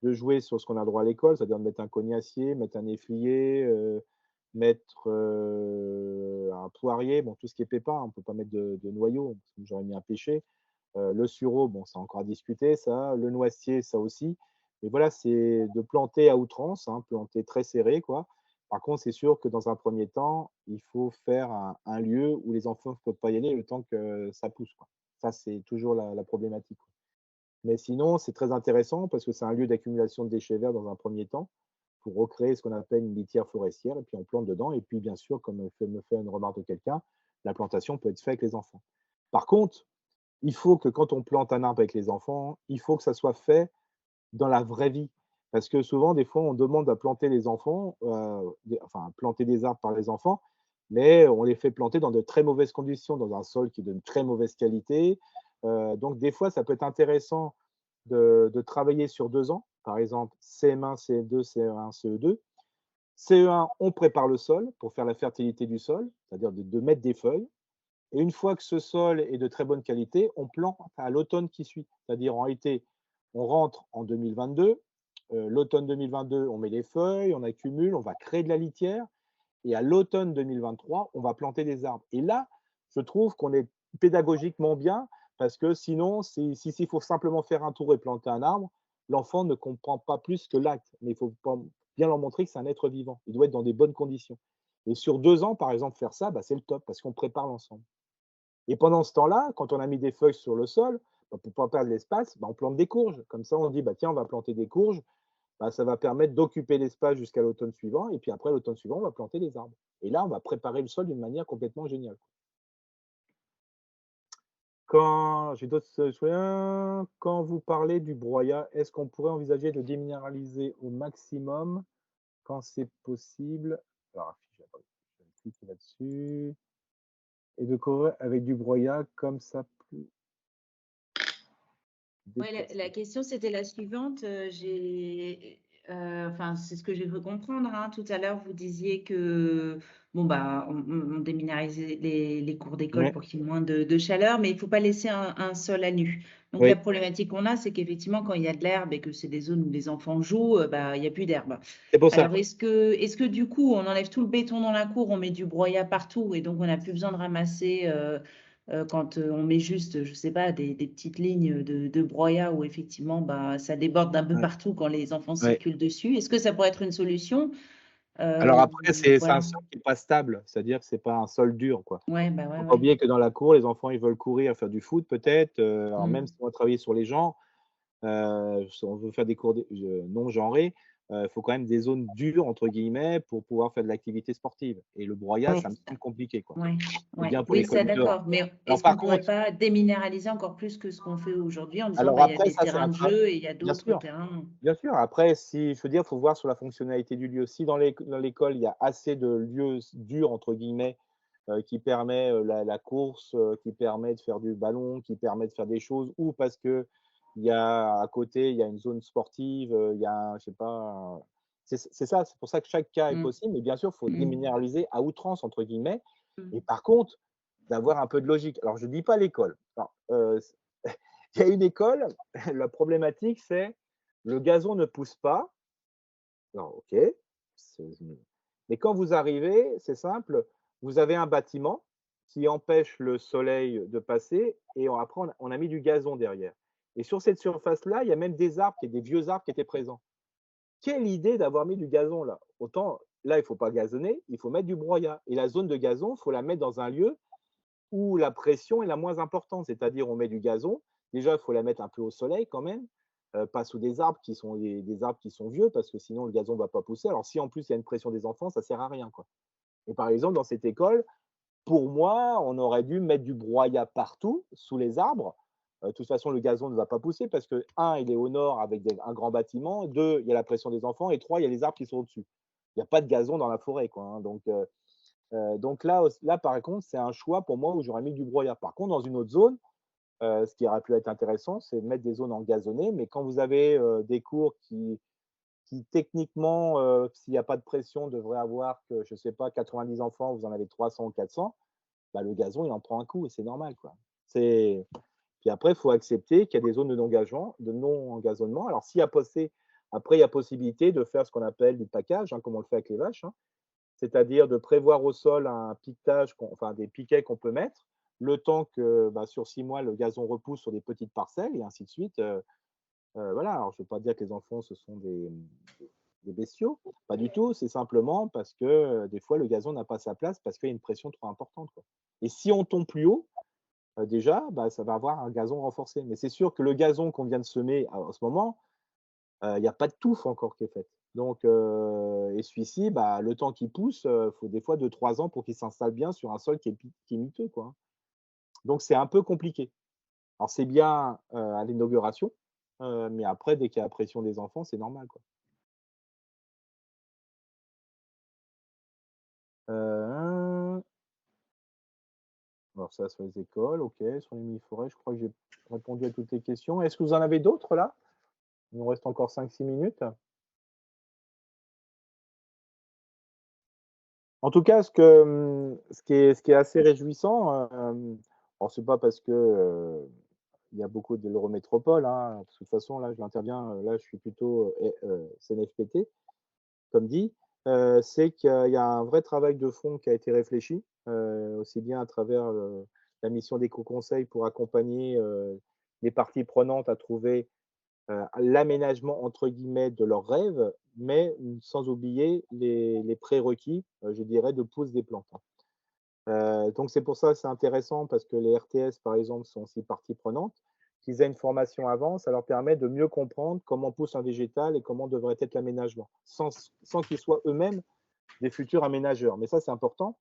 de jouer sur ce qu'on a le droit à l'école, c'est-à-dire de mettre un cognacier, mettre un effluier, mettre un poirier, bon, tout ce qui est pépin, on ne peut pas mettre de noyau, parce que j'aurais mis un pêcher. Le sureau, bon, c'est encore à discuter, ça. Le noisetier, ça aussi. Mais voilà, c'est de planter à outrance, hein, planter très serré, quoi. Par contre, c'est sûr que dans un premier temps, il faut faire un lieu où les enfants ne peuvent pas y aller le temps que ça pousse, quoi. Ça, c'est toujours la problématique. Mais sinon, c'est très intéressant parce que c'est un lieu d'accumulation de déchets verts dans un premier temps pour recréer ce qu'on appelle une litière forestière et puis on plante dedans. Et puis, bien sûr, comme me fait une remarque de quelqu'un, la plantation peut être faite avec les enfants. Par contre, il faut que quand on plante un arbre avec les enfants, il faut que ça soit fait dans la vraie vie. Parce que souvent, des fois, on demande à planter les enfants, planter des arbres par les enfants, mais on les fait planter dans de très mauvaises conditions, dans un sol qui est de très mauvaise qualité. Donc, des fois, ça peut être intéressant de travailler sur 2 ans, par exemple CM1, CM2, CE1, CE2. CE1, on prépare le sol pour faire la fertilité du sol, c'est-à-dire de mettre des feuilles. Et une fois que ce sol est de très bonne qualité, on plante à l'automne qui suit. C'est-à-dire en réalité, on rentre en 2022, l'automne 2022, on met les feuilles, on accumule, on va créer de la litière. Et à l'automne 2023, on va planter des arbres. Et là, je trouve qu'on est pédagogiquement bien parce que sinon, s'il faut simplement faire un tour et planter un arbre, l'enfant ne comprend pas plus que l'acte. Mais il faut bien leur montrer que c'est un être vivant. Il doit être dans des bonnes conditions. Et sur 2 ans, par exemple, faire ça, bah, c'est le top parce qu'on prépare l'ensemble. Et pendant ce temps-là, quand on a mis des feuilles sur le sol, bah, pour ne pas perdre l'espace, bah, on plante des courges. Comme ça, on dit, bah, tiens, on va planter des courges. Bah, ça va permettre d'occuper l'espace jusqu'à l'automne suivant. Et puis après, l'automne suivant, on va planter les arbres. Et là, on va préparer le sol d'une manière complètement géniale. Quand j'ai d'autres souhaits, quand vous parlez du broyat, est-ce qu'on pourrait envisager de déminéraliser au maximum quand c'est possible? Alors, je vais cliquer là-dessus. Et de courir avec du broyat comme ça plus Ouais, la déplacé. question, c'était la suivante. Enfin, c'est ce que j'ai cru comprendre, hein. Tout à l'heure, vous disiez que bon, bah, on déminéralisait les cours d'école Ouais, pour qu'il y ait moins de chaleur, mais il ne faut pas laisser un sol à nu. Donc, la oui, problématique qu'on a, c'est qu'effectivement, quand il y a de l'herbe et que c'est des zones où les enfants jouent, bah, il n'y a plus d'herbe. c'est pour ça. Alors, est-ce que du coup, on enlève tout le béton dans la cour, on met du broyat partout et donc on n'a plus besoin de ramasser quand on met juste, je ne sais pas, des petites lignes de broyat où effectivement bah, ça déborde d'un peu Ouais, partout quand les enfants ouais. circulent dessus. Est-ce que ça pourrait être une solution? Alors après, c'est un Voilà. sol qui n'est pas stable, c'est-à-dire que c'est pas un sol dur, quoi. Ouais, bah ouais, Faut pas ouais. oublier que dans la cour, les enfants, ils veulent courir, faire du foot peut-être, alors même Mm. si on va travailler sur les genres, si on veut faire des cours non genrés, il faut quand même des «zones dures» entre guillemets pour pouvoir faire de l'activité sportive et le broyat, Ouais, ça me semble compliqué, quoi. ouais, C'est ouais. bien pour Oui, l'école ça du dehors. d'accord. Mais Alors est-ce qu'on par ne pourrait contre pas déminéraliser encore plus que ce qu'on fait aujourd'hui en disant alors bah, il y a après des ça, c'est terrains un de tra jeu et il y a bien d'autres sûr. terrains? Bien sûr, après si je veux dire, il faut voir sur la fonctionnalité du lieu. Si dans l'école, il y a assez de lieux «durs» entre guillemets, qui permet, la course, qui permet de faire du ballon, qui permet de faire des choses ou parce qu'il y a à côté, il y a une zone sportive, il y a un je sais pas, c'est ça, c'est pour ça que chaque cas est Mm, possible, mais bien sûr, il faut mm, «déminéraliser à outrance» entre guillemets et mm. par contre, d'avoir un peu de logique. Alors je dis pas l'école. Alors, il y a une école, la problématique, c'est le gazon ne pousse pas. Alors, OK, c'est mais quand vous arrivez, c'est simple, vous avez un bâtiment qui empêche le soleil de passer et après on a mis du gazon derrière et sur cette surface-là, il y a même des arbres, des vieux arbres qui étaient présents. Quelle idée d'avoir mis du gazon là! Autant là, il ne faut pas gazonner, il faut mettre du broyat et la zone de gazon, il faut la mettre dans un lieu où la pression est la moins importante, c'est-à-dire on met du gazon. Déjà, il faut la mettre un peu au soleil quand même, pas sous des arbres qui sont des arbres qui sont vieux parce que sinon le gazon ne va pas pousser. Alors si en plus il y a une pression des enfants, ça ne sert à rien, quoi. Et par exemple, dans cette école, pour moi, on aurait dû mettre du broyat partout, sous les arbres. De toute façon, le gazon ne va pas pousser parce que, un, il est au nord avec un grand bâtiment, deux, il y a la pression des enfants, et trois, il y a les arbres qui sont au-dessus. Il n'y a pas de gazon dans la forêt, quoi, hein. Donc là, par contre, c'est un choix pour moi où j'aurais mis du broyat. Par contre, dans une autre zone, ce qui aurait pu être intéressant, c'est de mettre des zones engazonnées. Mais quand vous avez des cours qui techniquement, s'il n'y a pas de pression, devraient avoir que, je ne sais pas, 90 enfants, vous en avez 300 ou 400, bah, le gazon, il en prend un coup et c'est normal, quoi. Puis après, il faut accepter qu'il y a des zones de non-engazonnement. Alors, s'il y a après, il y a possibilité de faire ce qu'on appelle du package, hein, comme on le fait avec les vaches, hein. C'est-à-dire de prévoir au sol un piquetage, enfin des piquets qu'on peut mettre, le temps que bah, sur 6 mois, le gazon repousse sur des petites parcelles et ainsi de suite. Voilà, alors je ne veux pas dire que les enfants, ce sont des bestiaux, pas du tout, c'est simplement parce que des fois, le gazon n'a pas sa place parce qu'il y a une pression trop importante, quoi. Et si on tombe plus haut, déjà, bah, ça va avoir un gazon renforcé. Mais c'est sûr que le gazon qu'on vient de semer en ce moment, il y a pas de touffe encore qui est faite. Donc et celui-ci, bah, le temps qu'il pousse, faut des fois 2-3 ans pour qu'il s'installe bien sur un sol qui est miteux, quoi, hein. Donc c'est un peu compliqué. Alors c'est bien, à l'inauguration, mais après dès qu'il y a la pression des enfants, c'est normal, quoi. Heu, alors ça sur les écoles, OK, sur les mini-forêts, je crois que j'ai répondu à toutes les questions. Est-ce que vous en avez d'autres là? Il nous reste encore 5-6 minutes. En tout cas, ce qui est assez réjouissant, alors c'est pas parce que il y a beaucoup de l'Eurométropole, hein, parce que de toute façon, là, j'interviens, là, je suis plutôt CNFPT, comme dit, c'est qu'il y a un vrai travail de fond qui a été réfléchi, aussi bien à travers la mission d'éco-conseil pour accompagner les parties prenantes à trouver l'aménagement entre guillemets de leurs rêves, mais sans oublier les prérequis, je dirais, de pousse des plantes. Donc c'est pour ça que c'est intéressant parce que les RTS, par exemple, sont aussi partie prenante. Qu'ils aient une formation avant, ça leur permet de mieux comprendre comment pousse un végétal et comment devrait être l'aménagement, sans qu'ils soient eux-mêmes des futurs aménageurs. Mais ça, c'est important.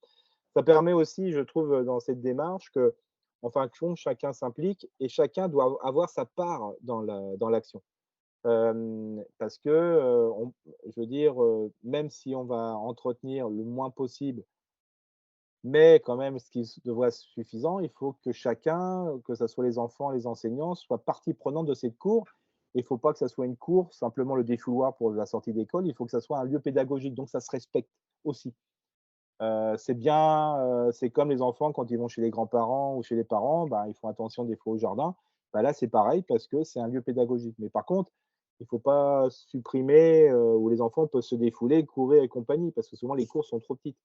Ça permet aussi, je trouve, dans cette démarche que, en fin de compte, chacun s'implique et chacun doit avoir sa part dans l'action. Parce que, je veux dire, même si on va entretenir le moins possible, mais quand même ce qui devrait être suffisant, il faut que chacun, que ce soit les enfants, les enseignants, soit partie prenante de cette cour. Il ne faut pas que ça soit une cour, simplement le défouloir pour la sortie d'école, il faut que ça soit un lieu pédagogique, donc ça se respecte aussi. C'est bien, c'est comme les enfants quand ils vont chez les grands-parents ou chez les parents, bah, ils font attention des fois au jardin. Bah, là, c'est pareil parce que c'est un lieu pédagogique. Mais par contre, il ne faut pas supprimer où les enfants peuvent se défouler, courir et compagnie, parce que souvent les cours sont trop petites.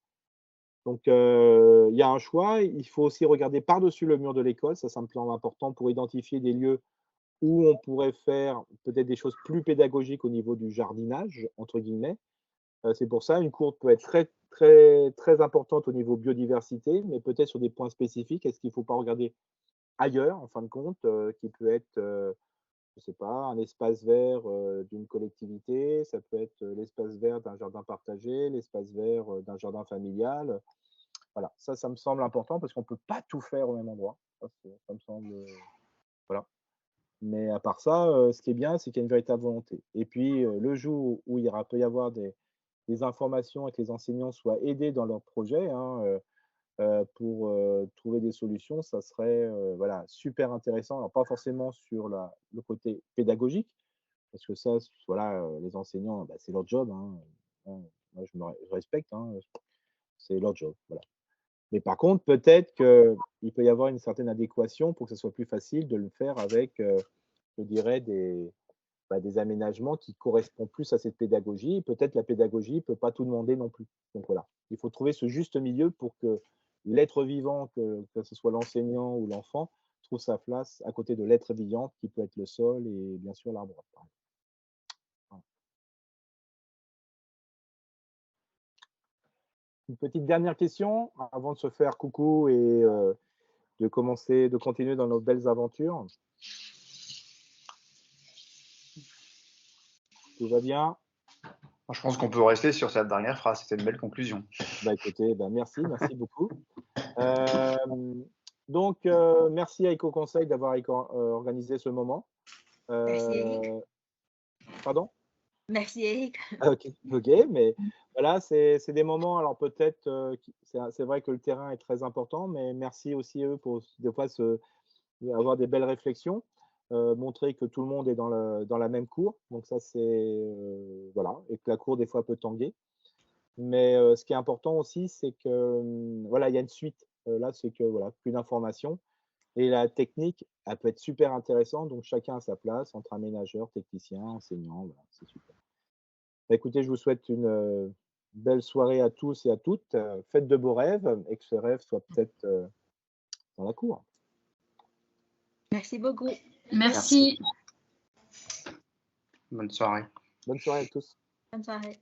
Donc, il y a un choix. Il faut aussi regarder par-dessus le mur de l'école. Ça me semble important pour identifier des lieux où on pourrait faire peut-être des choses plus pédagogiques au niveau du jardinage, entre guillemets. C'est pour ça, une cour peut être très, très, très importante au niveau biodiversité, mais peut-être sur des points spécifiques. Est-ce qu'il ne faut pas regarder ailleurs, en fin de compte, qui peut être, je ne sais pas, un espace vert d'une collectivité, ça peut être l'espace vert d'un jardin partagé, l'espace vert d'un jardin familial. Voilà, ça me semble important parce qu'on ne peut pas tout faire au même endroit. Ça me semble. Voilà. Mais à part ça, ce qui est bien, c'est qu'il y a une véritable volonté. Et puis, le jour où peut y avoir des informations et que les enseignants soient aidés dans leur projet, hein, pour trouver des solutions, ça serait voilà, super intéressant. Alors, pas forcément sur le côté pédagogique, parce que ça, voilà, les enseignants, bah, c'est leur job. Hein. Moi, je respecte, hein, c'est leur job. Voilà. Mais par contre, peut-être qu'il peut y avoir une certaine adéquation pour que ce soit plus facile de le faire avec, je dirais, des aménagements qui correspondent plus à cette pédagogie. Peut-être la pédagogie ne peut pas tout demander non plus. Donc voilà, il faut trouver ce juste milieu pour que l'être vivant, que ce soit l'enseignant ou l'enfant, trouve sa place à côté de l'être vivant qui peut être le sol et bien sûr l'arbre. Voilà. Une petite dernière question avant de se faire coucou et de continuer dans nos belles aventures. Tout va bien? Je pense qu'on peut rester sur cette dernière phrase. C'était une belle conclusion. Bah, écoutez, merci beaucoup. Donc, merci à EcoConseil d'avoir organisé ce moment. Merci Eric. Pardon? Merci Eric. Ok, mais voilà, c'est des moments, alors peut-être, c'est vrai que le terrain est très important, mais merci aussi eux pour des fois avoir des belles réflexions, montrer que tout le monde est dans la même cour. Donc ça, c'est voilà, et que la cour des fois peut tanguer. Mais ce qui est important aussi, c'est que voilà, il y a une suite. Là, c'est que voilà, plus d'informations. Et la technique, elle peut être super intéressante. Donc chacun à sa place, entre aménageurs, techniciens, enseignants. Voilà, c'est super. Bah, écoutez, je vous souhaite une belle soirée à tous et à toutes. Faites de beaux rêves et que ce rêve soit peut-être dans la cour. Merci beaucoup. Merci. Bonne soirée. Bonne soirée à tous. Bonne soirée.